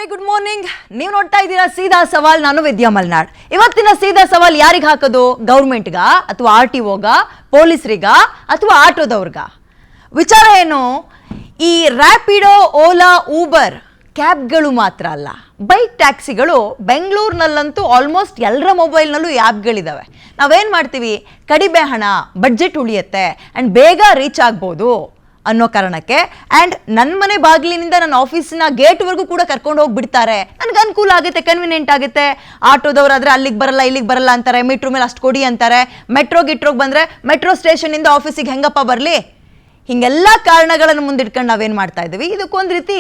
Very good morning. ನೀವು ನೋಡ್ತಾ ಇದ್ದೀರಾ ಸೀದಾ ಸವಾಲ್. ನಾನು ವಿದ್ಯಾ ಮಲ್ನಾಡ್. ಇವತ್ತಿನ ಸೀದಾ ಸವಾಲ್ ಯಾರಿಗೆ ಹಾಕೋದು? ಗೌರ್ಮೆಂಟ್ಗ ಅಥವಾ RTOಗ, ಪೊಲೀಸರಿಗ ಅಥವಾ ಆಟೋದವ್ರಿಗ? ವಿಚಾರ ಏನು, ಈ ರ್ಯಾಪಿಡೋ, ಓಲಾ, ಊಬರ್ ಕ್ಯಾಬ್ಗಳು ಮಾತ್ರ ಅಲ್ಲ, ಬೈಕ್ ಟ್ಯಾಕ್ಸಿಗಳು ಬೆಂಗಳೂರಿನಲ್ಲಂತೂ ಆಲ್ಮೋಸ್ಟ್ ಎಲ್ಲರ ಮೊಬೈಲ್ನಲ್ಲೂ ಈ ಆ್ಯಪ್ಗಳಿದ್ದಾವೆ. ನಾವೇನು ಮಾಡ್ತೀವಿ, ಕಡಿಮೆ ಹಣ, ಬಡ್ಜೆಟ್ ಉಳಿಯುತ್ತೆ ಆ್ಯಂಡ್ ಬೇಗ ರೀಚ್ ಆಗ್ಬೋದು ಅನ್ನೋ ಕಾರಣಕ್ಕೆ ಆ್ಯಂಡ್ ನನ್ನ ಮನೆ ಬಾಗಿಲಿನಿಂದ ನನ್ನ ಆಫೀಸಿನ ಗೇಟ್ವರೆಗೂ ಕೂಡ ಕರ್ಕೊಂಡು ಹೋಗ್ಬಿಡ್ತಾರೆ. ನನಗೆ ಅನುಕೂಲ ಆಗುತ್ತೆ, ಕನ್ವಿನಿಯೆಂಟ್ ಆಗುತ್ತೆ. ಆಟೋದವರಾದರೆ ಅಲ್ಲಿಗೆ ಬರಲ್ಲ, ಇಲ್ಲಿಗೆ ಬರಲ್ಲ ಅಂತಾರೆ, ಮೀಟ್ರ್ ಮೇಲೆ ಅಷ್ಟು ಕೊಡಿ ಅಂತಾರೆ. ಮೆಟ್ರೋಗೆ ಬಂದರೆ ಮೆಟ್ರೋ ಸ್ಟೇಷನಿಂದ ಆಫೀಸಿಗೆ ಹೆಂಗಪ್ಪ ಬರಲಿ? ಹಿಂಗೆಲ್ಲ ಕಾರಣಗಳನ್ನು ಮುಂದಿಟ್ಕೊಂಡು ನಾವೇನು ಮಾಡ್ತಾ ಇದ್ದೀವಿ, ಇದಕ್ಕೊಂದು ರೀತಿ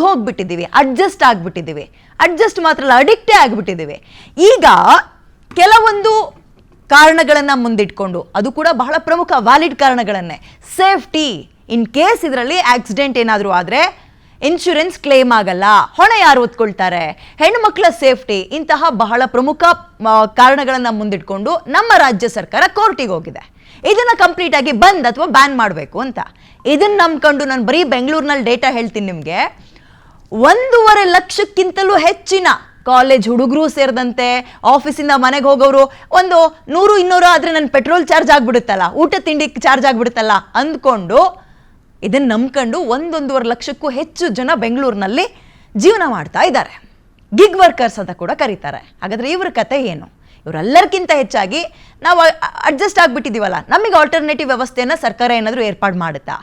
ಹೋಗ್ಬಿಟ್ಟಿದ್ದೀವಿ, ಅಡ್ಜಸ್ಟ್ ಆಗಿಬಿಟ್ಟಿದ್ದೀವಿ. ಅಡ್ಜಸ್ಟ್ ಮಾತ್ರ ಅಲ್ಲ, ಅಡಿಕ್ಟೇ ಆಗಿಬಿಟ್ಟಿದ್ದೀವಿ. ಈಗ ಕೆಲವೊಂದು ಕಾರಣಗಳನ್ನು ಮುಂದಿಟ್ಕೊಂಡು, ಅದು ಕೂಡ ಬಹಳ ಪ್ರಮುಖ ವ್ಯಾಲಿಡ್ ಕಾರಣಗಳನ್ನೇ, ಸೇಫ್ಟಿ, ಇನ್ ಕೇಸ್ ಇದರಲ್ಲಿ ಆಕ್ಸಿಡೆಂಟ್ ಏನಾದರೂ ಆದರೆ ಇನ್ಶೂರೆನ್ಸ್ ಕ್ಲೇಮ್ ಆಗಲ್ಲ, ಹೊಣೆ ಯಾರು ಹೊತ್ಕೊಳ್ತಾರೆ, ಹೆಣ್ಣುಮಕ್ಕಳ ಸೇಫ್ಟಿ, ಇಂತಹ ಬಹಳ ಪ್ರಮುಖ ಕಾರಣಗಳನ್ನು ಮುಂದಿಟ್ಕೊಂಡು ನಮ್ಮ ರಾಜ್ಯ ಸರ್ಕಾರ ಕೋರ್ಟಿಗೆ ಹೋಗಿದೆ. ಇದನ್ನ ಕಂಪ್ಲೀಟ್ ಆಗಿ ಬಂದ್ ಅಥವಾ ಬ್ಯಾನ್ ಮಾಡಬೇಕು ಅಂತ. ಇದನ್ನ ನಂಬ್ಕೊಂಡು ನಾನು ಬರೀ ಬೆಂಗಳೂರಿನಲ್ಲಿ ಡೇಟಾ ಹೇಳ್ತೀನಿ ನಿಮಗೆ. 1.5 ಲಕ್ಷಕ್ಕಿಂತಲೂ ಹೆಚ್ಚಿನ ಕಾಲೇಜ್ ಹುಡುಗರು ಸೇರಿದಂತೆ ಆಫೀಸಿಂದ ಮನೆಗೆ ಹೋಗೋರು, ಒಂದು 100-200 ಆದರೆ ನನ್ನ ಪೆಟ್ರೋಲ್ ಚಾರ್ಜ್ ಆಗಿಬಿಡುತ್ತಲ್ಲ, ಊಟ ತಿಂಡಿ ಚಾರ್ಜ್ ಆಗಿಬಿಡುತ್ತಲ್ಲ ಅಂದ್ಕೊಂಡು ಇದನ್ನು ನಂಬ್ಕೊಂಡು 1.5 ಲಕ್ಷಕ್ಕೂ ಹೆಚ್ಚು ಜನ ಬೆಂಗಳೂರಿನಲ್ಲಿ ಜೀವನ ಮಾಡ್ತಾ ಇದ್ದಾರೆ. ಗಿಗ್ ವರ್ಕರ್ಸ್ ಅಂತ ಕೂಡ ಕರೀತಾರೆ. ಹಾಗಾದರೆ ಇವ್ರ ಕತೆ ಏನು? ಇವರೆಲ್ಲರಿಗಿಂತ ಹೆಚ್ಚಾಗಿ ನಾವು ಅಡ್ಜಸ್ಟ್ ಆಗಿಬಿಟ್ಟಿದ್ದೀವಲ್ಲ, ನಮಗೆ ಆಲ್ಟರ್ನೇಟಿವ್ ವ್ಯವಸ್ಥೆಯನ್ನು ಸರ್ಕಾರ ಏನಾದರೂ ಏರ್ಪಾಡು ಮಾಡುತ್ತಾ?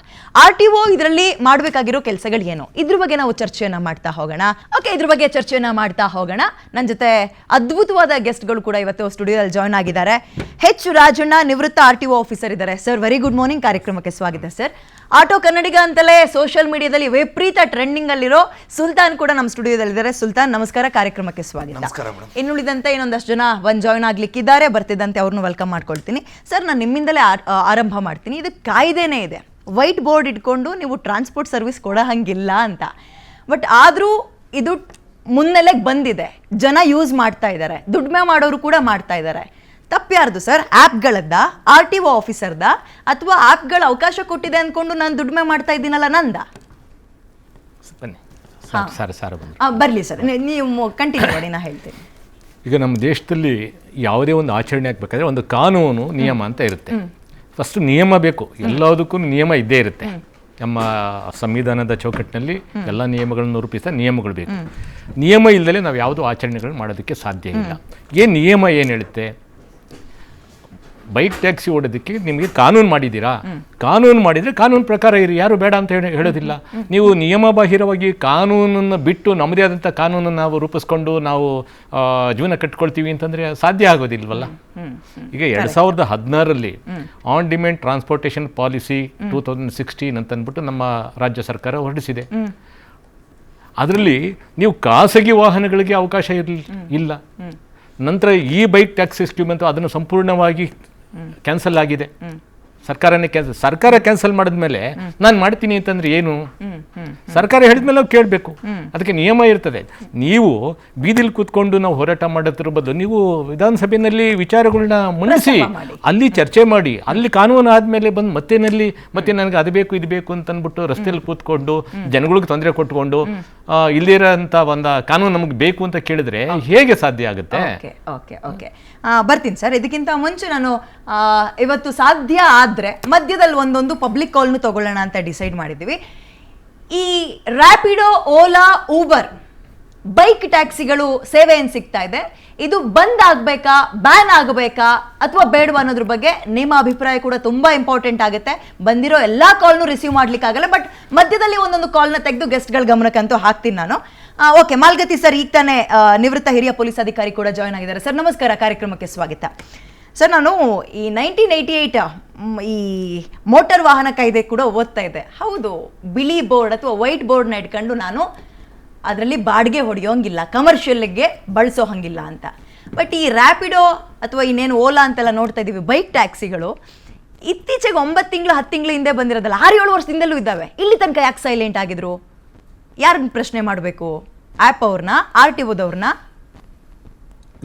RTO ಇದರಲ್ಲಿ ಮಾಡಬೇಕಾಗಿರೋ ಕೆಲಸಗಳು ಏನು? ಇದ್ರ ಬಗ್ಗೆ ನಾವು ಚರ್ಚೆಯನ್ನು ಮಾಡ್ತಾ ಹೋಗೋಣ. ಇದ್ರ ಬಗ್ಗೆ ಚರ್ಚೆಯನ್ನು ಮಾಡ್ತಾ ಹೋಗೋಣ. ನನ್ನ ಜೊತೆ ಅದ್ಭುತವಾದ ಗೆಸ್ಟ್ಗಳು ಕೂಡ ಇವತ್ತು ಸ್ಟುಡಿಯೋದಲ್ಲಿ ಜಾಯ್ನ್ ಆಗಿದ್ದಾರೆ. H ರಾಜಣ್ಣ, ನಿವೃತ್ತ RTO ಆಫೀಸರ್ ಇದ್ದಾರೆ. ಸರ್, ವೆರಿ ಗುಡ್ ಮಾರ್ನಿಂಗ್, ಕಾರ್ಯಕ್ರಮಕ್ಕೆ ಸ್ವಾಗತ ಸರ್. ಆಟೋ ಕನ್ನಡಿಗ ಅಂತಲೇ ಸೋಷಿಯಲ್ ಮೀಡಿಯಾದಲ್ಲಿ ವಿಪರೀತ ಟ್ರೆಂಡಿಂಗ್ ಅಲ್ಲಿರೋ ಸುಲ್ತಾನ್ ಕೂಡ ನಮ್ಮ ಸ್ಟುಡಿಯೋದಲ್ಲಿದ್ದಾರೆ. ಸುಲ್ತಾನ್, ನಮಸ್ಕಾರ, ಕಾರ್ಯಕ್ರಮಕ್ಕೆ ಸ್ವಾಗತ. ಇನ್ನುಳಿದಂತೆ ಇನ್ನೊಂದಷ್ಟು ಜನ ಜಾಯ್ನ್ ಆಗ್ಲಿಕ್ಕಿದ್ದಾರೆ, ಬರ್ತಿದ್ದಂತೆ ಅವ್ರನ್ನ ವೆಲ್ಕಮ್ ಮಾಡ್ಕೊಳ್ತೀನಿ. ಸರ್, ನಾನು ನಿಮ್ಮಿಂದಲೇ ಆರಂಭ ಮಾಡ್ತೀನಿ. ಇದು ಕಾಯ್ದೆನೇ ಇದೆ, ವೈಟ್ ಬೋರ್ಡ್ ಇಟ್ಕೊಂಡು ನೀವು ಟ್ರಾನ್ಸ್ಪೋರ್ಟ್ ಸರ್ವಿಸ್ ಕೊಡೋ ಹಂಗಿಲ್ಲ ಅಂತ. ಬಟ್ ಆದರೂ ಇದು ಮುನ್ನೆಲೆಗೆ ಬಂದಿದೆ, ಜನ ಯೂಸ್ ಮಾಡ್ತಾ ಇದ್ದಾರೆ, ದುಡಿಮೆ ಮಾಡೋರು ಕೂಡ ಮಾಡ್ತಾ ಇದ್ದಾರೆ. ತಪ್ಪ್ಯಾರ್ದು ಸರ್? ಆ್ಯಪ್ಗಳದ್ದ, RTO ಆಫೀಸರ್ದ, ಅಥವಾ ಆ್ಯಪ್ಗಳ ಅವಕಾಶ ಕೊಟ್ಟಿದೆ ಅಂದ್ಕೊಂಡು ನಾನು ದುಡಿಮೆ ಮಾಡ್ತಾ ಇದ್ದೀನಲ್ಲ ನಂದ? ಬರಲಿ ಸರ್, ನೀವು ಕಂಟಿನ್ಯೂ ಮಾಡಿ, ನಾ ಹೇಳ್ತೀನಿ. ಈಗ ನಮ್ಮ ದೇಶದಲ್ಲಿ ಯಾವುದೇ ಒಂದು ಆಚರಣೆ ಆಗಬೇಕಾದ್ರೆ ಒಂದು ಕಾನೂನು, ನಿಯಮ ಅಂತ ಇರುತ್ತೆ. ಫಸ್ಟ್ ನಿಯಮ ಬೇಕು, ಎಲ್ಲದಕ್ಕೂ ನಿಯಮ ಇದ್ದೇ ಇರುತ್ತೆ. ನಮ್ಮ ಸಂವಿಧಾನದ ಚೌಕಟ್ಟಿನಲ್ಲಿ ಎಲ್ಲ ನಿಯಮಗಳನ್ನು ರೂಪಿಸಿದ ನಿಯಮಗಳು ಬೇಕು. ನಿಯಮ ಇಲ್ಲದೆ ನಾವು ಯಾವುದೋ ಆಚರಣೆಗಳು ಮಾಡೋದಕ್ಕೆ ಸಾಧ್ಯ ಇಲ್ಲ. ನಿಯಮ ಏನು ಹೇಳುತ್ತೆ? ಬೈಕ್ ಟ್ಯಾಕ್ಸಿ ಓಡೋದಕ್ಕೆ ನಿಮಗೆ ಕಾನೂನು ಮಾಡಿದ್ದೀರಾ, ಕಾನೂನು ಮಾಡಿದರೆ ಕಾನೂನು ಪ್ರಕಾರ ಇರಿ, ಯಾರು ಬೇಡ ಅಂತ ಹೇಳೋದಿಲ್ಲ. ನೀವು ನಿಯಮ ಬಾಹಿರವಾಗಿ ಕಾನೂನನ್ನು ಬಿಟ್ಟು ನಮ್ಮದೇ ಆದಂಥ ಕಾನೂನನ್ನು ನಾವು ರೂಪಿಸ್ಕೊಂಡು ನಾವು ಜೀವನ ಕಟ್ಕೊಳ್ತೀವಿ ಅಂತಂದರೆ ಸಾಧ್ಯ ಆಗೋದಿಲ್ವಲ್ಲ. ಈಗ 2016ರಲ್ಲಿ ಆನ್ ಡಿಮ್ಯಾಂಡ್ ಟ್ರಾನ್ಸ್ಪೋರ್ಟೇಷನ್ ಪಾಲಿಸಿ 2016 ಅಂತ ಅಂದ್ಬಿಟ್ಟು ನಮ್ಮ ರಾಜ್ಯ ಸರ್ಕಾರ ಹೊರಡಿಸಿದೆ. ಅದರಲ್ಲಿ ನೀವು ಖಾಸಗಿ ವಾಹನಗಳಿಗೆ ಅವಕಾಶ ಇಲ್ಲ. ನಂತರ ಈ ಬೈಕ್ ಟ್ಯಾಕ್ಸಿ ಸ್ಕೀಮ್ ಅಂತ ಅದನ್ನು ಸಂಪೂರ್ಣವಾಗಿ ಕ್ಯಾನ್ಸಲ್ ಆಗಿದೆ. ಸರ್ಕಾರ ಕ್ಯಾನ್ಸಲ್ ಮಾಡಿದ್ಮೇಲೆ ನಾನು ಮಾಡ್ತೀನಿ ಅಂತಂದ್ರೆ ಏನು? ಸರ್ಕಾರ ಹೇಳಿದ್ಮೇಲೆ ನಾವು ಕೇಳಬೇಕು, ಅದಕ್ಕೆ ನಿಯಮ ಇರ್ತದೆ. ನೀವು ಬೀದಿಲಿ ಕೂತ್ಕೊಂಡು ನಾವು ಹೋರಾಟ ಮಾಡೋದ್ರ ಬದಲು ನೀವು ವಿಧಾನಸಭೆಯಲ್ಲಿ ವಿಚಾರಗಳನ್ನ ಮಂಡಿಸಿ, ಅಲ್ಲಿ ಚರ್ಚೆ ಮಾಡಿ, ಅಲ್ಲಿ ಕಾನೂನು ಆದ್ಮೇಲೆ ಬಂದು ಮತ್ತೆ ನನಗೆ ಅದು ಬೇಕು ಇದು ಬೇಕು ಅಂತ ಅಂದ್ಬಿಟ್ಟು ರಸ್ತೆಯಲ್ಲಿ ಕೂತ್ಕೊಂಡು ಜನಗಳಿಗೆ ತೊಂದರೆ ಕೊಟ್ಕೊಂಡು ಇಲ್ಲಿರೋಂಥ ಒಂದು ಕಾನೂನು ನಮಗೆ ಬೇಕು ಅಂತ ಕೇಳಿದ್ರೆ ಹೇಗೆ ಸಾಧ್ಯ ಆಗುತ್ತೆ? ಬರ್ತೀನಿ ಸರ್. ಇದಕ್ಕಿಂತ ಮುಂಚೆ ನಾನು ಇವತ್ತು ಸಾಧ್ಯ ಆದ್ರೆ ಮಧ್ಯದಲ್ಲಿ ಒಂದೊಂದು ಪಬ್ಲಿಕ್ ಕಾಲ್ನು ತಗೊಳ್ಳೋಣ ಅಂತ ಡಿಸೈಡ್ ಮಾಡಿದ್ದೀವಿ. ಈ ರ್ಯಾಪಿಡೋ, ಓಲಾ, ಊಬರ್ ಬೈಕ್ ಟ್ಯಾಕ್ಸಿಗಳು ಸೇವೆ ಏನು ಸಿಗ್ತಾ ಇದೆ, ಇದು ಬಂದ್ ಆಗ್ಬೇಕಾ, ಬ್ಯಾನ್ ಆಗಬೇಕಾ ಅಥವಾ ಬೇಡವಾ ಅನ್ನೋದ್ರ ಬಗ್ಗೆ ನಿಮ್ಮ ಅಭಿಪ್ರಾಯ ಕೂಡ ತುಂಬಾ ಇಂಪಾರ್ಟೆಂಟ್ ಆಗುತ್ತೆ. ಬಂದಿರೋ ಎಲ್ಲಾ ಕಾಲ್ನು ರಿಸೀವ್ ಮಾಡ್ಲಿಕ್ಕೆ ಆಗಲ್ಲ, ಬಟ್ ಮಧ್ಯದಲ್ಲಿ ಒಂದೊಂದು ಕಾಲ್ನ ತೆಗೆದು ಗೆಸ್ಟ್ಗಳ ಗಮನಕ್ಕಂತೂ ಹಾಕ್ತೀನಿ ನಾನು. ಓಕೆ, ಮಾಲ್ಗತಿ ಸರ್, ಈಗ ತಾನೇ ನಿವೃತ್ತ ಹಿರಿಯ ಪೊಲೀಸ್ ಅಧಿಕಾರಿ ಕೂಡ ಜಾಯ್ನ್ ಆಗಿದ್ದಾರೆ. ಸರ್, ನಮಸ್ಕಾರ, ಕಾರ್ಯಕ್ರಮಕ್ಕೆ ಸ್ವಾಗತ. ಸರ್, ನಾನು ಈ 1988 ಈ ಮೋಟಾರ್ ವಾಹನ ಕಾಯ್ದೆ ಕೂಡ ಓದ್ತಾ ಇದ್ದೆ. ಹೌದು, ಬಿಳಿ ಬೋರ್ಡ್ ಅಥವಾ ವೈಟ್ ಬೋರ್ಡ್ನ ಇಟ್ಕೊಂಡು ನಾನು ಅದರಲ್ಲಿ ಬಾಡಿಗೆ ಹೊಡೆಯೋಂಗಿಲ್ಲ, ಕಮರ್ಷಿಯಲ್ಗೆ ಬಳಸೋ ಹಂಗಿಲ್ಲ ಅಂತ. ಬಟ್ ಈ ರ್ಯಾಪಿಡೋ ಅಥವಾ ಇನ್ನೇನು ಓಲಾ ಅಂತೆಲ್ಲ ನೋಡ್ತಾ ಇದ್ದೀವಿ, ಬೈಕ್ ಟ್ಯಾಕ್ಸಿಗಳು ಇತ್ತೀಚೆಗೆ 9 ತಿಂಗಳು 10 ತಿಂಗಳು ಹಿಂದೆ ಬಂದಿರೋದಲ್ಲ, 6-7 ವರ್ಷದಿಂದಲೂ ಇದ್ದಾವೆ. ಇಲ್ಲಿ ತನಕ ಯಾಕೆ ಸೈಲೆಂಟ್ ಆಗಿದ್ರು? ಯಾರನ್ನ ಪ್ರಶ್ನೆ ಮಾಡಬೇಕು? ಆ್ಯಪ್ ಅವ್ರನ್ನ, RTOದವ್ರನ್ನ?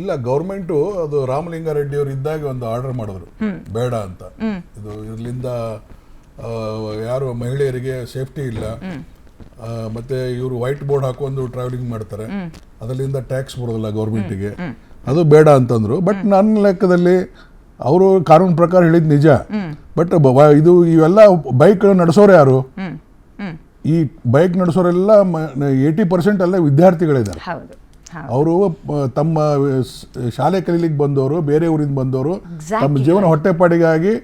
ಇಲ್ಲ, ಗೌರ್ಮೆಂಟು ಅದು ರಾಮಲಿಂಗಾರೆಡ್ಡಿ ಅವರು ಇದ್ದಾಗ ಒಂದು ಆರ್ಡರ್ ಮಾಡಿದ್ರು ಬೇಡ ಅಂತ. ಇದು ಇದರಿಂದ ಯಾರು ಮಹಿಳೆಯರಿಗೆ ಸೇಫ್ಟಿ ಇಲ್ಲ, ಮತ್ತೆ ಇವರು ವೈಟ್ ಬೋರ್ಡ್ ಹಾಕೊಂಡು ಟ್ರಾವೆಲಿಂಗ್ ಮಾಡ್ತಾರೆ, ಅದರಿಂದ ಟ್ಯಾಕ್ಸ್ ಬರೋದಿಲ್ಲ ಗೌರ್ಮೆಂಟಿಗೆ, ಅದು ಬೇಡ ಅಂತಂದ್ರು. ಬಟ್ ನನ್ನ ಲೆಕ್ಕದಲ್ಲಿ ಅವರು ಕಾನೂನು ಪ್ರಕಾರ ಹೇಳಿದ್ ನಿಜ. ಬಟ್ ಇದು ಇವೆಲ್ಲ ಬೈಕ್ ನಡೆಸೋರು ಯಾರು? ಈ ಬೈಕ್ ನಡೆಸೋರೆಲ್ಲ 80% ಅಲ್ಲೇ ವಿದ್ಯಾರ್ಥಿಗಳಿದ್ದಾರೆ. ಅವರು ತಮ್ಮ ಶಾಲೆ ಕಲೀಲಿಕ್ಕೆ ಬಂದವರು, ಬೇರೆ ಊರಿಂದ ಬಂದವರು, ತಮ್ಮ ಜೀವನ ಹೊಟ್ಟೆಪಾಡಿಗಾಗಿ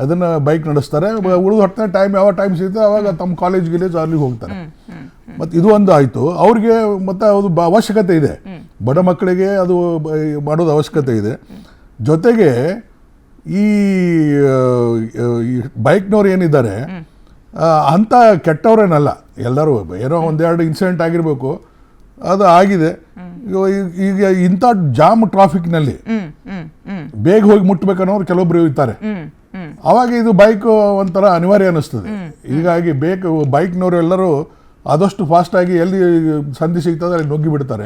ಅದನ್ನ ಬೈಕ್ ನಡೆಸ್ತಾರೆ. ಉಳಿದ ಹೊಟ್ಟೆ ಟೈಮ್ ಯಾವ ಟೈಮ್ ಸಿಗುತ್ತೆ ಅವಾಗ ತಮ್ಮ ಕಾಲೇಜ್ ಗಿಲೇಜ್ ಅಲ್ಲಿಗೆ ಹೋಗ್ತಾರೆ. ಮತ್ತು ಇದು ಒಂದು ಆಯಿತು ಅವ್ರಿಗೆ. ಮತ್ತು ಅದು ಅವಶ್ಯಕತೆ ಇದೆ, ಬಡ ಮಕ್ಕಳಿಗೆ ಅದು ಮಾಡೋದು ಅವಶ್ಯಕತೆ ಇದೆ. ಜೊತೆಗೆ ಈ ಬೈಕ್ನವ್ರು ಏನಿದ್ದಾರೆ ಅಂಥ ಕೆಟ್ಟವ್ರೇನಲ್ಲ, ಎಲ್ಲರೂ ಏನೋ ಒಂದೆರಡು ಇನ್ಸಿಡೆಂಟ್ ಆಗಿರಬೇಕು, ಅದು ಆಗಿದೆ. ಈಗ ಇಂಥ ಜಾಮ್ ಟ್ರಾಫಿಕ್ನಲ್ಲಿ ಬೇಗ ಹೋಗಿ ಮುಟ್ಬೇಕನ್ನೋರು ಕೆಲವೊಬ್ರು ಇರ್ತಾರೆ. ಅವಾಗ ಇದು ಬೈಕ್ ಒಂಥರ ಅನಿವಾರ್ಯ ಅನ್ನಿಸ್ತದೆ. ಹೀಗಾಗಿ ಬೈಕ್ನವರು ಎಲ್ಲರೂ ಆದಷ್ಟು ಫಾಸ್ಟ್ ಆಗಿ ಎಲ್ಲಿ ಸಂಧಿ ಸಿಗ್ತದೆ ಅಲ್ಲಿ ನುಗ್ಗಿ ಬಿಡ್ತಾರೆ.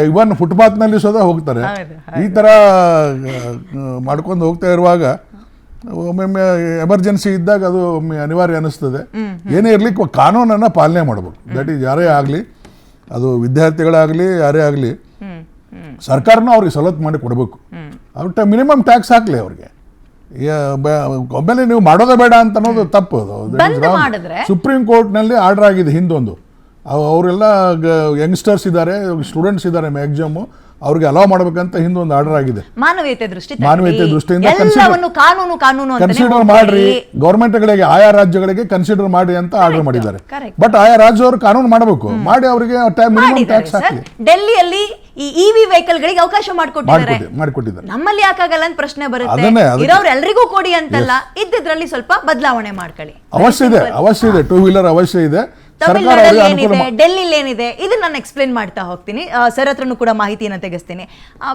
ಇವನ್ ಫುಟ್ಪಾತ್ನಲ್ಲಿ ಸದಾ ಹೋಗ್ತಾರೆ. ಈ ಥರ ಮಾಡ್ಕೊಂಡು ಹೋಗ್ತಾ ಇರುವಾಗ ಒಮ್ಮೊಮ್ಮೆ ಎಮರ್ಜೆನ್ಸಿ ಇದ್ದಾಗ ಅದು ಒಮ್ಮೆ ಅನಿವಾರ್ಯ ಅನ್ನಿಸ್ತದೆ. ಏನೇ ಇರ್ಲಿಕ್ಕೆ ಕಾನೂನನ್ನು ಪಾಲನೆ ಮಾಡಬೇಕು. ದಟ್ ಈಸ್ ಯಾರೇ ಆಗಲಿ, ಅದು ವಿದ್ಯಾರ್ಥಿಗಳಾಗಲಿ ಯಾರೇ ಆಗಲಿ, ಸರ್ಕಾರನೂ ಅವ್ರಿಗೆ ಸವಲತ್ತು ಮಾಡಿ ಕೊಡಬೇಕು. ಅವ್ರ ಮಿನಿಮಮ್ ಟ್ಯಾಕ್ಸ್ ಹಾಕಲಿ ಅವ್ರಿಗೆ. ಒಮ್ಮೆಲೆ ನೀವು ಮಾಡೋದೇ ಬೇಡ ಅಂತ ಅನ್ನೋದು ತಪ್ಪು. ಸುಪ್ರೀಂ ಕೋರ್ಟ್ನಲ್ಲಿ ಆರ್ಡರ್ ಆಗಿದೆ ಹಿಂದೊಂದು. ಅವರೆಲ್ಲ ಯಂಗ್ಸ್ಟರ್ಸ್ ಇದ್ದಾರೆ, ಸ್ಟೂಡೆಂಟ್ಸ್ ಇದ್ದಾರೆ ಮ್ಯಾಕ್ಸಿಮಮ್, ಅವ್ರಿಗೆ ಅಲೋ ಮಾಡ್ಬೇಕಂತ ಹಿಂದೊಂದು ಆರ್ಡರ್ ಆಗಿದೆ. ಮಾನವೀಯತೆ ದೃಷ್ಟಿಯಿಂದ ಕಾನೂನು ಕನ್ಸಿಡರ್ ಮಾಡ್ರಿ, ಗೌರ್ಮೆಂಟ್ಗಳಿಗೆ ಆಯಾ ರಾಜ್ಯಗಳಿಗೆ ಕನ್ಸಿಡರ್ ಮಾಡಿ ಅಂತ ಆರ್ಡರ್ ಮಾಡಿದ್ದಾರೆ. ಬಟ್ ಆಯಾ ರಾಜ್ಯವರು ಕಾನೂನು ಮಾಡಬೇಕು, ಮಾಡಿ ಅವರಿಗೆ ಮಿನಿಮಮ್ ಟ್ಯಾಕ್ಸ್ ಹಾಕಿ. ಡೆಲ್ಲಿಯಲ್ಲಿ ಈ ಇವಿ ವೆಹಿಕಲ್ ಗಳಿಗೆ ಅವಕಾಶ ಮಾಡಿಕೊಟ್ಟಿದ್ದಾರೆ. ನಮ್ಮಲ್ಲಿ ಯಾಕಾಗಲ್ಲ ಅಂತ ಪ್ರಶ್ನೆ ಬರುತ್ತೆ. ಇರೋರು ಎಲ್ರಿಗೂ ಕೊಡಿ ಅಂತಲ್ಲ, ಇದ್ದಿದ್ರಲ್ಲಿ ಸ್ವಲ್ಪ ಬದಲಾವಣೆ ಮಾಡ್ಕೊಳ್ಳಿ. ಅವಶ್ಯ ಇದೆ. ಟೂ ವೀಲರ್ ಅವಶ್ಯ ಇದೆ. ತಮಿಳ್ನಾಡಲ್ಲಿ ಏನಿದೆ, ಡೆಲ್ಲಿಲಿ ಏನಿದೆ, ಇದನ್ನ ನಾನು ಎಕ್ಸ್ಪ್ಲೇನ್ ಮಾಡ್ತಾ ಹೋಗ್ತೀನಿ. ಸರ್ ಹತ್ರನೂ ಕೂಡ ಮಾಹಿತಿಯನ್ನು ತೆಗೆಸ್ತೀನಿ.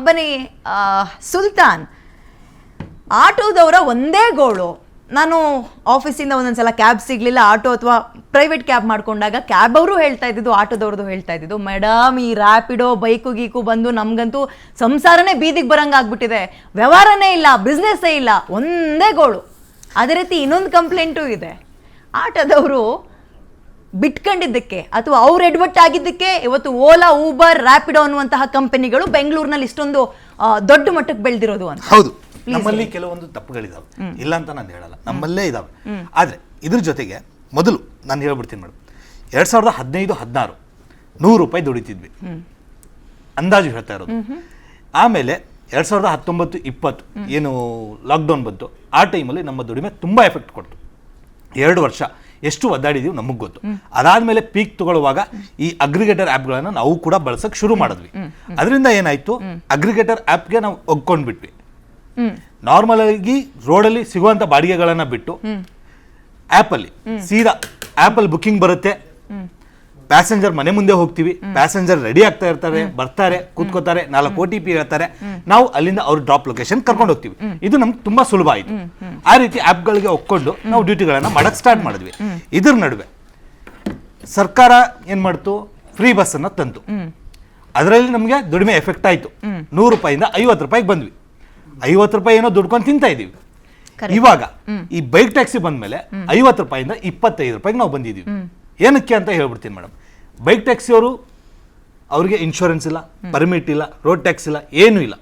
ಬನ್ನಿ ಸುಲ್ತಾನ್, ಆಟೋದವರ ಒಂದೇ ಗೋಳು, ನಾನು ಆಫೀಸಿಂದ ಒಂದೊಂದ್ಸಲ ಕ್ಯಾಬ್ ಸಿಗ್ಲಿಲ್ಲ, ಆಟೋ ಅಥವಾ ಪ್ರೈವೇಟ್ ಕ್ಯಾಬ್ ಮಾಡ್ಕೊಂಡಾಗ ಕ್ಯಾಬ್ ಅವರು ಹೇಳ್ತಾ ಇದ್ದಿದ್ದು, ಆಟೋದವ್ರದ್ದು ಹೇಳ್ತಾ ಇದ್ದಿದ್ದು, ಮೇಡಮ್ ಈ ರ್ಯಾಪಿಡೋ ಬೈಕು ಗೀಕು ಬಂದು ನಮ್ಗಂತೂ ಸಂಸಾರನೇ ಬೀದಿಗೆ ಬರಂಗ ಆಗ್ಬಿಟ್ಟಿದೆ, ವ್ಯವಹಾರನೇ ಇಲ್ಲ, ಬಿಸ್ನೆಸ್ಸೇ ಇಲ್ಲ, ಒಂದೇ ಗೋಳು. ಅದೇ ರೀತಿ ಇನ್ನೊಂದು ಕಂಪ್ಲೇಂಟು ಇದೆ. ಆಟೋದವರು ಬಿಟ್ಕೊಂಡಿದ್ದಕ್ಕೆ ಅಥವಾ ಅವ್ರು ಎಡ್ವರ್ಟ್ ಆಗಿದ್ದಕ್ಕೆ ಇವತ್ತು ಓಲಾ, ಊಬರ್, ರ್ಯಾಪಿಡೋ ಅನ್ನುವಂತಹ ಕಂಪನಿಗಳು ಬೆಂಗಳೂರಿನಲ್ಲಿ ಇಷ್ಟೊಂದು ದೊಡ್ಡ ಮಟ್ಟಕ್ಕೆ ಬೆಳೆದಿರೋದು ಅಂತ. ಹೌದು, ನಮ್ಮಲ್ಲಿ ಕೆಲವೊಂದು ತಪ್ಪುಗಳಿದಾವೆ, ಇಲ್ಲ ಅಂತ ನಾನು ಹೇಳಲ್ಲ, ನಮ್ಮಲ್ಲೇ ಇದಾವೆ. ಆದ್ರೆ ಇದ್ರ ಜೊತೆಗೆ ಮೊದಲು ನಾನು ಹೇಳ್ಬಿಡ್ತೀನಿ ಮೇಡಮ್, 2015-16 ₹100 ದುಡಿತಿದ್ವಿ, ಅಂದಾಜು ಹೇಳ್ತಾ ಇರೋದು. ಆಮೇಲೆ 2019-20 ಏನು ಲಾಕ್ಡೌನ್ ಬಂತು, ಆ ಟೈಮಲ್ಲಿ ನಮ್ಮ ದುಡಿಮೆ ತುಂಬಾ ಎಫೆಕ್ಟ್ ಕೊಡ್ತು. 2 ವರ್ಷ ಎಷ್ಟು ಒದ್ದಾಡಿದೀವಿ ನಮಗೆ ಗೊತ್ತು. ಅದಾದ್ಮೇಲೆ ಪೀಕ್ ತಗೊಳ್ಳುವಾಗ ಈ ಅಗ್ರಿಗೇಟರ್ ಆ್ಯಪ್ಗಳನ್ನ ನಾವು ಕೂಡ ಬಳಸಕ್ ಶುರು ಮಾಡಿದ್ವಿ. ಅದರಿಂದ ಏನಾಯ್ತು, ಅಗ್ರಿಗೇಟರ್ ಆ್ಯಪ್ಗೆ ನಾವು ಒಗ್ಕೊಂಡ್ಬಿಟ್ವಿ. ನಾರ್ಮಲ್ ಆಗಿ ರೋಡಲ್ಲಿ ಸಿಗುವಂತ ಬಾಡಿಗೆಗಳನ್ನ ಬಿಟ್ಟು ಆ್ಯಪಲ್ಲಿ ಸೀದಾ ಆ್ಯಪಲ್ಲಿ ಬುಕಿಂಗ್ ಬರುತ್ತೆ, ಪ್ಯಾಸೆಂಜರ್ ಮನೆ ಮುಂದೆ ಹೋಗ್ತೀವಿ, ಪ್ಯಾಸೆಂಜರ್ ರೆಡಿ ಆಗ್ತಾ ಇರ್ತಾರೆ, ಬರ್ತಾರೆ, ಕೂತ್ಕೋತಾರೆ, 4 OTP ಹೇಳ್ತಾರೆ, ನಾವು ಅಲ್ಲಿಂದ ಅವ್ರ ಡ್ರಾಪ್ ಲೊಕೇಶನ್ ಕರ್ಕೊಂಡು ಹೋಗ್ತೀವಿ. ಇದು ನಮ್ಗೆ ತುಂಬಾ ಸುಲಭ ಆಯ್ತು. ಆ ರೀತಿ ಆ್ಯಪ್ಗಳಿಗೆ ಒಕ್ಕೊಂಡು ನಾವು ಡ್ಯೂಟಿಗಳನ್ನ ಮಾಡಕ್ ಸ್ಟಾರ್ಟ್ ಮಾಡಿದ್ವಿ. ಇದ್ರ ನಡುವೆ ಸರ್ಕಾರ ಏನ್ ಮಾಡ್ತು, ಫ್ರೀ ಬಸ್ ಅನ್ನ ತಂತು. ಅದರಲ್ಲಿ ನಮ್ಗೆ ದುಡಿಮೆ ಎಫೆಕ್ಟ್ ಆಯ್ತು. ₹100 ₹50 ಬಂದ್ವಿ. ₹50 ಏನೋ ದುಡ್ಕೊಂಡು ತಿಂತಾ ಇದೀವಿ. ಇವಾಗ ಈ ಬೈಕ್ ಟ್ಯಾಕ್ಸಿ ಬಂದ್ಮೇಲೆ ₹50 ₹25 ನಾವು ಬಂದಿದೀವಿ. ಏನಕ್ಕೆ ಅಂತ ಹೇಳ್ಬಿಡ್ತೀನಿ ಮೇಡಮ್. ಬೈಕ್ ಟ್ಯಾಕ್ಸಿಯವರು ಅವ್ರಿಗೆ ಇನ್ಶೂರೆನ್ಸ್ ಇಲ್ಲ, ಪರ್ಮಿಟ್ ಇಲ್ಲ, ರೋಡ್ ಟ್ಯಾಕ್ಸ್ ಇಲ್ಲ, ಏನೂ ಇಲ್ಲ.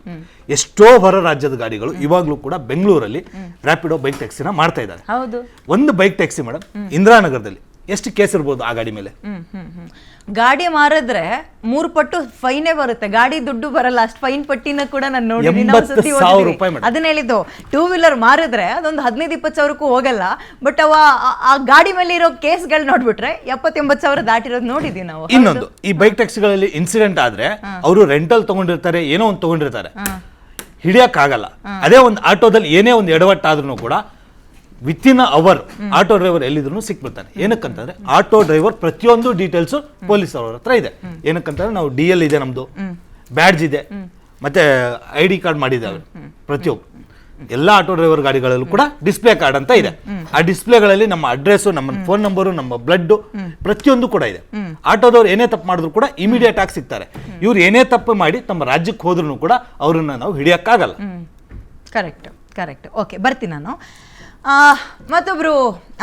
ಎಷ್ಟೋ ಹೊರ ರಾಜ್ಯದ ಗಾಡಿಗಳು ಇವಾಗಲೂ ಕೂಡ ಬೆಂಗಳೂರಲ್ಲಿ ರ್ಯಾಪಿಡೋ ಬೈಕ್ ಟ್ಯಾಕ್ಸಿನ ಮಾಡ್ತಾ ಇದ್ದಾರೆ. ಒಂದು ಬೈಕ್ ಟ್ಯಾಕ್ಸಿ ಮೇಡಮ್ ಇಂದಿರಾನಗರದಲ್ಲಿ ಎಷ್ಟು ಕೇಸ್ ಇರ್ಬೋದು ಆ ಗಾಡಿ ಮೇಲೆ? ಗಾಡಿ ಮಾರಿದ್ರೆ 3 ಪಟ್ಟು ಫೈನೇ ಬರುತ್ತೆ, ಗಾಡಿ ದುಡ್ಡು ಬರಲ್ಲ. ಅಷ್ಟು ಫೈನ್ ಪಟ್ಟಿನ ಕೂಡ ನಾನು ನೋಡಿದ್ದೀನಿ. ಅದನ್ನ ಹೇಳಿದ್ದು, 2 ವೀಲರ್ ಮಾರಿದ್ರೆ ಅದೊಂದು 15-20 ಸಾವಿರಕ್ಕೂ ಹೋಗಲ್ಲ. ಬಟ್ ಆ ಗಾಡಿ ಮೇಲೆ ಇರೋ ಕೇಸ್ಗಳು ನೋಡ್ಬಿಟ್ರೆ 70-80 ಸಾವಿರ ದಾಟಿರೋದು ನೋಡಿದೀವಿ ನಾವು. ಇನ್ನೊಂದು, ಈ ಬೈಕ್ ಟ್ಯಾಕ್ಸಿಗಳಲ್ಲಿ ಇನ್ಸಿಡೆಂಟ್ ಆದ್ರೆ ಅವರು ರೆಂಟಲ್ ತಗೊಂಡಿರ್ತಾರೆ, ಏನೋ ಒಂದು ತಗೊಂಡಿರ್ತಾರೆ, ಹಿಡಿಯಕ್ ಆಗಲ್ಲ. ಅದೇ ಒಂದು ಆಟೋದಲ್ಲಿ ಏನೇ ಒಂದು ಎಡವಟ್ಟಾದ್ರೂ ಕೂಡ ವಿತಿನ್ ಅವರ್ ಆಟೋ ಡ್ರೈವರ್ ಎಲ್ಲಿದ್ರು ಸಿಕ್ಬಿಡ್ತಾನೆ. ಏನಕ್ಕಂತಂದ್ರೆ ಆಟೋ ಡ್ರೈವರ್ ಪ್ರತಿಯೊಂದು ಡೀಟೇಲ್ಸ್ ಪೊಲೀಸ್ ಅವ್ರ ಹತ್ರ ಇದೆ. ಏನಕ್ಕಂತಂದ್ರೆ ನಾವು DL ಇದೆ, ನಮ್ದು ಬ್ಯಾಡ್ಜ್ ಇದೆ, ಮತ್ತೆ ID ಕಾರ್ಡ್ ಮಾಡಿದ್ದಾವೆ. ಪ್ರತಿಯೊಬ್ಬ ಎಲ್ಲ ಆಟೋ ಡ್ರೈವರ್ ಗಾಡಿಗಳಲ್ಲೂ ಕೂಡ ಡಿಸ್ಪ್ಲೇ ಕಾರ್ಡ್ ಅಂತ ಇದೆ. ಆ ಡಿಸ್ಪ್ಲೇಗಳಲ್ಲಿ ನಮ್ಮ ಅಡ್ರೆಸ್, ನಮ್ಮ ಫೋನ್ ನಂಬರು, ನಮ್ಮ ಬ್ಲಡ್ ಪ್ರತಿಯೊಂದು ಕೂಡ ಇದೆ. ಆಟೋದವ್ರು ಏನೇ ತಪ್ಪು ಮಾಡಿದ್ರು ಕೂಡ ಇಮಿಡಿಯೇಟ್ ಆಗಿ ಸಿಗ್ತಾರೆ. ಇವ್ರು ಏನೇ ತಪ್ಪು ಮಾಡಿ ತಮ್ಮ ರಾಜ್ಯಕ್ಕೆ ಹೋದ್ರು ಕೂಡ ಅವ್ರನ್ನ ನಾವು ಹಿಡಿಯಕ್ಕಾಗಲ್ಲ. ಕರೆಕ್ಟ್. ಓಕೆ, ಬರ್ತೀನಿ ನಾನು. ಮತ್ತೊಬ್ರು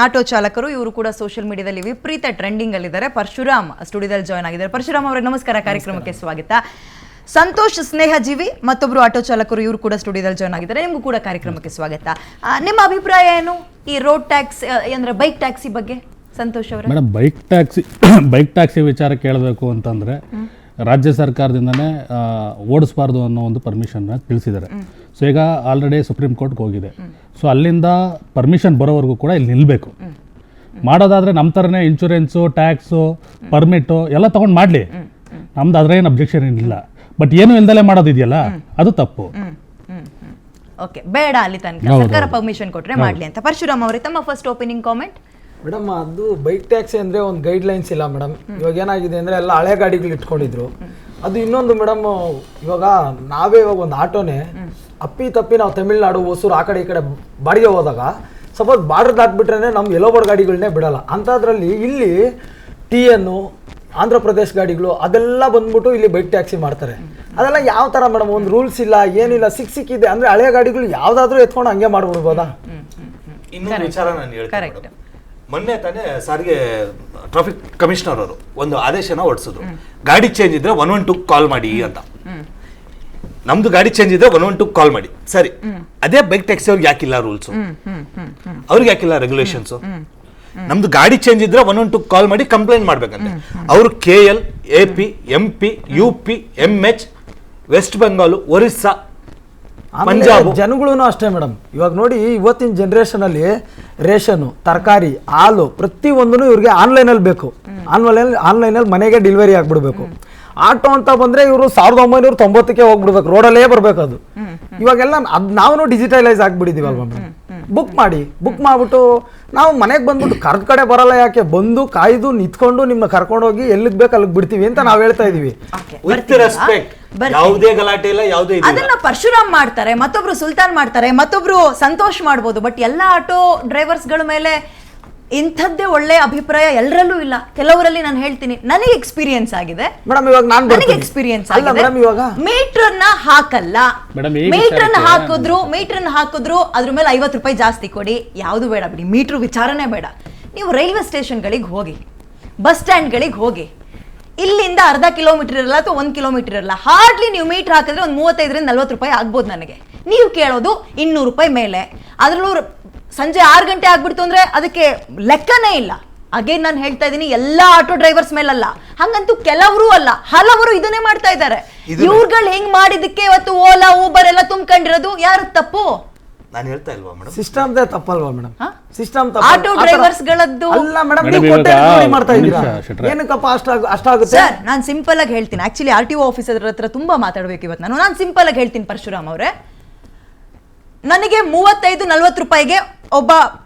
ಆಟೋ ಚಾಲಕರು, ಇವರು ಕೂಡ ಸೋಷಿಯಲ್ ಮೀಡಿಯಾದಲ್ಲಿ ವಿಪರೀತ ಟ್ರೆಂಡಿಂಗ್ ಅಲ್ಲಿದ್ದಾರೆ. ಪರಶುರಾಮ್ ಸ್ಟುಡಿಯೋದಲ್ಲಿ ಜಾಯ್ನ್ ಆಗಿದ್ದಾರೆ. ಪರಶುರಾಮ್ ಅವರಿಗೆ ನಮಸ್ಕಾರ, ಕಾರ್ಯಕ್ರಮಕ್ಕೆ ಸ್ವಾಗತ. ಸಂತೋಷ್ ಸ್ನೇಹಜೀವಿ ಮತ್ತೊಬ್ರು ಆಟೋ ಚಾಲಕರು, ಇವರು ಕೂಡ ಸ್ಟುಡಿಯೋದಲ್ಲಿ ಜಾಯ್ನ್ ಆಗಿದ್ದಾರೆ. ನಿಮಗೂ ಕೂಡ ಕಾರ್ಯಕ್ರಮಕ್ಕೆ ಸ್ವಾಗತ. ನಿಮ್ಮ ಅಭಿಪ್ರಾಯ ಏನು ಈ ರೋಡ್ ಟ್ಯಾಕ್ಸ್ ಅಂದ್ರೆ ಬೈಕ್ ಟ್ಯಾಕ್ಸಿ ಬಗ್ಗೆ? ಸಂತೋಷ್ ಅವರೇ. ಮೇಡಮ್, ಬೈಕ್ ಟ್ಯಾಕ್ಸಿ ವಿಚಾರ ಕೇಳಬೇಕು ಅಂತಂದರೆ ರಾಜ್ಯ ಸರ್ಕಾರದಿಂದನೇ ಓಡಿಸಬಾರ್ದು ಅನ್ನೋ ಒಂದು ಪರ್ಮಿಷನ್ನ ತಿಳಿಸಿದ್ದಾರೆ. ಸೊ ಈಗ ಆಲ್ರೆಡಿ ಸುಪ್ರೀಂ ಕೋರ್ಟ್ಗೆ ಹೋಗಿದೆ. ಸೊ ಅಲ್ಲಿಂದ ಪರ್ಮಿಷನ್ ಬರೋವರೆಗೂ ಕೂಡ ಇಲ್ಲಿ ನಿಲ್ಲಬೇಕು. ಮಾಡೋದಾದರೆ ನಮ್ಮ ಥರನೇ ಇನ್ಶೂರೆನ್ಸು, ಟ್ಯಾಕ್ಸು, ಪರ್ಮಿಟು ಎಲ್ಲ ತೊಗೊಂಡು ಮಾಡಲಿ, ನಮ್ದು ಅದ್ರ ಏನು ಅಬ್ಜೆಕ್ಷನ್ ಏನಿಲ್ಲ. ಬಟ್ ಏನು ಇಲ್ದಲೇ ಮಾಡೋದಿದೆಯಲ್ಲ, ಅದು ತಪ್ಪು. ಓಕೆ, ಬೇಡ ಅಲ್ಲಿ ತನಕ ಸರ್ಕಾರ ಪರ್ಮಿಷನ್ ಕೊಟ್ಟರೆ ಮಾಡಲಿ ಅಂತ. ಪರಶುರಾಮ್ ಅವರೇ, ತಮ್ಮ ಫಸ್ಟ್ ಓಪನಿಂಗ್ ಕಾಮೆಂಟ್. ಮೇಡಮ್, ಅದು ಬೈಕ್ ಟ್ಯಾಕ್ಸಿ ಅಂದರೆ ಒಂದು ಗೈಡ್ಲೈನ್ಸ್ ಇಲ್ಲ ಮೇಡಮ್. ಇವಾಗ ಏನಾಗಿದೆ ಅಂದರೆ ಎಲ್ಲ ಹಳೆ ಗಾಡಿಗಳು ಇಟ್ಕೊಂಡಿದ್ರು. ಅದು ಇನ್ನೊಂದು ಮೇಡಮ್, ಇವಾಗ ನಾವೇ ಇವಾಗ ಒಂದು ಆಟೋನೇ ತಪ್ಪಿ ನಾವು ತಮಿಳ್ನಾಡು, ಹೊಸೂರು ಆ ಕಡೆ ಈ ಕಡೆ ಬಾಡಿಗೆ ಹೋದಾಗ ಸಪೋಸ್ ಬಾರ್ಡರ್ ಹಾಕ್ಬಿಟ್ರೆ ನಮ್ಮ ಎಲ್ಲೋ ಬೋರ್ಡ್ ಗಾಡಿಗಳನ್ನೇ ಬಿಡಲ್ಲ. ಅಂಥದ್ರಲ್ಲಿ ಇಲ್ಲಿ TN, ಆಂಧ್ರ ಪ್ರದೇಶ್ ಗಾಡಿಗಳು ಅದೆಲ್ಲ ಬಂದ್ಬಿಟ್ಟು ಇಲ್ಲಿ ಬೈಕ್ ಟ್ಯಾಕ್ಸಿ ಮಾಡ್ತಾರೆ. ಅದೆಲ್ಲ ಯಾವ ಥರ ಮೇಡಮ್? ಒಂದು ರೂಲ್ಸ್ ಇಲ್ಲ, ಏನಿಲ್ಲ, ಸಿಕ್ಕಿದೆ ಅಂದರೆ ಹಳೆ ಗಾಡಿಗಳು ಯಾವುದಾದ್ರೂ ಎತ್ಕೊಂಡು ಹಂಗೆ ಮಾಡ್ಬಿಡ್ಬೋದಾ? ಇನ್ನೊಂದು ವಿಚಾರ ನಾನು ಹೇಳ್ತೀನಿ. ಮೊನ್ನೆ ತಾನೇ ಸಾರಿಗೆ ಟ್ರಾಫಿಕ್ ಕಮಿಷನರ್ ಅವರು ಒಂದು ಆದೇಶನ ಹೊರಡಿಸಿದ್ರು, ಗಾಡಿ ಚೇಂಜ್ ಇದ್ರೆ 112 ಕಾಲ್ ಮಾಡಿ ಅಂತ. ನಮ್ದು ಗಾಡಿ ಚೇಂಜ್ ಇದ್ರೆ 112 ಕಾಲ್ ಮಾಡಿ. ಸರಿ, ಅದೇ ಬೈಕ್ ಟ್ಯಾಕ್ಸಿ ಅವ್ರಿಗೆ ಯಾಕಿಲ್ಲ ರೂಲ್ಸ್? ಅವ್ರಿಗೆ ಯಾಕಿಲ್ಲ ರೆಗ್ಯುಲೇಷನ್ಸ್? ನಮ್ದು ಗಾಡಿ ಚೇಂಜ್ ಇದ್ರೆ 112 ಕಾಲ್ ಮಾಡಿ ಕಂಪ್ಲೇಂಟ್ ಮಾಡ್ಬೇಕಂತೆ. ಅವರು KL, AP, MP, UP, MH, West Bengal, Orissa, Punjab ಜನಗಳು ಅಷ್ಟೇ ಮೇಡಮ್. ಇವಾಗ ನೋಡಿ, ಇವತ್ತಿನ ಜನರೇಷನ್ ಅಲ್ಲಿ ರೇಷನ್, ತರಕಾರಿ, ಹಾಲು ಪ್ರತಿಯೊಂದೂ ಇವ್ರಿಗೆ ಆನ್ಲೈನಲ್ಲಿ ಬೇಕು. ಆನ್ಲೈನಲ್ಲಿ ಮನೆಗೆ ಡೆಲಿವರಿ ಆಗ್ಬಿಡ್ಬೇಕು. ಆಟೋ ಅಂತ ಬಂದ್ರೆ ಇವರು 1990ಕ್ಕೆ ಹೋಗ್ಬಿಡ್ಬೇಕು, ರೋಡಲ್ಲೇ ಬರ್ಬೇಕು. ಅದು ಇವಾಗೆಲ್ಲ ನಾವು ಡಿಜಿಟಲೈಸ್ ಆಗ್ಬಿಟ್ಟಿದೀವಲ್ವಾ ಮೇಡಮ್. ಬುಕ್ ಮಾಡ್ಬಿಟ್ಟು ನಾವು ಮನೆಗೆ ಬಂದ್ಬಿಟ್ಟು ಕರ್ದ ಕಡೆ ಬರಲ್ಲ. ಯಾಕೆ? ಬಂದು ಕಾಯ್ದು ನಿಂತ್ಕೊಂಡು ನಿಮ್ಮನ್ನ ಕರ್ಕೊಂಡೋಗಿ ಎಲ್ಲಿಗೆ ಬೇಕು ಅಲ್ಲಿಗೆ ಬಿಡ್ತೀವಿ ಅಂತ ನಾವು ಹೇಳ್ತಾ ಇದೀವಿ. ಯಾವುದೇ ಗಲಾಟೆ ಇಲ್ಲ, ಯಾವುದೇ ಅದನ್ನ ಪರಶುರಾಮ್ ಮಾಡ್ತಾರೆ, ಮತ್ತೊಬ್ರು ಸುಲ್ತಾನ್ ಮಾಡ್ತಾರೆ, ಮತ್ತೊಬ್ರು ಸಂತೋಷ್ ಮಾಡ್ಬೋದು. ಬಟ್ ಎಲ್ಲ ಆಟೋ ಡ್ರೈವರ್ಸ್ಗಳ ಮೇಲೆ ಇಂಥದ್ದೇ ಒಳ್ಳೆ ಅಭಿಪ್ರಾಯ ಎಲ್ಲರಲ್ಲೂ ಇಲ್ಲ. ಕೆಲವರಲ್ಲಿ ನಾನು ಹೇಳ್ತೀನಿ, ನನಗೆ ಎಕ್ಸ್ಪೀರಿಯನ್ಸ್ ಆಗಿದೆ ಮೇಡಮ್. ಇವಾಗ ನನಗೆ ಎಕ್ಸ್ಪೀರಿಯನ್ಸ್ ಆಗಿದೆ. ಮೀಟರ್ನ ಹಾಕಲ್ಲ, ಮೀಟರ್ನ ಹಾಕಿದ್ರು ಅದ್ರ ಮೇಲೆ 50 ರೂಪಾಯಿ ಜಾಸ್ತಿ ಕೊಡಿ, ಯಾವುದು ಬೇಡ ಬಿಡಿ, ಮೀಟರ್ ವಿಚಾರನೇ ಬೇಡ. ನೀವು ರೈಲ್ವೆ ಸ್ಟೇಷನ್ಗಳಿಗೆ ಹೋಗಿ, ಬಸ್ ಸ್ಟ್ಯಾಂಡ್ಗಳಿಗೆ ಹೋಗಿ, ಇಲ್ಲಿಂದ ಅರ್ಧ ಕಿಲೋಮೀಟರ್ ಇರಲ್ಲ ಅಥವಾ 1 ಕಿಲೋಮೀಟರ್ ಇರಲ್ಲ, ಹಾರ್ಡ್ಲಿ ನೀವು ಮೀಟರ್ ಹಾಕಿದ್ರೆ ಒಂದು 35ರಿಂದ 40 ರೂಪಾಯಿ ಆಗ್ಬೋದು. ನನಗೆ ನೀವು ಕೇಳೋದು 200 ರೂಪಾಯಿ ಮೇಲೆ. ಅದರಲ್ಲೂ ಸಂಜೆ 6 ಗಂಟೆ ಆಗ್ಬಿಡ್ತು ಅಂದ್ರೆ ಅದಕ್ಕೆ ಲೆಕ್ಕನೇ ಇಲ್ಲ. ಅಗೇನ್ ನಾನು ಹೇಳ್ತಾ ಇದ್ದೀನಿ, ಎಲ್ಲಾ ಆಟೋ ಡ್ರೈವರ್ಸ್ ಮೇಲಲ್ಲ, ಹಂಗಂತೂ ಕೆಲವರು ಅಲ್ಲ, ಹಲವರು ಇದನ್ನೇ ಮಾಡ್ತಾ ಇದ್ದಾರೆ. ಇವ್ರುಗಳು ಹೆಂಗ್ ಮಾಡಿದಕ್ಕೆ ಇವತ್ತು ಓಲಾ, ಊಬರ್ ಎಲ್ಲ ತುಂಬ್ಕೊಂಡಿರೋದು ಯಾರು ತಪ್ಪು? ನಾನು ಹೇಳ್ತಾ ಇಲ್ವಾ ಮೇಡಮ್, ಸಿಸ್ಟಮ್ ತಪ್ಪಲ್ವಾ ಮೇಡಮ್? ಸಿಸ್ಟಮ್ ಆಟೋ ಡ್ರೈವರ್ಸ್ ಗಳದ್ದು ಅಲ್ಲ ಮೇಡಮ್. ನೀವು ಮಾಡ್ತಾ ಇದ್ದೀರಾ, ಏನಕ್ಕಪ್ಪ ಅಷ್ಟಾಗುತ್ತೆ? ಸರ್, ನಾನು ಸಿಂಪಲ್ ಆಗಿ ಹೇಳ್ತೀನಿ. ಆಕ್ಚುಲಿ RTO ಆಫೀಸರ್ ಹತ್ರ ತುಂಬಾ ಮಾತಾಡ್ಬೇಕು ಇವತ್ತು ನಾನು ಸಿಂಪಲ್ ಆಗಿ ಹೇಳ್ತೀನಿ. ಪರಶುರಾಮ್ ಅವರೇ, ನನಗೆ 35-40 ರೂಪಾಯಿಗೆ ಒಬ್ಬ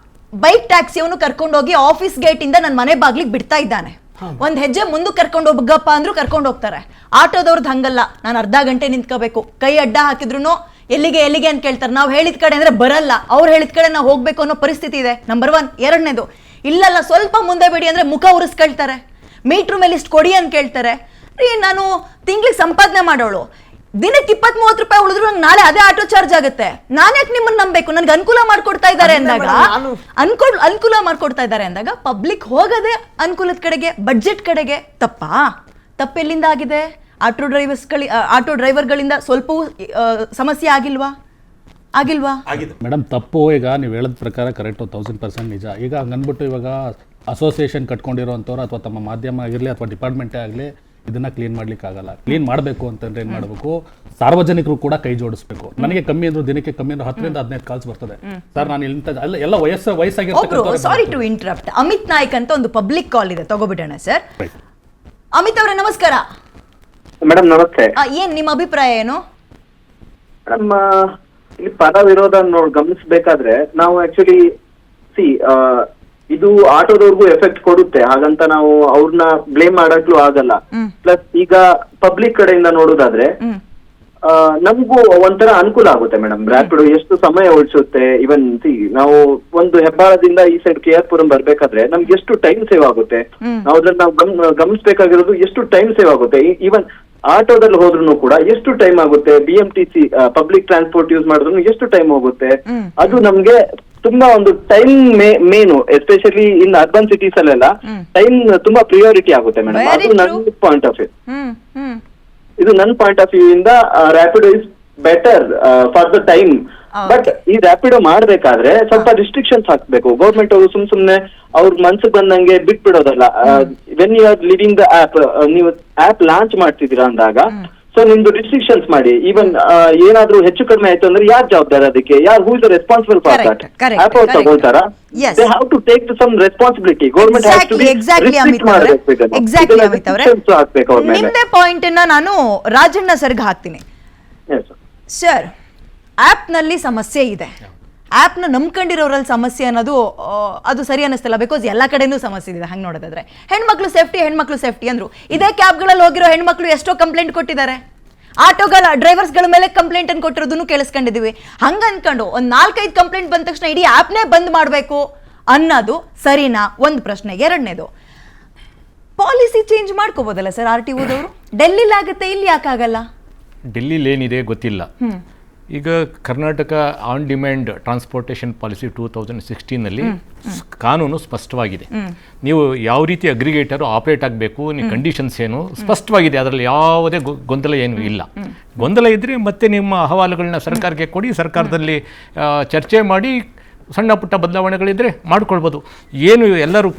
ಬೈಕ್ ಟ್ಯಾಕ್ಸಿಯವನು ಕರ್ಕೊಂಡೋಗಿ ಆಫೀಸ್ ಗೇಟ್ ಇಂದ ನನ್ನ ಮನೆ ಬಾಗ್ಲಿಗೆ ಬಿಡ್ತಾ ಇದ್ದಾನೆ. ಒಂದ್ ಹೆಜ್ಜೆ ಮುಂದಕ್ಕೆ ಕರ್ಕೊಂಡು ಹೋಗಪ್ಪ ಅಂದ್ರೂ ಕರ್ಕೊಂಡು ಹೋಗ್ತಾರೆ. ಆಟೋದವ್ರದ್ದು ಹಂಗಲ್ಲ, ನಾನು ಅರ್ಧ ಗಂಟೆ ನಿಂತ್ಕೋಬೇಕು, ಕೈ ಅಡ್ಡ ಹಾಕಿದ್ರು ಎಲ್ಲಿಗೆ ಅಂತ ಕೇಳ್ತಾರೆ. ನಾವು ಹೇಳಿದ ಕಡೆ ಅಂದ್ರೆ ಬರಲ್ಲ, ಅವ್ರು ಹೇಳಿದ ಕಡೆ ನಾವು ಹೋಗ್ಬೇಕು ಅನ್ನೋ ಪರಿಸ್ಥಿತಿ ಇದೆ. ನಂಬರ್ 1. ಎರಡನೇದು, ಇಲ್ಲಲ್ಲ ಸ್ವಲ್ಪ ಮುಂದೆ ಬಿಡಿ ಅಂದ್ರೆ ಮುಖ ಉರಿಸ್ಕೊಳ್ತಾರೆ. ಮೀಟ್ರ್ ಮೇಲೆ ಇಷ್ಟು ಕೊಡಿ ಅಂತ ಕೇಳ್ತಾರೆ. ನಾನು ತಿಂಗಳಿಗೆ ಸಂಪಾದನೆ ಮಾಡೋಳು, ದಿನಕ್ಕೆ 20-30 ರೂಪಾಯಿ ಉಳಿದ್ರು ನಂಗೆ ನಾಳೆ ಅದೇ ಆಟೋ ಚಾರ್ಜ್ ಆಗುತ್ತೆ. ನಾನು ಯಾಕೆ ನಿಮ್ಮನ್ನ ನಂಬೇಕು? ನನ್ಗೆ ಅನುಕೂಲ ಮಾಡ್ಕೊಡ್ತಾ ಇದ್ದಾರೆ ಅಂದಾಗ, ಅನುಕೂಲ ಮಾಡ್ಕೊಡ್ತಾ ಇದ್ದಾರೆ ಅಂದಾಗ ಪಬ್ಲಿಕ್ ಹೋಗದೆ ಅನುಕೂಲದ ಕಡೆಗೆ, ಬಡ್ಜೆಟ್ ಕಡೆಗೆ. ತಪ್ಪೆಲ್ಲಿಂದ ಆಗಿದೆ? ಆಟೋ ಡ್ರೈವರ್ಗಳಿಂದ ಸ್ವಲ್ಪವೂ ಸಮಸ್ಯೆ ಆಗಿಲ್ವಾ? ಮೇಡಮ್, ತಪ್ಪು. ಈಗ ನೀವು ಹೇಳೋದ ಪ್ರಕಾರ ಕರೆಕ್ಟು, 1000% ನಿಜ. ಈಗ ಹಂಗನ್ಬಿಟ್ಟು ಇವಾಗ ಅಸೋಸಿಯೇಷನ್ ಕಟ್ಕೊಂಡಿರೋಂಥವ್ರು ಅಥವಾ ತಮ್ಮ ಮಾಧ್ಯಮ ಆಗಿರಲಿ ಅಥವಾ ಡಿಪಾರ್ಟ್ಮೆಂಟೇ ಆಗಲಿ ಇದನ್ನ ಕ್ಲೀನ್ ಮಾಡ್ಲಿಕ್ಕೆ ಆಗಲ್ಲ. ಕ್ಲೀನ್ ಮಾಡಬೇಕು ಅಂತಂದ್ರೆ ಏನು ಮಾಡಬೇಕು? ಸಾರ್ವಜನಿಕರು ಕೂಡ ಕೈ ಜೋಡಿಸ್ಬೇಕು. ನನಗೆ ಕಮ್ಮಿ ಅಂದ್ರು ದಿನಕ್ಕೆ ಕಮ್ಮಿ ಅಂದ್ರೆ 10-15 ಕಾಲ್ಸ್ ಬರ್ತದೆ. ಸರ್, ನಾನು ಎಲ್ಲ ವಯಸ್ಸಾಗಿರ್ತಕ್ಕಂಥ. Sorry to interrupt. Amit Naik ಅಂತ ಒಂದು ಪಬ್ಲಿಕ್ ಕಾಲ್ ಇದೆ, ತಗೋಬಿಡೋಣ ಸರ್. ಅಮಿತ್ ಅವರೇ, ನಮಸ್ಕಾರ. ಮೇಡಮ್ ನಮಸ್ತೆ. ಏನ್ ನಿಮ್ಮ ಅಭಿಪ್ರಾಯ ಏನು? ಮೇಡಮ್, ಇಲ್ಲಿ ಪರ ವಿರೋಧ ಗಮನಿಸಬೇಕಾದ್ರೆ ನಾವು ಆಕ್ಚುಲಿ ಇದು ಆಟೋದವ್ರಿಗೂ ಎಫೆಕ್ಟ್ ಕೊಡುತ್ತೆ, ಹಾಗಂತ ನಾವು ಅವ್ರನ್ನ ಬ್ಲೇಮ್ ಮಾಡಕ್ಲೂ ಆಗಲ್ಲ. ಪ್ಲಸ್ ಈಗ ಪಬ್ಲಿಕ್ ಕಡೆಯಿಂದ ನೋಡೋದಾದ್ರೆ ನಮಗೂ ಒಂಥರ ಅನುಕೂಲ ಆಗುತ್ತೆ ಮೇಡಮ್. ರ್ಯಾಪಿಡೋ ಎಷ್ಟು ಸಮಯ ಉಳಿಸುತ್ತೆ. ಇವನ್ ನಾವು ಒಂದು ಹೆಬ್ಬಾಳದಿಂದ ಈ ಸೈಡ್ KR ಪುರಂ ಬರ್ಬೇಕಾದ್ರೆ ನಮ್ಗೆ ಎಷ್ಟು ಟೈಮ್ ಸೇವ್ ಆಗುತ್ತೆ. ನಾವು ಅದ್ರಲ್ಲಿ ನಾವು ಗಮನಿಸಬೇಕಾಗಿರೋದು ಎಷ್ಟು ಟೈಮ್ ಸೇವ್ ಆಗುತ್ತೆ. ಈವನ್ ಆಟೋದಲ್ಲಿ ಹೋದ್ರು ಕೂಡ ಎಷ್ಟು ಟೈಮ್ ಆಗುತ್ತೆ, BMTC ಪಬ್ಲಿಕ್ ಟ್ರಾನ್ಸ್ಪೋರ್ಟ್ ಯೂಸ್ ಮಾಡಿದ್ರು ಎಷ್ಟು ಟೈಮ್ ಹೋಗುತ್ತೆ, ಅದು ನಮ್ಗೆ ತುಂಬಾ ಒಂದು time main, especially in urban cities ಅಲ್ಲೆಲ್ಲ ಟೈಮ್ ತುಂಬಾ ಪ್ರಿಯಾರಿಟಿ ಆಗುತ್ತೆ ಮೇಡಮ್. Very ಅದು ನನ್ನ true. ಪಾಯಿಂಟ್ ಆಫ್ ವ್ಯೂ, ಹ್ಮ್ ಹ್ಮ್ ಇದು ನನ್ನ ಪಾಯಿಂಟ್ ಆಫ್ ವ್ಯೂ ಇಂದ Rapido is better for the time. But ಈ ರ್ಯಾಪಿಡೋ ಮಾಡ್ಬೇಕಾದ್ರೆ ಸ್ವಲ್ಪ ರಿಸ್ಟ್ರಿಕ್ಷನ್ಸ್ ಹಾಕ್ಬೇಕು ಗೌರ್ಮೆಂಟ್ ಅವರು. ಸುಮ್ನೆ ಅವ್ರ ಮನ್ಸಿಗೆ ಬಂದಂಗೆ ಬಿಟ್ಬಿಡೋದಲ್ಲ. When you are living the app, ನೀವು ಆಪ್ ಲಾಂಚ್ ಮಾಡ್ತಿದ್ದೀರಾ ಅಂದಾಗ ಸೊ ನಿಮ್ದು ರಿಸ್ಟ್ರಿಕ್ಷನ್ಸ್ ಮಾಡಿ. ಈವನ್ ಏನಾದ್ರೂ ಹೆಚ್ಚು ಕಡಿಮೆ ಆಯ್ತು ಅಂದ್ರೆ ಯಾರು ಜವಾಬ್ದಾರ ಅದಕ್ಕೆ, ಯಾರು who is responsible for that? App ಅವ್ರು ತಗೊಳ್ತಾರ? They have to take some responsibility. Government has to restrict ಮಾಡಬೇಕು, ಹಾಕ್ಬೇಕು ಅವ್ರ ಮೇಲೆ. ನಿಮ್ದೇ ಪಾಯಿಂಟ್ ಅನ್ನ ನಾನು ರಾಜಣ್ಣ ಸರ್ಗೆ ಹಾಕ್ತೀನಿ. ಸರ್, ಆಪ್ ನಲ್ಲಿ ಸಮಸ್ಯೆ ಇದೆ, ಆಪ್ ನ ನಂಬ್ಕೊಂಡಿರೋರಲ್ಲಿ ಸಮಸ್ಯೆ ಅನ್ನೋದು ಅದು ಸರಿ ಅನ್ನಿಸ್ತಿಲ್ಲ. ಬಿಕಾಸ್ ಎಲ್ಲ ಕಡೆನೂ ಸಮಸ್ಯೆ ಇದೆ. ಹಂಗೆ ನೋಡೋದಾದ್ರೆ ಹೆಣ್ಮಕ್ಳು ಸೇಫ್ಟಿ ಅಂದ್ರು, ಇದೇ ಕ್ಯಾಬ್ಗಳಲ್ಲಿ ಹೋಗಿರೋ ಹೆಣ್ಮಕ್ಳು ಎಷ್ಟೋ ಕಂಪ್ಲೇಂಟ್ ಕೊಟ್ಟಿದ್ದಾರೆ. ಆಟೋಗಳ ಡ್ರೈವರ್ಸ್ಗಳ ಮೇಲೆ ಕಂಪ್ಲೇಂಟ್ ಅನ್ನು ಕೊಟ್ಟಿರೋದನ್ನು ಕೇಳಿಸ್ಕೊಂಡಿದೀವಿ. ಹಂಗ ಅನ್ಕೊಂಡು ಒಂದ್ 4-5 ಕಂಪ್ಲೇಂಟ್ ಬಂದ ತಕ್ಷಣ ಇಡೀ ಆಪ್ನೇ ಬಂದ್ ಮಾಡಬೇಕು ಅನ್ನೋದು ಸರಿನಾ? ಒಂದು ಪ್ರಶ್ನೆ. ಎರಡನೇದು, ಪಾಲಿಸಿ ಚೇಂಜ್ ಮಾಡ್ಕೋಬೋದಲ್ಲ ಸರ್ RTOದವರು? ಡೆಲ್ಲಿಲಿ ಆಗುತ್ತೆ, ಇಲ್ಲಿ ಯಾಕಾಗಲ್ಲ? ಡೆಲ್ಲಿಲಿ ಏನಿದೆ ಗೊತ್ತಿಲ್ಲ. ಈಗ Karnataka on demand transportation policy 2016ನಲ್ಲಿ ಕಾನೂನು ಸ್ಪಷ್ಟವಾಗಿದೆ. ನೀವು ಯಾವ ರೀತಿ ಅಗ್ರಿಗೇಟರ್ ಆಪರೇಟ್ ಆಗಬೇಕು, ನೀವು ಕಂಡೀಷನ್ಸ್ ಏನು ಸ್ಪಷ್ಟವಾಗಿದೆ. ಅದರಲ್ಲಿ ಯಾವುದೇ ಗೊಂದಲ ಏನು ಇಲ್ಲ. ಗೊಂದಲ ಇದ್ದರೆ ಮತ್ತೆ ನಿಮ್ಮ ಅಹವಾಲುಗಳನ್ನ ಸರ್ಕಾರಕ್ಕೆ ಕೊಡಿ, ಸರ್ಕಾರದಲ್ಲಿ ಚರ್ಚೆ ಮಾಡಿ ಸಣ್ಣ ಪುಟ್ಟ ಬದಲಾವಣೆಗಳಿದ್ರೆ ಮಾಡ್ಕೊಳ್ಬೋದು. ಏನು ಎಲ್ಲರೂ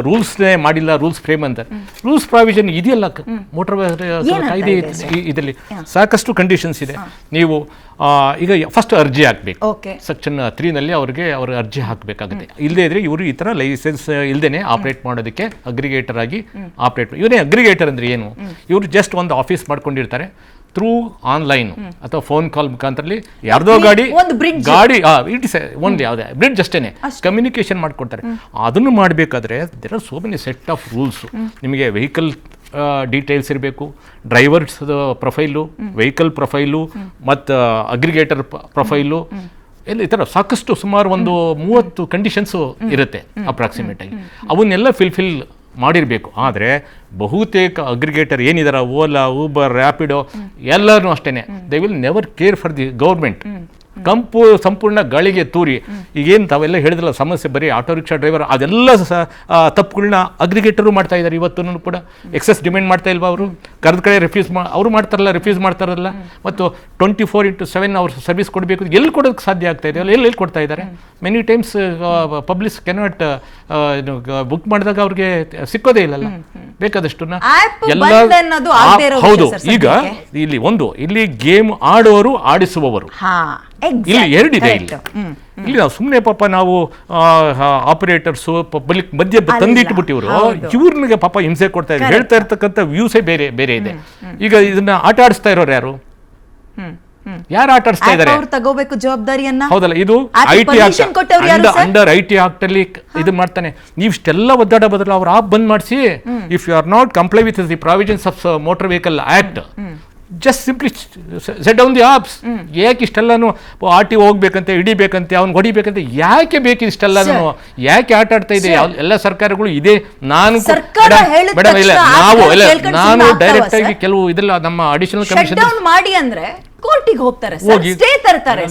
ರೂಲ್ಸ್ನೇ ಮಾಡಿಲ್ಲ, ರೂಲ್ಸ್ ಫ್ರೇಮ್ ಅಂತ. ರೂಲ್ಸ್ ಪ್ರಾವಿಷನ್ ಇದೆಯಲ್ಲ ಮೋಟರ್ ಕಾಯ್ದೆ, ಇದರಲ್ಲಿ ಸಾಕಷ್ಟು ಕಂಡೀಷನ್ಸ್ ಇದೆ. ನೀವು ಈಗ ಫಸ್ಟ್ ಅರ್ಜಿ ಹಾಕಬೇಕು. ಸೆಕ್ಷನ್ 3ನಲ್ಲಿ ಅವ್ರ ಅರ್ಜಿ ಹಾಕಬೇಕಾಗುತ್ತೆ. ಇಲ್ಲದೇ ಇದ್ರೆ ಇವರು ಈ ಥರ ಲೈಸೆನ್ಸ್ ಇಲ್ಲದೇ ಆಪರೇಟ್ ಮಾಡೋದಕ್ಕೆ ಅಗ್ರಿಗೇಟರ್ ಆಗಿ ಆಪರೇಟ್. ಇವರೇ ಅಗ್ರಿಗೇಟರ್ ಅಂದರೆ ಏನು? ಇವರು ಜಸ್ಟ್ ಒಂದು ಆಫೀಸ್ ಮಾಡ್ಕೊಂಡಿರ್ತಾರೆ. ಥ್ರೂ ಆನ್ಲೈನ್ ಅಥವಾ ಫೋನ್ ಕಾಲ್ ಮುಖಾಂತರಲಿ ಯಾರ್ದೋ ಗಾಡಿ ಇಟ್ ಇಸ್ ಒಂದು ಯಾವುದೇ ಬ್ರಿಡ್ಜ್ ಅಷ್ಟೇನೆ ಕಮ್ಯುನಿಕೇಶನ್ ಮಾಡ್ಕೊಡ್ತಾರೆ. ಅದನ್ನು ಮಾಡಬೇಕಾದ್ರೆ there are so many set of rules. ನಿಮಗೆ ವೆಹಿಕಲ್ ಡೀಟೇಲ್ಸ್ ಇರಬೇಕು, ಡ್ರೈವರ್ಸ್ ಪ್ರೊಫೈಲು, ವೆಹಿಕಲ್ ಪ್ರೊಫೈಲು ಮತ್ತು ಅಗ್ರಿಗೇಟರ್ ಪ್ರೊಫೈಲು, ಎಲ್ಲ ಈ ಥರ ಸಾಕಷ್ಟು ಸುಮಾರು ಒಂದು 30 ಕಂಡೀಷನ್ಸು ಇರುತ್ತೆ ಅಪ್ರಾಕ್ಸಿಮೇಟ್ ಆಗಿ. ಅವನ್ನೆಲ್ಲ ಫಿಲ್ ಮಾಡಿರಬೇಕು. ಆದರೆ ಬಹುತೇಕ ಅಗ್ರಿಗೇಟರ್ ಏನಿದಾರ, ಓಲಾ, ಊಬರ್, ರ್ಯಾಪಿಡೋ ಎಲ್ಲರೂ ಅಷ್ಟೇ, they will never care for the government. ಸಂಪೂರ್ಣ ಗಾಳಿಗೆ ತೂರಿ ಈಗೇನು ತಾವೆಲ್ಲ ಹೇಳಿದ್ರಲ್ಲ ಸಮಸ್ಯೆ, ಬರೀ ಆಟೋ ರಿಕ್ಷಾ ಡ್ರೈವರ್ ಅದೆಲ್ಲ ತಪ್ಪುಗಳನ್ನ ಅಗ್ರಿಗೇಟರು ಮಾಡ್ತಾ ಇದ್ದಾರೆ. ಇವತ್ತು ಕೂಡ ಎಕ್ಸೆಸ್ ಡಿಮ್ಯಾಂಡ್ ಮಾಡ್ತಾ ಇಲ್ವಾ? ಅವರು ಕರೆದ ಕಡೆ ಅವರು ಮಾಡ್ತಾರಲ್ಲ, ರಿಫ್ಯೂಸ್ ಮಾಡ್ತಾರಲ್ಲ. ಮತ್ತು 24/7 ಅವ್ರು ಸರ್ವಿಸ್ ಕೊಡಬೇಕು. ಎಲ್ಲಿ ಕೊಡೋದಕ್ಕೆ ಸಾಧ್ಯ ಆಗ್ತಾ ಇದೆ? ಎಲ್ಲಿ ಕೊಡ್ತಾ ಇದ್ದಾರೆ? Many times public cannot book ಮಾಡಿದಾಗ ಅವ್ರಿಗೆ ಸಿಕ್ಕೋದೇ ಇಲ್ಲಲ್ಲ ಬೇಕಾದಷ್ಟು ಎಲ್ಲ. ಹೌದು. ಈಗ ಇಲ್ಲಿ ಗೇಮ್ ಆಡೋರು, ಆಡಿಸುವವರು, ಇಲ್ಲಿ ಎರಡಿದೆ. ಇಲ್ಲಿ ನಾವು ಸುಮ್ಮನೆ ಪಾಪ ನಾವು ಆಪರೇಟರ್ಸು ಪಬ್ಲಿಕ್ ಮಧ್ಯೆ ತಂದಿಟ್ಬಿಟ್ಟಿವರು ಇವ್ರನಿಗೆ ಪಾಪ ಹಿಂಸೆ ಕೊಡ್ತಾ ಇದ್ದಾರೆ. ಹೇಳ್ತಾ ಇರ್ತಕ್ಕಂಥ ವ್ಯೂಸೇ ಬೇರೆ ಇದೆ. ಈಗ ಇದನ್ನ ಆಟ ಆಡಿಸ್ತಾ ಇರೋರು ಯಾರು ಆಟ ಆಡಿಸ್ತಾ ಇದ್ದಾರೆ? ತಗೋಬೇಕು ಜವಾಬ್ದಾರಿಯನ್ನ. ಹೌದಲ್ಲ, ಇದು IT ಅಂಡರ್ IT ಆಕ್ಟ್ ಅಲ್ಲಿ ಇದು ಮಾಡ್ತಾನೆ. ನೀವು ಇಷ್ಟೆಲ್ಲ ಒದ್ದಾಡ ಬದಲು ಅವ್ರು ಆಪ್ ಬಂದ್ ಮಾಡಿಸಿ, if you are not comply with the provisions of motor vehicle act, just simply set down the apps. ಯಾಕೆ ಇಷ್ಟೆಲ್ಲಾನು RTO ಹೋಗ್ಬೇಕಂತೆ, ಹಿಡಿಬೇಕಂತೆ, ಅವ್ನು ಹೊಡಿಬೇಕಂತೆ, ಯಾಕೆ ಬೇಕು ಇಷ್ಟೆಲ್ಲಾನು? ಯಾಕೆ ಆಟ ಆಡ್ತಾ ಇದೆ ಎಲ್ಲ ಸರ್ಕಾರಗಳು? ಇದೇ ನಾನು ಮೇಡಮ್ ಇಲ್ಲ ನಾನು ಡೈರೆಕ್ಟ್ ಆಗಿ ಕೆಲವು ಇದೆಲ್ಲ ನಮ್ಮ ಅಡಿಷನಲ್ ಕಮಿಷನ್ ಮಾಡಿ ಅಂದ್ರೆ ಕೋರ್ಟಿಗೆ ಹೋಗ್ತಾರೆ, ಸ್ಟೇ ತರ್ತಾರೆ.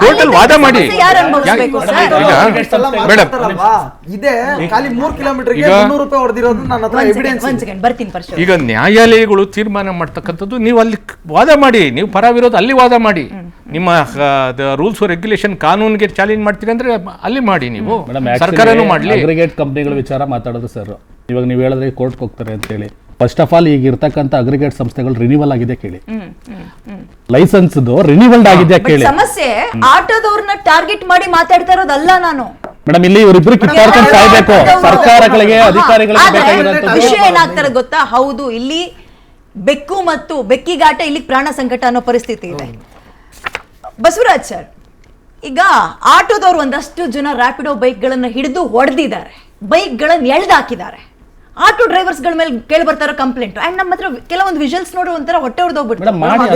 ಕೋರ್ಟಲ್ಲಿ ವಾದ ಮಾಡಿ ಈಗ ನ್ಯಾಯಾಲಯಗಳು ತೀರ್ಮಾನ ಮಾಡ್ತಕ್ಕಂಥದ್ದು. ನೀವು ಅಲ್ಲಿ ವಾದ ಮಾಡಿ, ನೀವು ಪರ ವಿರೋಧ ಅಲ್ಲಿ ವಾದ ಮಾಡಿ. ನಿಮ್ಮ ರೂಲ್ಸ್ ರೆಗ್ಯುಲೇಷನ್ ಕಾನೂನಿಗೆ ಚಾಲೆಂಜ್ ಮಾಡ್ತೀರಿ ಅಂದ್ರೆ ಅಲ್ಲಿ ಮಾಡಿ. ನೀವು ಸರ್ಕಾರನೂ ಮಾಡಲಿ. ಅಗ್ರಿಗೇಟ್ ಕಂಪ್ನಿಗಳ ವಿಚಾರ ಮಾತಾಡೋದು ಸರ್, ಇವಾಗ ನೀವು ಹೇಳಿದ್ರೆ ಕೋರ್ಟ್ಗೆ ಹೋಗ್ತಾರೆ ಅಂತ ಹೇಳಿ. ಫಸ್ಟ್ ಆಫ್ ಆಲ್ ಈಗ ಇರ್ತಕ್ಕಂಥ ಅಗ್ರಿಗೇಟ್ ಸಂಸ್ಥೆಗಳು ರಿನಿವಲ್ ಆಗಿದೆ ಕೇಳಿ, ಲೈಸೆನ್ಸ್ ರಿನಿವಲ್ಡ್ ಆಗಿದೆ ಕೇಳಿ. ಸಮಸ್ಯೆ ಆಟೋದವ್ರನ್ನ ಟಾರ್ಗೆಟ್ ಮಾಡಿ ಮಾತಾಡ್ತಾ ಇರೋದಲ್ಲ ನಾನು ಮೇಡಮ್. ಇಲ್ಲಿ ಇವರಿಬ್ರು ಕಿತ್ತಾಡ್ಕೊಂಡು ಸಾಯ್ಬೇಕು. ಸರ್ಕಾರಗಳಿಗೆ, ಅಧಿಕಾರಿಗಳಿಗೆ ಬೇಕಾಗಿರೋ ವಿಷಯ ಏನಾಗ್ತಾರೆ ಗೊತ್ತಾ? ಹೌದು, ಇಲ್ಲಿ ಬೆಕ್ಕು ಮತ್ತು ಬೆಕ್ಕಿಗಾಟ, ಇಲ್ಲಿ ಪ್ರಾಣ ಸಂಕಟ ಅನ್ನೋ ಪರಿಸ್ಥಿತಿ ಇದೆ. ಬಸವರಾಜ್ ಸರ್, ಈಗ ಆಟೋದವ್ರು ಒಂದಷ್ಟು ಜನ ರ್ಯಾಪಿಡೋ ಬೈಕ್ಗಳನ್ನು ಹಿಡಿದು ಹೊಡೆದಿದ್ದಾರೆ, ಬೈಕ್ಗಳನ್ನು ಎಳ್ದಾಕಿದ್ದಾರೆ. ಆಟೋ ಡ್ರೈವರ್ಸ್ ಗಳ ಮೇಲೆ ಕೇಳಿ ಬರ್ತಾರ ಕಂಪ್ಲೇಂಟ್ ಅಂಡ್ ನಮ್ಮ ಹತ್ರ ಕೆಲವೊಂದು ವಿಜುವಲ್ಸ್ ನೋಡಿ ಒಂಥರ ಹೊಟ್ಟೆ ಹೊಡೆದೋಗ್ಬಿಟ್ಟು ಮೇಡಮ್ ಮಾಡಿ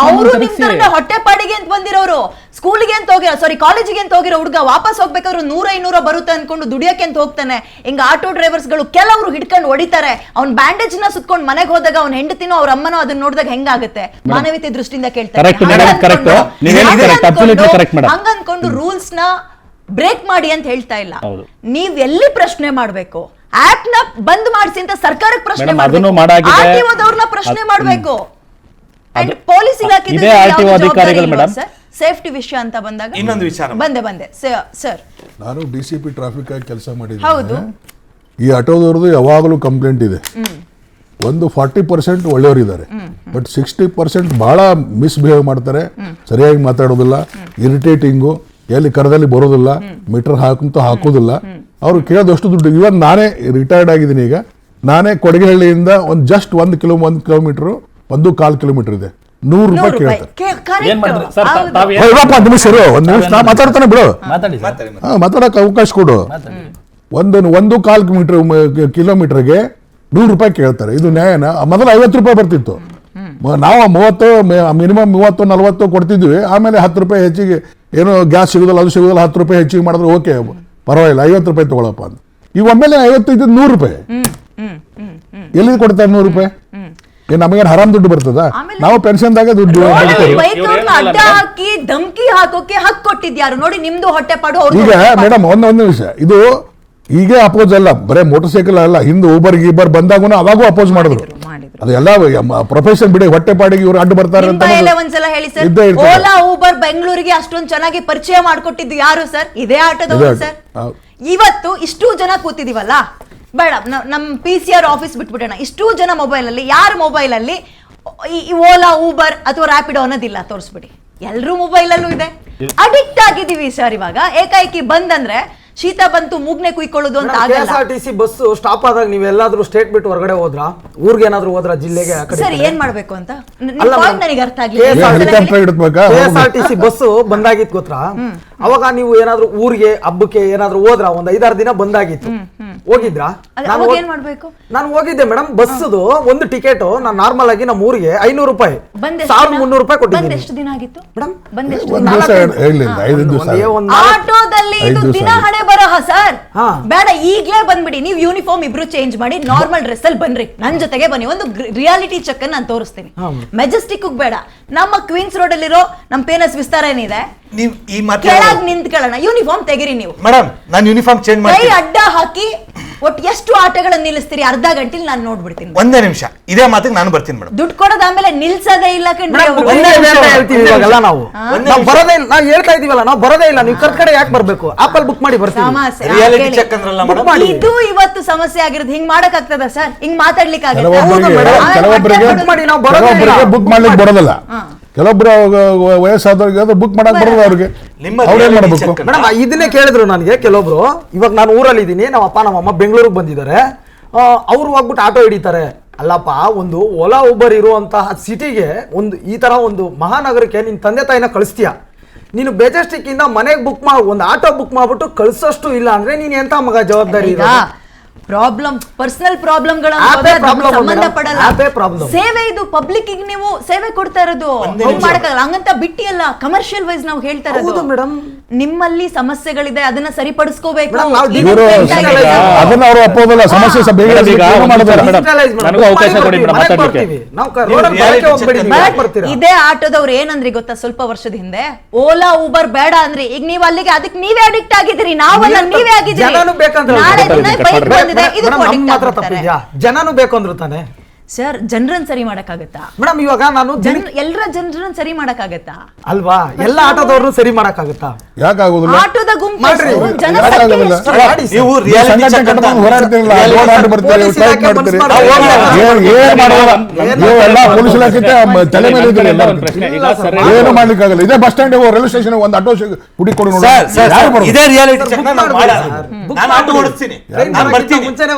ಅವರು ನಿಮ್ ತರನೇ ಹೊಟ್ಟೆ ಪಾಡಿಗೆ ಅಂತ ಬಂದಿರೋರು, ಸ್ಕೂಲ್ಗೆ ಅಂತ ಹೋಗಿರೋ ಕಾಲೇಜಿಗೆ ಅಂತ ಹೋಗಿರೋ ಹುಡುಗ ವಾಪಸ್ ಹೋಗ್ಬೇಕಾದ್ರು 100-500 ಬರುತ್ತೆ ಅನ್ಕೊಂಡು ದುಡಿಯಕ್ಕೆ ಅಂತ ಹೋಗ್ತಾನೆ. ಹಿಂಗ ಆಟೋ ಡ್ರೈವರ್ಸ್ ಗಳು ಕೆಲವರು ಹಿಡ್ಕೊಂಡು ಹೊಡಿತಾರೆ. ಅವ್ನ್ ಬ್ಯಾಂಡೇಜ್ ನ ಸುತ್ಕೊಂಡು ಮನೆಗೆ ಹೋದಾಗ ಅವ್ನ ಹೆಂಡತಿನೋ ಅವ್ರ ಅಮ್ಮನೋ ಅದನ್ನ ನೋಡಿದಾಗ ಹೆಂಗಾಗುತ್ತೆ? ಮಾನವೀಯತೆ ದೃಷ್ಟಿಯಿಂದ ಕೇಳ್ತಾರೆ. ಹಂಗ ಅನ್ಕೊಂಡು ರೂಲ್ಸ್ ನ ಬ್ರೇಕ್ ಮಾಡಿ ಅಂತ ಹೇಳ್ತಾ ಇಲ್ಲ. ನೀವ್ ಎಲ್ಲಿ ಪ್ರಶ್ನೆ ಮಾಡ್ಬೇಕು? ಆಕ್ಟ್ ನ ಬಂದ್ ಮಾಡಿಸಿ ಅಂತ ಸರ್ಕಾರಕ್ಕೆ ಪ್ರಶ್ನೆ ಮಾಡ್ಬೇಕು, ಪ್ರಶ್ನೆ ಮಾಡ್ಬೇಕು. ಅಂಡ್ ಪೊಲೀಸ್ ಇಲಾಖೆ ಸೇಫ್ಟಿ ವಿಷಯ ಅಂತ ಬಂದಾಗ ಇನ್ನೊಂದು ವಿಚಾರ ಬಂದೆ ಸರ್, ನಾನು DCP ಟ್ರಾಫಿಕ್ ಆಗಿ ಕೆಲಸ ಹೌದು. ಮಾಡಿದ್ದೀನಿ. ಈ ಆಟೋದವ್ರದ್ದು ಯಾವಾಗಲೂ ಕಂಪ್ಲೇಂಟ್ ಇದೆ. ಒಂದು 40% ಒಳ್ಳೆಯವರಿದ್ದಾರೆ, ಬಟ್ 60% ಬಹಳ ಮಿಸ್ಬಿಹೇವ್ ಮಾಡ್ತಾರೆ, ಸರಿಯಾಗಿ ಮಾತಾಡೋದಿಲ್ಲ, ಇರಿಟೇಟಿಂಗು, ಎಲ್ಲಿ ಕರದಲ್ಲಿ ಬರೋದಿಲ್ಲ, ಮೀಟರ್ ಹಾಕೋದಿಲ್ಲ. ಅವ್ರು ಕೇಳೋದಷ್ಟು ದುಡ್ಡು. ಇವನ್ ನಾನೇ ರಿಟೈರ್ಡ್ ಆಗಿದ್ದೀನಿ ಈಗ. ನಾನೇ ಕೊಡಗೇಹಳ್ಳಿಯಿಂದ ಜಸ್ಟ್ 1 ಕಿಲೋಮೀಟರ್ 1.25 ಕಿಲೋಮೀಟರ್ ಇದೆ, 100 ರೂಪಾಯಿ ಕೇಳ್ತಾರೆ. ಒಂದ್ ನಿಮಿಷ ನಾ ಮಾತಾಡ್ತಾನೆ ಬಿಡು, ಮಾತಾಡಕ್ ಅವಕಾಶ ಕೊಡು. 1.25 ಕಿಲೋಮೀಟರ್ಗೆ 100 ರೂಪಾಯಿ ಕೇಳ್ತಾರೆ. ಇದು ನ್ಯಾಯನ? ಮೊದಲು 50 ರೂಪಾಯಿ ಬರ್ತಿತ್ತು. ನಾವು 30 ಮಿನಿಮಮ್ 30-40 ಕೊಡ್ತಿದ್ವಿ. ಆಮೇಲೆ 10 ರೂಪಾಯಿ ಹೆಚ್ಚಿಗೆ, ಏನೋ ಗ್ಯಾಸ್ ಸಿಗೋದಿಲ್ಲ, ಅದು ಸಿಗೋದಿಲ್ಲ, 10 ರೂಪಾಯಿ ಹೆಚ್ಚಿಗೆ ಮಾಡಿದ್ರೆ ಓಕೆ ಪರವಾಗಿಲ್ಲ, 50 ರೂಪಾಯಿ ತಗೊಳಪ್ಪ ಅಂತ. ಈಗ ಒಮ್ಮೆಲೆ 50 ಇದ್ದು 100 ರೂಪಾಯಿ ಎಲ್ಲಿ ಕೊಡ್ತಾರೆ? 100 ರೂಪಾಯಿ ನಮಗೇನು ಹರಾಮ್ ದುಡ್ಡು ಬರ್ತದ? ನಾವು ಪೆನ್ಷನ್ದಾಗ ದುಡ್ಡು ಅಡ್ಡ ಹಾಕಿ ಧಮ್ಕಿ ಹಾಕೋಕೆ ಹಕ್ ಕೊಟ್ಟಿದ್ಯಾರು ನೋಡಿ, ನಿಮ್ದು ಹೊಟ್ಟೆ ಪಾಡು. ಈಗ ಮೇಡಮ್ ಒಂದು ವಿಷಯ, ಇದು ಈಗ ಅಪೋಸ್ ಅಲ್ಲ, ಬರೇ ಮೋಟರ್ ಸೈಕಲ್ ಅಲ್ಲ, ಹಿಂದೆ ಊಬರ್ ಬಂದಾಗೂ ಅವಾಗೂ ಅಪೋಸ್ ಮಾಡಿದ್ರು. ಅದೆಲ್ಲ ಪ್ರೊಫೆಷನ್ ಬಿಡಿ, ಹೊಟ್ಟೆ ಪಾಡಿಗೆ ಇವ್ರು ಅಡ್ಡ ಬರ್ತಾರೆ ಅಂತ ಒಂದ್ಸಲ ಹೇಳಿ ಸರ್. ಓಲಾ ಊಬರ್ ಬೆಂಗಳೂರಿಗೆ ಅಷ್ಟೊಂದು ಚೆನ್ನಾಗಿ ಪರಿಚಯ ಮಾಡ್ಕೊಟ್ಟಿದ್ದು ಯಾರು ಸರ್? ಇದೇ ಆಟೋದವರು ಸರ್. ಇವತ್ತು ಇಷ್ಟು ಜನ ಕೂತಿದೀವಲ್ಲ, ಬೇಡ ನಮ್ PCR ಆಫೀಸ್ ಬಿಟ್ಬಿಡೋಣ. ಇಷ್ಟು ಜನ ಮೊಬೈಲ್ ಅಲ್ಲಿ, ಯಾರ ಮೊಬೈಲ್ ಅಲ್ಲಿ ಈ ಓಲಾ ಊಬರ್ ಅಥವಾ ರ್ಯಾಪಿಡೋ ಅನ್ನೋದಿಲ್ಲ ತೋರಿಸ್ಬಿಡಿ. ಎಲ್ರೂ ಮೊಬೈಲ್ ಅಲ್ಲೂ ಇದೆ. ಅಡಿಕ್ಟ್ ಆಗಿದೀವಿ ಸರ್. ಇವಾಗ ಏಕಾಏಕಿ ಬಂದಂದ್ರೆ ಶೀತ ಬಂತು ಮೂಗ್ನೆ ಕುಯ್ಕೊಳ್ಳೋದು ಅಂತ ಆಗಲ್ಲ. KSRTC ಬಸ್ ಸ್ಟಾಪ್ ಆದಾಗ ನೀವೆಲ್ಲಾದ್ರೂ ಸ್ಟೇಟ್ ಬಿಟ್ಟು ಹೊರಗಡೆ ಹೋದ್ರಾ? ಊರ್ಗೆ ಏನಾದ್ರು ಹೋದ್ರಾ? ಜಿಲ್ಲೆಗೆ ಸರ್ ಏನ್ ಮಾಡ್ಬೇಕು ಅಂತ ನನಗೆ ಅರ್ಥ KSRTC ಬಸ್ ಬಂದಾಗಿತ್ತು ಗೊತ್ತಾ? ಅವಾಗ ನೀವು ಏನಾದ್ರು ಊರಿಗೆ ಹಬ್ಬಕ್ಕೆ ಏನಾದ್ರು ಹೋದ್ರ? ಒಂದ್ 5-6 ದಿನ ಬಂದಾಗಿತ್ತು, ಹೋಗಿದ್ರಾ? ನಾನು ಹೋಗಿದ್ದೆ ಮೇಡಮ್. ಬಸ್ದು ಒಂದು ಟಿಕೆಟ್ ನಾನು ನಾರ್ಮಲ್ ಆಗಿ ನಮ್ಮ ಊರಿಗೆ 500 ರೂಪಾಯಿ 1300 ರೂಪಾಯಿ ಕೊಟ್ಟಿದ್ದೀನಿ. ಎಷ್ಟು ದಿನ ಆಗಿತ್ತು ಮೇಡಮ್? ಆಟೋದಲ್ಲಿ ದಿನ ಹಣೆ ಬರಹ ಸರ್. ಬೇಡ ಈಗ್ಲೇ ಬಂದ್ಬಿಡಿ. ನೀವು ಯೂನಿಫಾರ್ಮ್ ಇಬ್ರು ಚೇಂಜ್ ಮಾಡಿ ನಾರ್ಮಲ್ ಡ್ರೆಸ್ ಅಲ್ಲಿ ಬನ್ರಿ, ನನ್ ಜೊತೆಗೆ ಬನ್ನಿ. ಒಂದು ರಿಯಾಲಿಟಿ ಚೆಕ್ ನಾನು ತೋರಿಸ್ತೀನಿ. ಮೆಜೆಸ್ಟಿಕ್ ಬೇಡ, ನಮ್ಮ ಕ್ವೀನ್ಸ್ ರೋಡ್ ಅಲ್ಲಿರೋ ನಮ್ ಪೇನಸ್ ವಿಸ್ತಾರ ಏನಿದೆ, ನೀವು ಈ ಕೆಳಗ್ ನಿಂತ್ಕೊಳ್ಳೋಣ, ಯೂನಿಫಾರ್ಮ್ ತೆಗಿರಿ. ನೀವು ಮೇಡಮ್ ನಾನು ಯೂನಿಫಾರ್ಮ್ ಚೇಂಜ್ ಮಾಡಿ ಕೈ ಅಡ್ಡ ಹಾಕಿ ಒಟ್ಟು ಎಷ್ಟು ಆಟಗಳನ್ನ ನಿಲ್ಲಿಸ್ತೀರಿ? ಅರ್ಧ ಗಂಟೆಲಿ ನಾನು ನೋಡ್ಬಿಡ್ತೀನಿ. ಒಂದೇ ನಿಮಿಷ, ಇದೇ ಮಾತಿಗೆ ನಾನು ಬರ್ತೀನಿ ಮೇಡಮ್. ದುಡ್ಡು ಕೊಡೋದು ಆಮೇಲೆ ನಿಲ್ಸೋದೇ ಇಲ್ಲ ಕಣ್ರಿ. ನಾವು ಬರೋದೇ ಇಲ್ಲ, ನಾವು ಹೇಳ್ತಾ ಇದೀವಲ್ಲ, ನಾವು ಬರೋದೇ ಇಲ್ಲ. ನೀವು ಕಡೆ ಯಾಕೆ ಬರ್ಬೇಕು? ಆಪಲ್ ಬುಕ್ ಮಾಡಿ ಬರ್ತೀವಿ. ಇದು ಇವತ್ತು ಸಮಸ್ಯೆ ಆಗಿರೋದು. ಹಿಂಗ್ ಮಾಡಕ್ ಆಗ್ತದ ಸರ್? ಹಿಂಗ್ ಮಾತಾಡ್ಲಿಕ್ಕೆ ಬುಕ್ ಮಾಡ್ಲಿಕ್ಕೆ ಬರೋದಿಲ್ಲ. ಕೆಲವೊಬ್ರು ವಯಸ್ಸಾದವ್ರಿಗೆ ಬುಕ್ ಮಾಡಕ್ ಬರೋದು ಅವ್ರಿಗೆ. ಅವ್ರೇನ್ ಮಾಡ್ಬೇಕು ಮೇಡಮ್? ಇದನ್ನೇ ಕೇಳಿದ್ರು ನನಗೆ ಕೆಲವೊಬ್ರು. ಇವಾಗ ನಾನು ಊರಲ್ಲಿ ಇದ್ದೀನಿ, ನಮ್ಮ ಅಪ್ಪ ನಮ್ಮಮ್ಮ ಬೆಂಗಳೂರಿಗೆ ಬಂದಿದ್ದಾರೆ, ಅವ್ರು ಹೋಗ್ಬಿಟ್ಟು ಆಟೋ ಹಿಡಿತಾರೆ. ಅಲ್ಲಪ್ಪ, ಒಂದು ಓಲಾ ಊಬರ್ ಇರುವಂತಹ ಸಿಟಿಗೆ ಒಂದು ಈ ತರ ಒಂದು ಮಹಾನಗರಕ್ಕೆ ನಿನ್ ತಂದೆ ತಾಯಿನ ಕಳಿಸ್ತೀಯ. ನೀನು ಬೆಜೆಸ್ಟಿಕ್ ಇಂದ ಮನೆಗೆ ಬುಕ್ ಮಾಡಿ ಒಂದು ಆಟೋ ಬುಕ್ ಮಾಡ್ಬಿಟ್ಟು ಕಳ್ಸೋಷ್ಟು ಇಲ್ಲ ಅಂದ್ರೆ ನೀನ್ ಎಂತ ಮಗ ಜವಾಬ್ದಾರಿ? ಪ್ರಾಬ್ಲಮ್, ಪರ್ಸನಲ್ ಪ್ರಾಬ್ಲಮ್ಗಳ ಸಂಬಂಧ ಪಡಲ್ಲ. ಸೇವೆ ಇದು, ಪಬ್ಲಿಕ್ ನೀವು ಸೇವೆ ಕೊಡ್ತಾ ಇರೋದು. ಮಾಡಕ್ಕಾಗಲ್ಲ ಹಂಗಂತ ಬಿಟ್ಟಿ ಅಲ್ಲ, ಕಮರ್ಷಿಯಲ್ ವೈಸ್ ನಾವು ಹೇಳ್ತಾ ಇರೋದು. ಮೇಡಮ್ ನಿಮ್ಮಲ್ಲಿ ಸಮಸ್ಯೆಗಳಿದೆ, ಅದನ್ನ ಸರಿಪಡಿಸ್ಕೋಬೇಕು. ಇದೇ ಆಟೋದವ್ರು ಏನಂದ್ರಿ ಗೊತ್ತಾ? ಸ್ವಲ್ಪ ವರ್ಷದ ಹಿಂದೆ ಓಲಾ ಊಬರ್ ಬೇಡ ಅಂದ್ರಿ. ಈಗ ನೀವು ಅಲ್ಲಿಗೆ ಅದಕ್ಕೆ ನೀವೇ ಅಡಿಕ್ಟ್ ಆಗಿದ್ದೀರಿ. ನಾವಲ್ಲ, ನೀವೇ ಆಗಿದ್ದೀರಿ. ಜನನು ಬೇಕು ಅಂದ್ರು ತಾನೆ ಸರ್. ಜನರನ್ನ ಸರಿ ಮಾಡಕ್ಕಾಗತ್ತಾ ಮೇಡಮ್? ಇವಾಗ ನಾನು ಎಲ್ಲರ ಜನರನ್ನ ಸರಿ ಮಾಡಕ್ಕಾಗತ್ತಾ? ಅಲ್ವಾ? ಎಲ್ಲ ಆಟೋದವ್ರನ್ನು ಸರಿ ಮಾಡಕ್ಕಾಗತ್ತಾ? ಯಾಕಾಗೋದಿಲ್ಲ? ಆಟೋದ ಗುಂಪು ಏನು ಮಾಡ್ಲಿಕ್ಕಾಗಲ್ಲ. ಇದೇ ಬಸ್ ಸ್ಟ್ಯಾಂಡ್ ರೈಲ್ವೆ ಸ್ಟೇಷನ್ ಒಂದು ಆಟೋ ಹುಡುಕೊಂಡು ಇದೇ ರಿಯಾಲಿಟಿ ಚೆಕ್ ನಾನು ಆಟೋ ಓಡಿಸ್ತೀನಿ, ನಾನು ಬರ್ತೀನಿ.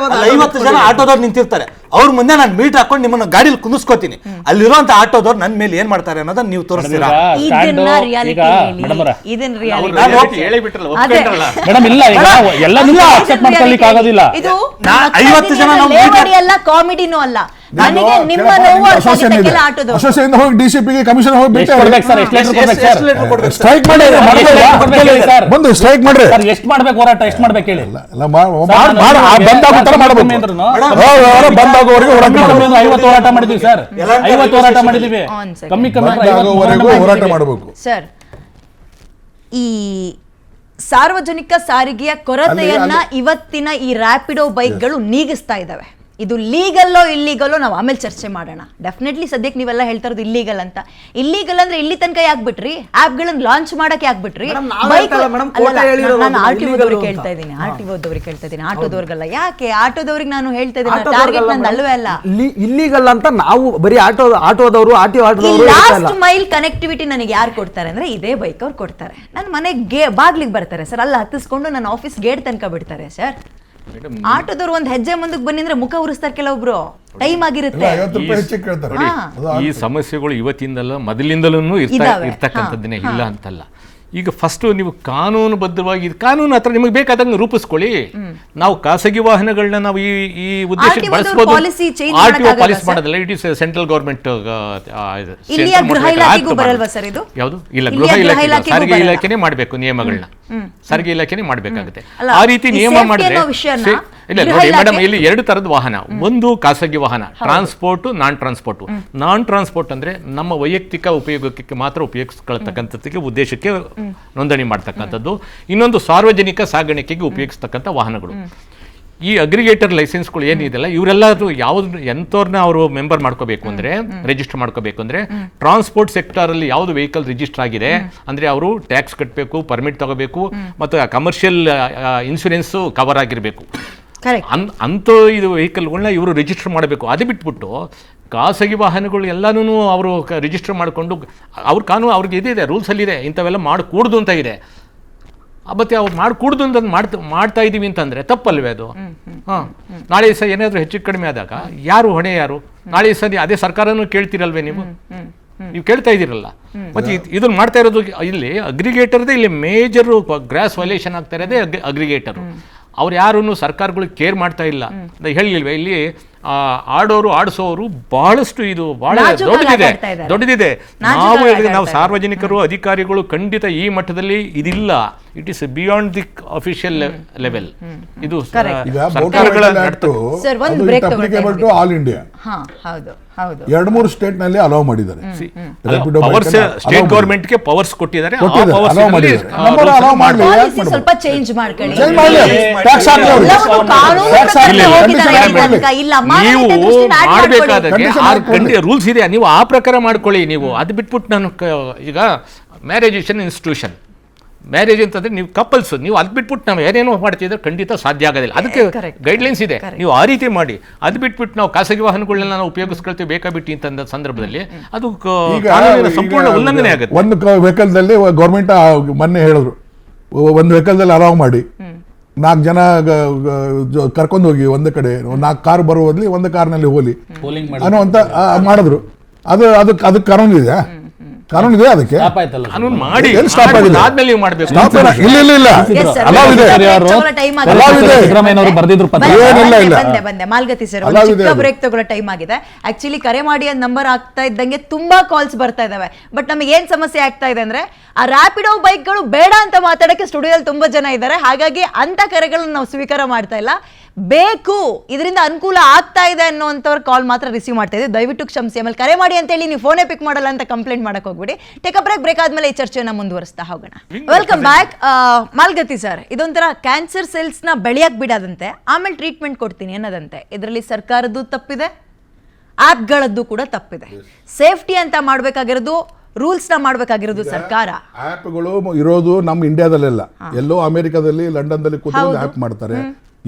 50 ಜನ ಆಟೋದವ್ರು ನಿಂತಿರ್ತಾರೆ, ಅವ್ರ ಮುಂದೆ ನಾನು ಮೀಟರ್ ಹಾಕೊಂಡು ನಿಮ್ಮನ್ನ ಗಾಡಿಲಿ ಕುಂದಿಸ್ಕೋತೀನಿ. ಅಲ್ಲಿರುವಂತ ಆಟೋದವ್ರು ನನ್ನ ಮೇಲೆ ಏನ್ ಮಾಡ್ತಾರೆ ಅನ್ನೋದನ್ನ ನೀವು ತೋರಿಸ್ತೀರಾ? ಹೇಳಿ ಬಿಟ್ರಲ್ಲ, ಅದೇ. ಒಪ್ಕೊಂಡ್ರಲ್ಲ. ಮೇಡಮ್ ಇಲ್ಲ, ಈಗ ಎಲ್ಲದನ್ನೂ ಅಕ್ಸೆಪ್ಟ್ ಮಾಡ್ಕೊಳ್ಳಿಕ್ಕೆ ಆಗೋದಿಲ್ಲ. ಇದು 50 ಜನ ನಾವು ಲೇವಡಿ ಅಲ್ಲ, ಕಾಮಿಡಿನೂ ಅಲ್ಲ. ನನಗೆ ನಿಮ್ಮ ನೋವು ಅಸೋಸಿಯೇಷನ್ ಇದೆ, ಆಟೋದು ಅಸೋಸಿಯೇಷನ್ ಹೋಗಿ ಡಿಸಿಪಿಗೆ ಕಮಿಷನ್ ಹೋಗಿ ಎಷ್ಟು ಕೊಡ್ಬೇಕು ಸರ್? ಎಷ್ಟು ಲೀಟರ್ ಕೊಡ್ಬೇಕು ಎಷ್ಟು ಸರ್? ಲೀಟರ್ ಸ್ಟ್ರೈಕ್ ಮಾಡಿ ಸರ್ ಬಂದು ಸ್ಟ್ರೈಕ್ ಮಾಡ್ರಿ. ಸರ್ ಎಷ್ಟು ಮಾಡ್ಬೇಕು ಹೋರಾಟ? ಎಷ್ಟು ಮಾಡ್ಬೇಕು ಹೇಳಿ? ಬಂದಾಗುತ್ತರ ಮಾಡಬೇಕು, ಬಂದಾಗುವವರೆಗೂ ಹೋರಾಟ ಮಾಡಬೇಕು. 50 ಹೋರಾಟ ಮಾಡಿದೀವಿ ಸರ್, 50 ಹೋರಾಟ ಮಾಡಿದೀವಿ. ಒಂದ್ second. ಕಮ್ಮಿ ಕಮ್ಮಿ ಬಂದಾಗುವವರೆಗೂ ಹೋರಾಟ ಮಾಡಬೇಕು. ಸರ್, ಈ ಸಾರ್ವಜನಿಕ ಸಾರಿಗೆಯ ಕೊರತೆಯನ್ನ ಇವತ್ತಿನ ಈ ರ್ಯಾಪಿಡೋ ಬೈಕ್ಗಳು ನೀಗಿಸ್ತಾ ಇದ್ದಾವೆ. ಇದು ಲೀಗಲ್ಲೋ ಇಲ್ಲೀಗಲ್ಲೋ ನಾವು ಆಮೇಲೆ ಚರ್ಚೆ ಮಾಡೋಣ. ಡೆಫಿನೆಟ್ಲಿ ಸದ್ಯಕ್ಕೆ ನೀವೆಲ್ಲ ಹೇಳ್ತಾ ಇರೋದು ಇಲ್ಲೀಗಲ್ ಅಂತ. ಇಲ್ಲೀಗಲ್ ಅಂದ್ರೆ ಇಲ್ಲಿ ತನಕ ಯಾಕೆ ಬಿಟ್ರಿ? ಆಪ್ಗಳನ್ನ ಲಾಂಚ್ ಮಾಡಕ್ಕೆ ಯಾಕೆ ಬಿಟ್ರಿ? ನಾನು ಆರ್ಟಿಒದವ್ರಿಗೆ ಕೇಳ್ತಾ ಇದ್ದೀನಿ, ಆರ್ಟಿಒದವ್ರಿಗೆ ಕೇಳ್ತಾ ಇದ್ದೀನಿ, ಆಟೋದವ್ರಿಗಲ್ಲ. ಯಾಕೆ ಆಟೋದವ್ರಿಗೆ ನಾನು ಹೇಳ್ತಾ ಇದ್ದೀನಿ, ಟಾರ್ಗೆಟ್ ನಂದು ಅಲ್ವೇ ಅಲ್ಲ. ಇಲ್ಲಿಗಲ್ ಅಂತ ನಾವು ಬರೀ ಆಟೋದವರು ಲಾಸ್ಟ್ ಮೈಲ್ ಕನೆಕ್ಟಿವಿಟಿ ನನಗೆ ಯಾರು ಕೊಡ್ತಾರೆ ಅಂದ್ರೆ ಇದೇ ಬೈಕ್ ಅವ್ರು ಕೊಡ್ತಾರೆ. ನನ್ನ ಮನೆಗೆ ಬಾಗ್ಲಿಗೆ ಬರ್ತಾರೆ ಸರ್, ಅಲ್ಲ ಹತ್ತಿಸ್ಕೊಂಡು ನನ್ನ ಆಫೀಸ್ ಗೇಟ್ ತನಕ ಬಿಡ್ತಾರೆ ಸರ್. ಆಟೋದವ್ರು ಒಂದ್ ಹೆಜ್ಜೆ ಮುಂದಕ್ಕೆ ಬಂದ್ರೆ ಮುಖ ಉರಿಸ್ತಾರೆ ಕೆಲವೊಬ್ರು. ಟೈಮ್ ಆಗಿರುತ್ತೆ. 50 ರೂಪಾಯಿ ಹೆಚ್ಚಿಗೆ ಕೇಳ್ತಾರೆ. ಈ ಸಮಸ್ಯೆಗಳು ಇವತ್ತಿಂದಲ್ಲ ಮೊದಲಿಂದಲೂ ಇರ್ತಕ್ಕಂಥದ್ದನ್ನೇ, ಇಲ್ಲ ಅಂತಲ್ಲ. ಈಗ ಫಸ್ಟ್ ನೀವು ಕಾನೂನುಬದ್ಧವಾಗಿ ಕಾನೂನು ಹತ್ರ ನಿಮಗೆ ಬೇಕಾದಂಗೆ ರೂಪಿಸ್ಕೊಳ್ಳಿ. ನಾವು ಖಾಸಗಿ ವಾಹನಗಳನ್ನ ನಾವು ಈ ಉದ್ದೇಶಕ್ಕೆ ಬಳಸಬಹುದು. ಆರ್ಟಿಒ ಪಾಲಿಸ್ ಮಾಡೋದಲ್ಲ, ಇಟ್ ಇಸ್ ಸೆಂಟ್ರಲ್ ಗವರ್ಮೆಂಟ್. ಯಾವುದು ಇಲ್ಲ, ಗೃಹ ಇಲಾಖೆ, ಸಾರಿಗೆ ಇಲಾಖೆನೇ ಮಾಡಬೇಕು ನಿಯಮಗಳನ್ನ, ಸಾರಿಗೆ ಇಲಾಖೆನೇ ಮಾಡಬೇಕಾಗುತ್ತೆ. ಆ ರೀತಿ ನಿಯಮ ಮಾಡಿದ್ರೆ ಇಲ್ಲ ನೋಡಿ ಮೇಡಮ್, ಇಲ್ಲಿ 2 ತರದ ವಾಹನ. ಒಂದು ಖಾಸಗಿ ವಾಹನ, ಟ್ರಾನ್ಸ್ಪೋರ್ಟ್, ನಾನ್ ಟ್ರಾನ್ಸ್ಪೋರ್ಟ್. ನಾನ್ ಟ್ರಾನ್ಸ್ಪೋರ್ಟ್ ಅಂದ್ರೆ ನಮ್ಮ ವೈಯಕ್ತಿಕ ಉಪಯೋಗಕ್ಕೆ ಮಾತ್ರ ಉಪಯೋಗಿಸ್ಕೊಳ್ತಕ್ಕಂಥದ್ದಕ್ಕೆ ಉದ್ದೇಶಕ್ಕೆ ನೋಂದಣಿ ಮಾಡ್ತಕ್ಕಂಥದ್ದು. ಇನ್ನೊಂದು ಸಾರ್ವಜನಿಕ ಸಾಗಾಣಿಕೆಗೆ ಉಪಯೋಗಿಸ್ತಕ್ಕಂಥ ವಾಹನಗಳು. ಈ ಅಗ್ರಿಗೇಟರ್ ಲೈಸೆನ್ಸ್ಗಳು ಏನಿದೆಲ್ಲ, ಇವರೆಲ್ಲರೂ ಯಾವ್ದು ಎಂಥವ್ರನ್ನ ಅವರು ಮೆಂಬರ್ ಮಾಡ್ಕೋಬೇಕು ಅಂದ್ರೆ, ರಿಜಿಸ್ಟರ್ ಮಾಡ್ಕೋಬೇಕು ಅಂದ್ರೆ, ಟ್ರಾನ್ಸ್ಪೋರ್ಟ್ ಸೆಕ್ಟರ್ ಅಲ್ಲಿ ಯಾವ್ದು ವೆಹಿಕಲ್ ರಿಜಿಸ್ಟರ್ ಆಗಿದೆ ಅಂದ್ರೆ ಅವರು ಟ್ಯಾಕ್ಸ್ ಕಟ್ಟಬೇಕು, ಪರ್ಮಿಟ್ ತಗೋಬೇಕು, ಮತ್ತು ಕಮರ್ಷಿಯಲ್ ಇನ್ಶೂರೆನ್ಸ್ ಕವರ್ ಆಗಿರಬೇಕು. ಅಂಥ ಇದು ವೆಹಿಕಲ್ಗಳನ್ನ ಇವರು ರಿಜಿಸ್ಟರ್ ಮಾಡಬೇಕು. ಅದು ಬಿಟ್ಬಿಟ್ಟು ಖಾಸಗಿ ವಾಹನಗಳು ಎಲ್ಲನೂ ಅವರು ರಿಜಿಸ್ಟರ್ ಮಾಡಿಕೊಂಡು ಅವ್ರ ಕಾನೂನು ಅವ್ರಿಗೆ ಇದೆ, ರೂಲ್ಸಲ್ಲಿದೆ, ಇಂಥವೆಲ್ಲ ಮಾಡಕೂಡ್ದು ಅಂತ ಇದೆ. ಮತ್ತೆ ಅವ್ರು ಮಾಡಕೂಡ್ದು ಅಂತ ಮಾಡ್ತಾ ಇದ್ದೀವಿ ಅಂತಂದರೆ ತಪ್ಪಲ್ವೇ ಅದು? ಹಾಂ, ನಾಳೆ ದಿವಸ ಏನಾದರೂ ಹೆಚ್ಚು ಕಡಿಮೆ ಆದಾಗ ಯಾರು ಹೊಣೆ? ಯಾರು? ನಾಳೆ ದಿವಸ ಅದೇ ಸರ್ಕಾರನೂ ಕೇಳ್ತಿರಲ್ವೇ ನೀವು ಕೇಳ್ತಾ ಇದ್ದೀರಲ್ಲ. ಮತ್ತೆ ಇದನ್ನು ಮಾಡ್ತಾ ಇರೋದು ಇಲ್ಲಿ ಅಗ್ರಿಗೇಟರ್ದೇ ಇಲ್ಲಿ ಮೇಜರ್ ಗ್ರಾಸ್ ವೈಲೇಷನ್ ಆಗ್ತಾ ಇರೋದೇ ಅಗ್ರಿಗೇಟರು. ಅವ್ರು ಯಾರೂ ಸರ್ಕಾರಗಳು ಕೇರ್ ಮಾಡ್ತಾ ಇಲ್ಲ. ಹೇಳಿಲ್ವೇ, ಇಲ್ಲಿ ಆಡೋರು ಆಡಿಸೋರು ಬಹಳಷ್ಟು ಇದು ಬಹಳ ದೊಡ್ಡದಿದೆ. ನಾವು ಸಾರ್ವಜನಿಕರು, ಅಧಿಕಾರಿಗಳು ಖಂಡಿತ ಈ ಮಟ್ಟದಲ್ಲಿ ಇದಿಲ್ಲ. It is beyond the official level. ಇದು ಸರ್ಕಾರಗಳ ಆಲ್ ಇಂಡಿಯಾ 2-3 ಸ್ಟೇಟ್ ನಲ್ಲಿ ಅಲೋ ಮಾಡಿದ್ದಾರೆ. ಸ್ಟೇಟ್ ಗವರ್ಮೆಂಟ್ ಗೆ ಪವರ್ಸ್ ಕೊಟ್ಟಿದ್ದಾರೆ. ಸ್ವಲ್ಪ ಚೇಂಜ್ ಮಾಡ್ಕೊಳ್ಳಿ. ನೀವು ಮಾಡಬೇಕಾದ್ರೆ ರೂಲ್ಸ್ ಇದೆ, ನೀವು ಆ ಪ್ರಕಾರ ಮಾಡ್ಕೊಳ್ಳಿ. ನೀವು ಅದು ಬಿಟ್ಬಿಟ್ಟು ನಾನು ಈಗ marriage is an institution. Marriage ಅಂತಂದ್ರೆ ನೀವು ಕಪಲ್ಸ್, ನೀವು ಅದು ಬಿಟ್ಬಿಟ್ಟು ನಾವು ಏನೇನೋ ಮಾಡ್ತಿದ್ರೆ ಖಂಡಿತ ಸಾಧ್ಯ ಆಗೋದಿಲ್ಲ. ಅದಕ್ಕೆ ಗೈಡ್ಲೈನ್ಸ್ ಇದೆ, ನೀವು ಆ ರೀತಿ ಮಾಡಿ. ಅದು ಬಿಟ್ಬಿಟ್ಟು ನಾವು ಖಾಸಗಿ ವಾಹನಗಳನ್ನ ನಾವು ಉಪಯೋಗಿಸ್ಕೊಳ್ತೀವಿ ಬೇಕಾಬಿಟ್ಟು ಅಂತ ಸಂದರ್ಭದಲ್ಲಿ ಅದು ಸಂಪೂರ್ಣ ಉಲ್ಲಂಘನೆ ಆಗುತ್ತೆ. ಒಂದು ವೆಹಿಕಲ್ದಲ್ಲಿ ಗೌರ್ಮೆಂಟ್ ಮೊನ್ನೆ ಹೇಳಿದ್ರು, ಒಂದು ವೆಹಿಕಲ್ದಲ್ಲಿ ಅಲೌ ಮಾಡಿ 4 ಜನ ಕರ್ಕೊಂಡು ಹೋಗಿ ಒಂದೇ ಕಡೆ 4 ಕಾರ್ ಬರೋ ಬದಲಿ ಒಂದು ಕಾರ್ನಲ್ಲಿ ಹೋಲಿ ಅನ್ನುವಂತ ಮಾಡಿದ್ರು. ಅದಕ್ಕೆ ಕಾನೂನು ಇದೆ, ಕಾನೂನು ಇದೆ. ಅದಕ್ಕೆ ಕಾನೂನು ಮಾಡಿ ಸ್ಟಾಪ್ ಆಗಿದೆ. ಆದ್ಮೇಲೆ ಮಾಡಬೇಕು. ಮಾಲ್ಗತಿ ಸರ್, ಚಿಕ್ಕ ಬ್ರೇಕ್ ತಗೊಳ್ಳೋ ಟೈಮ್ ಆಗಿದೆ. ಆಕ್ಚುಲಿ ಕರೆ ಮಾಡಿ ಅದ್ ನಂಬರ್ ಆಗ್ತಾ ಇದ್ದಂಗೆ ತುಂಬಾ ಕಾಲ್ಸ್ ಬರ್ತಾ ಇದಾವೆ. ಬಟ್ ನಮಗೆ ಏನ್ ಸಮಸ್ಯೆ ಆಗ್ತಾ ಇದೆ ಅಂದ್ರೆ, ಆ ರ್ಯಾಪಿಡೋ ಬೈಕ್ಗಳು ಬೇಡ ಅಂತ ಮಾತಾಡಕ್ಕೆ ಸ್ಟುಡಿಯೋದಲ್ಲಿ ತುಂಬಾ ಜನ ಇದ್ದಾರೆ. ಹಾಗಾಗಿ ಅಂತ ಕರೆಗಳನ್ನ ನಾವು ಸ್ವೀಕಾರ ಮಾಡ್ತಾ ಇಲ್ಲ. ಬೇಕು, ಇದರಿಂದ ಅನುಕೂಲ ಆಗ್ತಾ ಇದೆ ಅನ್ನೋಂಥವ್ರ ಕಾಲ್ ಮಾತ್ರ ರಿಸೀವ್ ಮಾಡ್ತಾ ಇದ್ದೀವಿ. ದಯವಿಟ್ಟು ಕ್ಷಮಿಸಿ. ಆಮೇಲೆ ಕರೆ ಮಾಡಿ ಅಂತ ಹೇಳಿ ನೀವು ಫೋನೇ ಪಿಕ್ ಮಾಡಲ್ಲ ಅಂತ ಕಂಪ್ಲೇಂಟ್ ಮಾಡಕ್ ಹೋಗ್ಬಿಡಿ. ಟೇಕ್ ಅ ಬ್ರೇಕ್ ಆದ್ಮೇಲೆ ಈ ಚರ್ಚೆನ ಮುಂದುವರಿಸ್ತಾ ಹೋಗೋಣ. Welcome back. ಮಾಲ್ಗತಿ ಸರ್, ಇದೊಂಥರ ಕ್ಯಾನ್ಸರ್ ಸೆಲ್ಸ್ ನ ಬೆಳೆಯಕ್ ಬಿಡೋದಂತೆ, ಆಮೇಲೆ ಟ್ರೀಟ್ಮೆಂಟ್ ಕೊಡ್ತೀನಿ ಅನ್ನೋದಂತೆ. ಇದರಲ್ಲಿ ಸರ್ಕಾರದ್ದು ತಪ್ಪಿದೆ, ಆಪ್ಗಳದ್ದು ಕೂಡ ತಪ್ಪಿದೆ. ಸೇಫ್ಟಿ ಅಂತ ಮಾಡ್ಬೇಕಾಗಿರೋದು, ರೂಲ್ಸ್ ನ ಮಾಡ್ಬೇಕಾಗಿರೋದು ಸರ್ಕಾರ. ಆಪ್ಗಳು ಇರೋದು ನಮ್ಮ ಇಂಡಿಯಾದಲ್ಲೆಲ್ಲ, ಎಲ್ಲೋ ಅಮೆರಿಕಾದಲ್ಲಿ, ಲಂಡನ್ದಲ್ಲಿ ಕೂತ್ಕೊಂಡು ಆಪ್ ಮಾಡ್ತಾರೆ.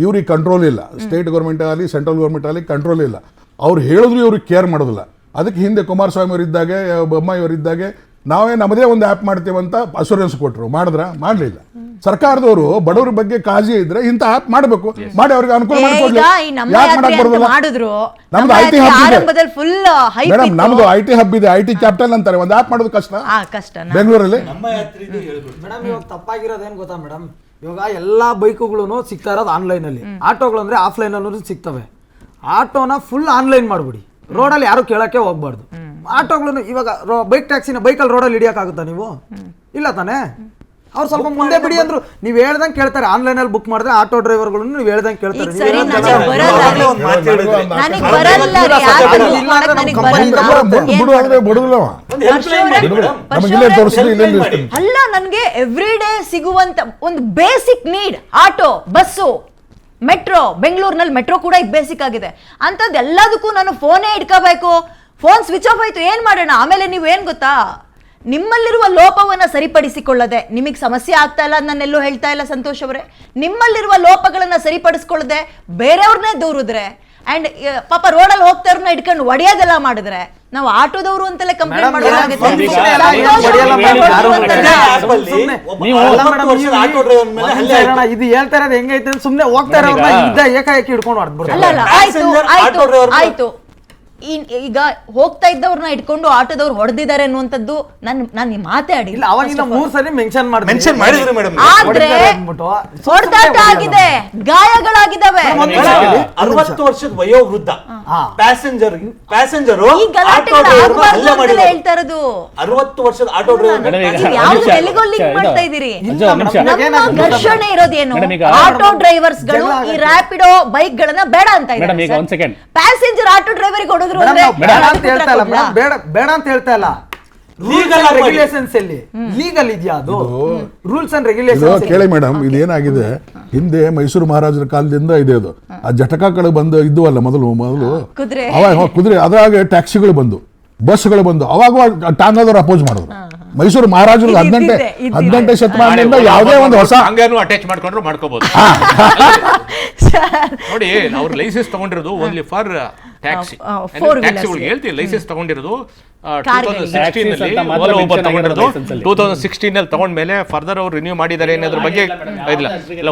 ಇವ್ರಿಗೆ ಕಂಟ್ರೋಲ್ ಇಲ್ಲ. ಸ್ಟೇಟ್ ಗೌರ್ಮೆಂಟ್ ಆಗಲಿ, ಸೆಂಟ್ರಲ್ ಗೌರ್ಮೆಂಟ್ ಆಗಲಿ ಕಂಟ್ರೋಲ್ ಇಲ್ಲ. ಅವ್ರು ಹೇಳಿದ್ರು ಇವ್ರಿಗೆ ಕೇರ್ ಮಾಡೋದಿಲ್ಲ. ಅದಕ್ಕೆ ಹಿಂದೆ ಕುಮಾರಸ್ವಾಮಿ ಅವರಿದ್ದಾಗೆ, ಬೊಮ್ಮಾಯಿ ಅವರಿದ್ದಾಗೆ ನಾವೇ ನಮ್ಮದೇ ಒಂದು ಆ್ಯಪ್ ಮಾಡ್ತೇವೆ ಅಂತ ಅಶೂರೆನ್ಸ್ ಕೊಟ್ಟರು, ಮಾಡಲಿಲ್ಲ. ಸರ್ಕಾರದವರು ಬಡವರ ಬಗ್ಗೆ ಕಾಳಜಿ ಇದ್ರೆ ಇಂಥ ಆ್ಯಪ್ ಮಾಡಬೇಕು, ಮಾಡಿ ಅವ್ರಿಗೆ ಅನುಕೂಲ ಮಾಡಿಕೊಡ್ಲಿ. ಯಾಕೆ ಮಾಡಕ್ ಬರೋದಿಲ್ಲ? ನಮ್ದು ಐ ಟಿ ಹಬ್ ಇದೆ ಮೇಡಮ್, ನಮ್ದು ಐ ಟಿ ಹಬ್ ಇದೆ, ಐ ಟಿ ಕ್ಯಾಪಿಟಲ್ ಅಂತಾರೆ. ಒಂದು ಆ್ಯಪ್ ಮಾಡೋದು ಕಷ್ಟ ಬೆಂಗಳೂರಲ್ಲಿ. ಮೇಡಮ್ ಇವಾಗ ತಪ್ಪಾಗಿರೋದೇನು ಗೊತ್ತಾ ಮೇಡಮ್, ಇವಾಗ ಎಲ್ಲಾ ಬೈಕುಗಳು ಸಿಗ್ತಾ ಇರೋದು ಆನ್ಲೈನ್ ಅಲ್ಲಿ, ಆಟೋಗಳು ಅಂದ್ರೆ ಆಫ್ಲೈನ್ ಅನ್ನೋದು ಸಿಗ್ತವೆ. ಆಟೋನ ಫುಲ್ ಆನ್ಲೈನ್ ಮಾಡ್ಬಿಡಿ, ರೋಡಲ್ಲಿ ಯಾರು ಕೇಳಕ್ಕೆ ಹೋಗ್ಬಾರ್ದು. ಆಟೋಗಳನ್ನು ಇವಾಗ ಬೈಕ್ ಟ್ಯಾಕ್ಸಿನ ಬೈಕಲ್ಲಿ ರೋಡಲ್ಲಿ ಹಿಡಿಯೋಕ್ಕಾಗುತ್ತಾ ನೀವು? ಇಲ್ಲ ತಾನೇ. ಅವ್ರು ಸ್ವಲ್ಪ ಮುಂದೆ ಬಿಡಿ ಅಂದ್ರು, ನೀವು ಹೇಳ್ದಂಗೆ ಕೇಳ್ತಾರೆ. ಆನ್ಲೈನ್ ಅಲ್ಲಿ ಬುಕ್ ಮಾಡಿದ್ರೆ ಆಟೋ ಡ್ರೈವರ್ಗಳು ನೀವು ಹೇಳ್ದಂಗೆ ಕೇಳ್ತಾರೆ. ಅಲ್ಲ, ನನ್ಗೆ ಎವ್ರಿ ಡೇ ಸಿಗುವಂತ ಒಂದು basic need auto, bus, metro. ಬೆಂಗಳೂರಿನಲ್ಲಿ ಮೆಟ್ರೋ ಕೂಡ ಈಗ ಬೇಸಿಕ್ ಆಗಿದೆ. ಅಂತದ್ದು ಎಲ್ಲದಕ್ಕೂ ನಾನು ಫೋನೇ ಇಟ್ಕೋಬೇಕು. ಫೋನ್ ಸ್ವಿಚ್ ಆಫ್ ಆಯ್ತು, ಏನ್ ಮಾಡೋಣ? ಆಮೇಲೆ ನೀವು ಏನ್ ಗೊತ್ತಾ, ನಿಮ್ಮಲ್ಲಿರುವ ಲೋಪವನ್ನ ಸರಿಪಡಿಸಿಕೊಳ್ಳದೆ ನಿಮಗೆ ಸಮಸ್ಯೆ ಆಗ್ತಾ ಇಲ್ಲ, ನಾನೆಲ್ಲೂ ಹೇಳ್ತಾ ಇಲ್ಲ ಸಂತೋಷ್ ಅವರೇ. ನಿಮ್ಮಲ್ಲಿರುವ ಲೋಪಗಳನ್ನ ಸರಿಪಡಿಸ್ಕೊಳ್ಳದೆ ಬೇರೆಯವ್ರನ್ನೇ ದೂರಿದ್ರೆ ಅಂಡ್ ಪಾಪ ರೋಡಲ್ಲಿ ಹೋಗ್ತಾರನ್ನ ಇಟ್ಕೊಂಡು ಒಡೆಯೋದೆಲ್ಲ ಮಾಡಿದ್ರೆ ನಾವು ಆಟೋದವರು ಅಂತಲೇ ಕಂಪ್ಲೇಂಟ್ ಮಾಡೋದಾಗುತ್ತೆ. ಇದು ಹೇಳ್ತಾ ಇರೋದು ಹೆಂಗೈತೆ, ಸುಮ್ನೆ ಹೋಗ್ತಾ ಇರೋರ್ನ ಏಕಾಏಕಿ ಹಿಡ್ಕೊಂಡು ಆಯ್ತು. ಈಗ ಹೋಗ್ತಾ ಇದ್ದವ್ರನ್ನ ಇಟ್ಕೊಂಡು ಆಟೋದವ್ರು ಹೊಡೆದಿದ್ದಾರೆ ಅನ್ನುವಂಥದ್ದು ನಾನು ಮಾತೇ ಆಡಿಲ್ಲ. ಅವಾಗಿಂದ 3 ಸರಿ ಮೆನ್ಷನ್ ಮಾಡಿದ್ರು ಮೇಡಮ್. ಆದ್ರೆ ಹೊಡೆದಾಟ ಆಗಿದೆ, ಗಾಯಗಳಾಗಿದ್ದಾವೆ. 60 ವರ್ಷದ ವಯೋವೃದ್ಧ ಪ್ಯಾಸೆಂಜರ್ ಈ ಗಲಾಟೆಗಳು ಆಗ್ಬಾರ್ದು ಅಂತಲೇ ಹೇಳ್ತಾ ಇರೋದು. 60 ವರ್ಷದ ಆಟೋ ಡ್ರೈವರ್ ಯಾವ ಎಲ್ಲಿಗೋ ಲಿಂಕ್ ಮಾಡ್ತಾ ಇದೀರಿ. ನಮ್ಮ ಘರ್ಷಣೆ ಇರೋದೇನು? ಆಟೋ ಡ್ರೈವರ್ಸ್ ಗಳು ಈ ರ್ಯಾಪಿಡೋ ಬೈಕ್ ಗಳನ್ನ ಬೇಡ ಅಂತ ಇದ್ದಾರೆ. ಪ್ಯಾಸೆಂಜರ್ ಆಟೋ ಡ್ರೈವರಿಗೆ ಹೊಡೆದ್ರು ಬೇಡ ಅಂತ ಹೇಳ್ತಾ ಇಲ್ಲ. ರೆಗ್ಯುಲೇಷನ್ಸ್ ಎಲ್ಲಿ ಲೀಗಲ್ ಇದೆಯಾ? ಅದು ರೂಲ್ಸ್ ಅಂಡ್ ರೆಗ್ಯುಲೇಷನ್ಸ್ ಕೇಳಿ ಮೇಡಮ್. ಇದೇನಾಗಿದೆ, ಹಿಂದೆ ಮೈಸೂರು ಮಹಾರಾಜರ ಕಾಲದಿಂದ ಇದೆ ಅದು. ಆ ಜಟಕಾಗಳು ಬಂದು ಇದ್ವಲ್ಲ ಮೊದಲು ಅವಾಗ ಕುದುರೆ, ಅದ್ರಾಗ ಟ್ಯಾಕ್ಸಿಗಳು ಬಂದು, ಬಸ್ಗಳು ಬಂದು, ಅವಾಗ ಟಾಂಗಾದವ್ರು ಅಪೋಸ್ ಮಾಡಿದ್ರು. ಮೈಸೂರು ಮಹಾರಾಜರು 18ನೇ ಶತಮಾನದಿಂದ ಯಾವುದೇ ಒಂದು ಹೊಸ ಹಂಗೇನು ಅಟ್ಯಾಚ್ ಮಾಡ್ಕೊಂಡ್ರು ಮಾಡ್ಕೋಬಹುದು ನೋಡಿ. ಅವ್ರು ಲೈಸೆನ್ಸ್ ತಗೊಂಡಿರೋದು ಓನ್ಲಿ ಫಾರ್ ಟ್ಯಾಕ್ಸಿ. ಟ್ಯಾಕ್ಸಿಗಳಿಗೆ ಹೇಳ್ತೀವಿ ಲೈಸೆನ್ಸ್ ತಗೊಂಡಿರೋದು 2016 ತಗೊಂಡ್ಮೇಲೆ ಫರ್ದರ್ ಅವ್ರು ರಿನ್ಯೂ ಮಾಡಿದ್ದಾರೆ ಅನ್ನೋದ್ರ ಬಗ್ಗೆ ಇಲ್ಲ.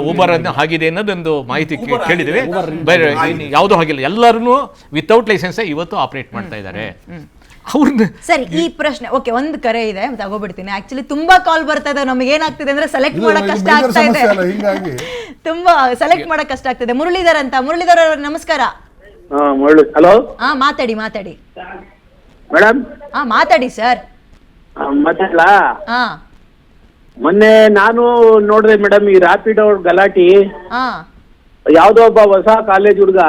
ಊಬರ್ ಆಗಿದೆ ಅನ್ನೋದೊಂದು ಮಾಹಿತಿ ಕೇಳಿದ್ವಿ. ಬೇರೆ ಯಾವುದೂ ಆಗಿಲ್ಲ, ಎಲ್ಲರೂ ವಿತೌಟ್ ಲೈಸೆನ್ಸ್ ಇವತ್ತು ಆಪರೇಟ್ ಮಾಡ್ತಾ ಇದ್ದಾರೆ. ಸರಿ, ಈ ಪ್ರಶ್ನೆ ಓಕೆ, ಒಂದು ಕರೆ ಇದೆ, ತಗೋಬಿಡ್ತೀನಿ. ಆಕ್ಚುಲಿ ತುಂಬಾ ಕಾಲ್ ಬರ್ತಾ ಇದೆ. ನಮಗೆ ಏನಾಗ್ತಿದೆ ಅಂದ್ರೆ ಸೆಲೆಕ್ಟ್ ಮಾಡಕ್ ಕಷ್ಟ ಆಗ್ತಾ ಇದೆ, ತುಂಬಾ ಸೆಲೆಕ್ಟ್ ಮಾಡಕ್ ಕಷ್ಟ ಆಗ್ತಿದೆ. ಮುರಳೀಧರ್ ಅಂತ. ಮುರಳೀಧರ್ ಅವ್ರ ನಮಸ್ಕಾರ. ಹಲೋ. ಮಾತಾಡಿ ಮೇಡಮ್. ಮಾತಾಡಿ ಸರ್. ಮಾತಾಡ್ಲಾ? ಮೊನ್ನೆ ನಾನು ನೋಡಿದೆ ಮೇಡಮ್, ಈ ರ್ಯಾಪಿಡೋ ಗಲಾಟಿ. ಯಾವ್ದೋ ಒಬ್ಬ ಹೊಸ ಕಾಲೇಜ್ ಹುಡ್ಗ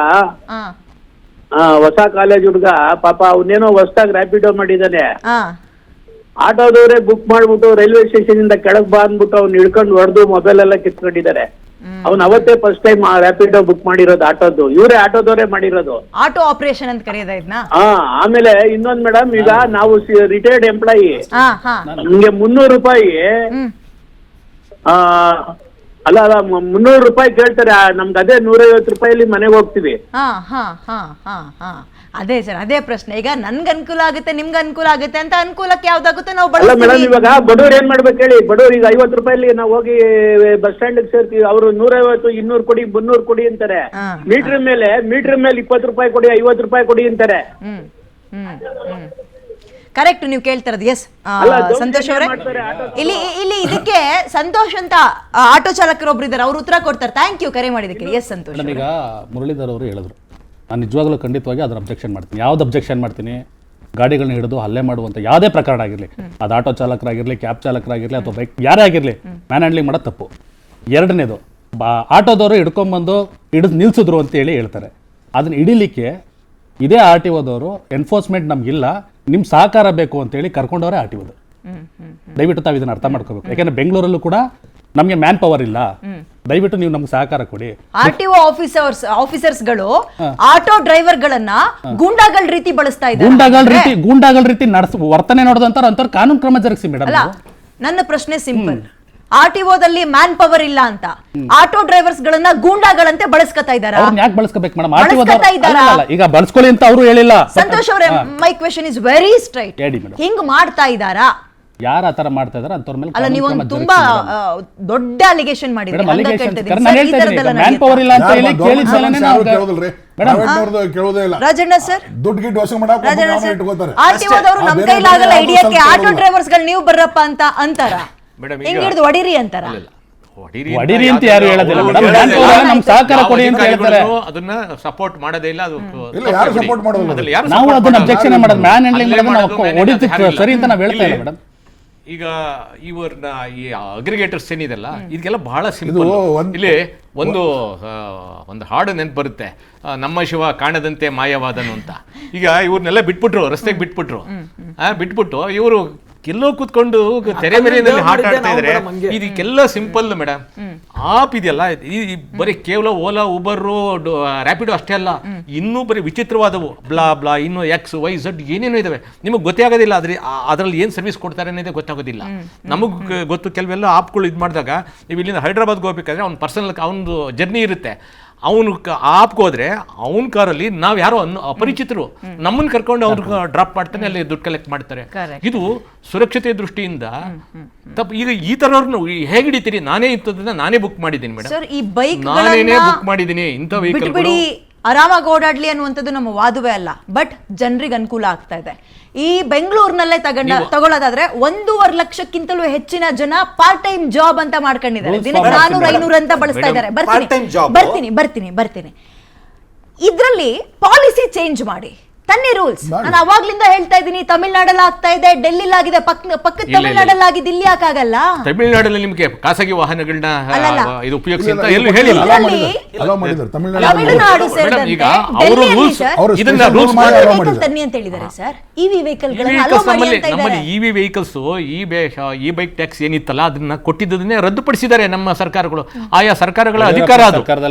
ಪಾಪ ಅವನೇನೋ ಹೊಸದಾಗಿ ರ್ಯಾಪಿಡೋ ಮಾಡಿದಾನೆ. ಆಟೋದವರೇ ಬುಕ್ ಮಾಡ್ಬಿಟ್ಟು ರೈಲ್ವೆ ಸ್ಟೇಷನ್ ಇಂದ ಕೆಳಗ್ ಬಂದ್ಬಿಟ್ಟು ಅವ್ನು ಹಿಡ್ಕೊಂಡು ಹೊಡೆದು ಮೊಬೈಲ್ ಎಲ್ಲ ಕಿತ್ಕೊಂಡಿದ್ದಾರೆ. ಅವ್ನು ಅವತ್ತೇ ಫಸ್ಟ್ ಟೈಮ್ ರ್ಯಾಪಿಡೋ ಬುಕ್ ಮಾಡಿರೋದು ಆಟೋದು. ಇವರೇ ಆಟೋದವರೇ ಮಾಡಿರೋದು. ಆಟೋ ಆಪರೇಷನ್ ಅಂತ ಕರೆಯೋದ ಇದನ್ನ. ಆಮೇಲೆ ಇನ್ನೊಂದ್ ಮೇಡಮ್, ಈಗ ನಾವು ರಿಟೈರ್ಡ್ ಎಂಪ್ಲಾಯಿ, ನಮ್ಗೆ 300 ರೂಪಾಯಿ ಅಲ್ಲ 300 ರೂಪಾಯಿ ಕೇಳ್ತಾರೆ. ನಮ್ಗೆ ಅದೇ 150 ರೂಪಾಯಲ್ಲಿ ಮನೆಗೆ ಹೋಗ್ತೀವಿ. ಅದೇ ಸರ್, ಅದೇ ಪ್ರಶ್ನೆ. ಈಗ ನನ್ಗೆ ಅನುಕೂಲ ಆಗುತ್ತೆ, ನಿಮ್ಗೆ ಅನುಕೂಲ ಆಗುತ್ತೆ ಅಂತ ಅನುಕೂಲಕ್ಕೆ ಯಾವ್ದಾಗುತ್ತೆ ನಾವು ಅಲ್ಲ ಮೇಡಮ್. ಇವಾಗ ಬಡವ್ರು ಏನ್ ಮಾಡ್ಬೇಕು ಹೇಳಿ? ಬಡವ್ರು ಈಗ 50 ರೂಪಾಯಲ್ಲಿ ನಾವು ಹೋಗಿ ಬಸ್ ಸ್ಟ್ಯಾಂಡ್ ಸೇರ್ತೀವಿ. ಅವರು 150, 200 ಕೊಡಿ, 300 ಕೊಡಿ ಅಂತಾರೆ. ಮೀಟರ್ ಮೇಲೆ 20 ರೂಪಾಯಿ ಕೊಡಿ, 50 ರೂಪಾಯಿ ಕೊಡಿ ಅಂತಾರೆ. ಕರೆಕ್ಟ್, ನೀವು ಕೇಳ್ತಾರದು. ಎಸ್ ಸಂತೋಷ್ ಅವರೇ, ಇಲ್ಲಿ ಇದಕ್ಕೆ ಸಂತೋಷ್ ಅಂತ ಆಟೋ ಚಾಲಕರೊಬ್ರು ಇದ್ದಾರೆ, ಅವ್ರು ಉತ್ತರ ಕೊಡ್ತಾರೆ. ಥ್ಯಾಂಕ್ ಯು ಕರೆ ಮಾಡಿದಕ್ಕೆ. ಎಸ್ ಸಂತೋಷ್. ಈಗ ಮುರಳೀಧರ್ ಅವರು ಹೇಳಿದ್ರು, ನಾನು ನಿಜವಾಗ್ಲೂ ಖಂಡಿತವಾಗಿ ಅದರ ಅಬ್ಜೆಕ್ಷನ್ ಮಾಡ್ತೀನಿ. ಯಾವ್ದು ಅಬ್ಜೆಕ್ಷನ್ ಮಾಡ್ತೀನಿ? ಗಾಡಿಗಳನ್ನ ಹಿಡಿದು ಹಲ್ಲೆ ಮಾಡುವಂಥ ಯಾವುದೇ ಪ್ರಕರಣ ಆಗಿರಲಿ, ಅದು ಆಟೋ ಚಾಲಕರಾಗಿರಲಿ, ಕ್ಯಾಬ್ ಚಾಲಕರಾಗಿರಲಿ, ಅಥವಾ ಬೈಕ್ ಯಾರೇ ಆಗಿರಲಿ, ಮ್ಯಾನ್ ಹ್ಯಾಂಡ್ಲಿಂಗ್ ಮಾಡೋದು ತಪ್ಪು. ಎರಡನೇದು, ಆಟೋದವರು ಹಿಡ್ಕೊಂಬಂದು ಹಿಡಿದು ನಿಲ್ಸಿದ್ರು ಅಂತೇಳಿ ಹೇಳ್ತಾರೆ. ಅದನ್ನ ಹಿಡಿಲಿಕ್ಕೆ ಇದೇ ಆರ್ ಟಿ ಒದವರು ಎನ್ಫೋರ್ಸ್ಮೆಂಟ್ ನಮಗಿಲ್ಲ, ನಿಮ್ಮ ಸಹಕಾರ ಬೇಕು ಅಂತೇಳಿ ಕರ್ಕೊಂಡವರೇ ಆರ್ ಟಿ ಒದು. ದಯವಿಟ್ಟು ತಾವು ಇದನ್ನ ಅರ್ಥ ಮಾಡ್ಕೋಬೇಕು. ಯಾಕಂದ್ರೆ ಬೆಂಗಳೂರಲ್ಲೂ ಕೂಡ ನಮಗೆ ಮ್ಯಾನ್ ಪವರ್ ಇಲ್ಲ. ದಯವಿಟ್ಟು ನೀವು ನಮ್ಗೆ ಸಹಕಾರ ಕೊಡಿ. ಆರ್ಟಿಒ ಆಫೀಸರ್ಸ್ಗಳು ಆಟೋ ಡ್ರೈವರ್ಗಳನ್ನ ಗೂಂಡಾಗಳ ರೀತಿ ಬಳಸ್ತಾ ಇದ್ದಾರೆ. ಗೂಂಡಾಗಳ ರೀತಿ ವರ್ತನೆ ನೋಡಿದಂತ ಅಂತವ್ರು ಕಾನೂನು ಕ್ರಮ ಜರುಗಿಸಿ ಮೇಡಮ್. ನನ್ನ ಪ್ರಶ್ನೆ ಸಿಂಪಲ್. ಆರ್ಟಿಒದಲ್ಲಿ ಮ್ಯಾನ್ ಪವರ್ ಇಲ್ಲ ಅಂತ ಆಟೋ ಡ್ರೈವರ್ಸ್ ಗಳನ್ನ ಗೂಂಡಾಗಳಂತೆ ಬಳಸ್ಕೊತಾ ಇದ್ದಾರೆ. ಯಾಕೆ ಬಳಸ್ಕೋಬೇಕು ಮೇಡಮ್? ಈಗ ಬಳಸ್ಕೊಳ್ಳಿ ಅಂತ ಅವರು ಹೇಳಿಲ್ಲ. ಸಂತೋಷ್ ಅವರೇ, ಮೈ ಕ್ವೆಶ್ಚನ್ ಇಸ್ ವೆರಿ ಸ್ಟ್ರೈಟ್. ಹಿಂಗ್ ಮಾಡ್ತಾ ಇದ್ದಾರಾ? ಯಾರು ಆ ಥರ ಮಾಡ್ತಾ ಇದಾರೆ ಅಂಥವ್ರ ಮೇಲೆ ಅಲ್ಲ ಕಾನೂನು ನೀವು ಕ್ರಮ ತುಂಬಾ ಜರುಗಿಸಿ ದೊಡ್ಡ ಅಲಿಗೇಷನ್ ಮಾಡಿದ್ರಿ ಮೇಡಮ್ ಹಂಗ ಅಲಿಗೇಷನ್ ಕೇಳ್ತಿದ್ದೀನಿ. ನಾನು ಸರ್, ಈ ಹೇಳ್ತಾ ಇದ್ದೀನಿ ಥರದ್ದೆಲ್ಲ ಮ್ಯಾನ್ ಪವರ್ ಇಲ್ಲ ಅಂತ ಹೇಳಿ ಕೇಳಿದ ಗೌರ್ಮೆಂಟ್ ಸಲನೇ ಕೇಳೋದಿಲ್ರಿ, ಮೇಡಮ್ ಪ್ರೈವೇಟ್ನವ್ರದ್ದು ಕೇಳೋದೇ ಇಲ್ಲ. ರಾಜಣ್ಣ ಸರ್, ದುಡ್ಡು ಗಿಟ್ಟು ವಸೂಲು ಮಾಡಕ್ಕೆ ರಾಜಣ್ಣ ಸರ್, ಇಟ್ಕೋತಾರೆ. RTO ದವರು ನಮ್ ಬೇರೆ ಕೈಲಾಗಲ್ಲ ಬೇರೆ ಹಿಡಿಯಕ್ಕೆ, ಯಾವ್ದೋ ಆಟೋ ಸ್ವಲ್ಪ ಡ್ರೈವರ್ಸ್ಗಳು ನೀವು ಬರ್ರಪ್ಪ ಅಂತ ಅಂತಾರ, ಮೇಡಮ್ ಹೆಂಗ್ ಹಿಡಿದು ಹೊಡೀರಿ ಅಂತಾರ. ಹೊಡೀರಿ ಅಂತ ಯಾರು ಹೇಳೋದಿಲ್ಲ ಮೇಡಮ್. ಮ್ಯಾನ್ ಪವರ್ ನಮ್ ಸಹಕಾರ ಕೊಡಿ ಅಂತ ಹೇಳ್ತಾರೆ. ಅದನ್ನ ಸಪೋರ್ಟ್ ಮಾಡೋದೇ ಇಲ್ಲ. ಅದು ಇಲ್ಲ, ಯಾರು support ಮಾಡೋದಿಲ್ಲ. ಅದ್ರಲ್ಲಿ ಯಾರು ನಾವು support ಅದನ್ನ ಮಾಡೋದು? ಅಬ್ಜೆಕ್ಷನ್ ಮಾಡೋದು, ಮ್ಯಾನ್ ಹ್ಯಾಂಡ್ಲಿಂಗ್ ಅಲ್ಲೇ ಮಾಡೋದು ನಾವು ಮಾಡೋದು, ಹೊಡಿತಿತ್ತು ಹಾಗಿಲ್ಲ. ಸರಿ ಅಂತ ನಾವು ಹೇಳ್ತಾ ಇಲ್ಲ ಇಲ್ಲಿ ಮೇಡಮ್. ಈಗ ಇವ್ರನ್ನ ಈ ಅಗ್ರಿಗೇಟರ್ಸ್ ಏನಿದೆಲ್ಲ ಇದಕ್ಕೆಲ್ಲ ಬಹಳ ಸಿಂಪಲ್. ಇಲ್ಲಿ ಒಂದು ಹಾಡು ನೆನ್ಪು ಬರುತ್ತೆ, ನಮ್ಮ ಶಿವ ಕಾಣದಂತೆ ಮಾಯವಾದನು ಅಂತ. ಈಗ ಇವ್ರನ್ನೆಲ್ಲ ಬಿಟ್ಬಿಟ್ರು, ರಸ್ತೆಗೆ ಬಿಟ್ಬಿಟ್ಟು ಇವರು ಎಲ್ಲೋ ಕೂತ್ಕೊಂಡು ತೆರೆ ಮೇರೆಯಲ್ಲಿ ಆಟ ಆಡ್ತಾ ಇದ್ರೆ ಇದಕ್ಕೆಲ್ಲ ಸಿಂಪಲ್ ಮೇಡಮ್. ಆಪ್ ಇದೆಯಲ್ಲ, ಈ ಬರೀ ಕೇವಲ ಓಲಾ, ಉಬರು, ರ್ಯಾಪಿಡೋ ಅಷ್ಟೇ ಅಲ್ಲ, ಇನ್ನೂ ಬರೀ ವಿಚಿತ್ರವಾದವು ಬ್ಲಾ ಇನ್ನು XYZ ಏನೇನೋ ಇದಾವೆ. ನಿಮಗೆ ಗೊತ್ತೇ ಆಗೋದಿಲ್ಲ ಅದರಲ್ಲಿ ಏನು ಸರ್ವಿಸ್ ಕೊಡ್ತಾರೆ ಅನ್ನೋದೇ ಗೊತ್ತಾಗೋದಿಲ್ಲ. ನಮಗೆ ಗೊತ್ತು, ಕೆಲವೆಲ್ಲ ಆಪ್ಗಳು ಇದು ಮಾಡಿದಾಗ ನೀವು ಇಲ್ಲಿಂದ ಹೈದ್ರಾಬಾದ್ಗೆ ಹೋಗ್ಬೇಕಾದ್ರೆ ಅವ್ನ ಪರ್ಸನಲ್ ಅವನದು ಜರ್ನಿ ಇರುತ್ತೆ. ಅವನು ಆಪ್ಗೆ ಹೋದ್ರೆ ಅವನ ಕಾರಲ್ಲಿ ನಾವು ಯಾರೋ ಅಪರಿಚಿತರು ನಮ್ಮನ್ನು ಕರ್ಕೊಂಡು ಅವ್ರಿಗೆ ಡ್ರಾಪ್ ಮಾಡ್ತಾನೆ, ಅಲ್ಲಿ ದುಡ್ಡು ಕಲೆಕ್ಟ್ ಮಾಡ್ತಾರೆ. ಇದು ಸುರಕ್ಷತೆ ದೃಷ್ಟಿಯಿಂದ ತಪ್ಪು. ಈಗ ಈ ತರವ್ರನ್ನ ಹೇಗೆ ಹಿಡಿತೀರಿ? ನಾನೇ ಇಂಥದ್ದನ್ನ ನಾನೇ ಬುಕ್ ಮಾಡಿದ್ದೀನಿ ಮೇಡಮ್, ಸರ್, ಈ ಬೈಕ್ ನಾನೇನೇ ಬುಕ್ ಮಾಡಿದ್ದೀನಿ ಇಂಥ ವೆಹಿಕಲ್. ಬಿಡಿ, ಆರಾಮಾಗಿ ಓಡಾಡ್ಲಿ ಅನ್ನುವಂಥದ್ದು ನಮ್ಮ ವಾದವೇ ಅಲ್ಲ, ಬಟ್ ಜನರಿಗೆ ಅನುಕೂಲ ಆಗ್ತಾ ಇದೆ. ಈ ಬೆಂಗಳೂರಿನಲ್ಲೇ ತಗೊಳ್ಳೋದಾದ್ರೆ 1.5 ಲಕ್ಷಕ್ಕಿಂತಲೂ ಹೆಚ್ಚಿನ ಜನ ಪಾರ್ಟ್ ಟೈಮ್ ಜಾಬ್ ಅಂತ ಮಾಡ್ಕೊಂಡಿದ್ದಾರೆ. ದಿನಕ್ಕೆ 400-500 ಅಂತ ಬಳಸ್ತಾ ಇದ್ದಾರೆ. ಬರ್ತೀನಿ. ಇದ್ರಲ್ಲಿ ಪಾಲಿಸಿ ಚೇಂಜ್ ಮಾಡಿ, ತನ್ನಿ ರೂಲ್ಸ್. ನಾನು ಅವಾಗ್ಲಿಂದ ಹೇಳ್ತಾ ಇದ್ದೀನಿ, ತಮಿಳ್ನಾಡಲ್ಲಿ ಆಗ್ತಾ ಇದೆ, ಡೆಲ್ಲಿಲಿ ಆಗಿದೆ, ಪಕ್ಕದ ತಮಿಳ್ನಾಡಲ್ಲಿ ಆಗಿದೆ, ಇಲ್ಲಿ ಯಾಕಾಗಲ್ಲ? ತಮಿಳ್ನಾಡಲ್ಲಿ ನಿಮಗೆ ಖಾಸಗಿ ವಾಹನಗಳನ್ನ ಇದು ಉಪಯೋಗಿಸಿ ಅಂತ ಇಲ್ಲ, ಎಲ್ಲೂ ಹೇಳಿಲ್ಲ. ಅಲೋ ಮಾಡಿದ್ದಾರೆ ತಮಿಳುನಾಡು ಸೇರಿದಂತೆ ಇದನ್ನ ರೂಲ್ಸ್ ತನ್ನಿ ಅಂತ ಹೇಳಿದ್ದಾರೆ ಸರ್. ಇವಿ ವೆಹಿಕಲ್ಗಳನ್ನ ಅಲೋ ಮಾಡಿ ಅಂತ ಇದ್ದಾರೆ. ಇವಿ ವೆಹಿಕಲ್ಸ್ ಈ ಬೈಕ್ ಟ್ಯಾಕ್ಸ್ ಏನಿತ್ತಲ್ಲ ಅದನ್ನ ಕೊಟ್ಟಿದ್ದನ್ನೇ ರದ್ದುಪಡಿಸಿದ್ದಾರೆ ನಮ್ಮ ಸರ್ಕಾರಗಳು. ಆಯಾ ಸರ್ಕಾರಗಳ ಅಧಿಕಾರ ಅದು.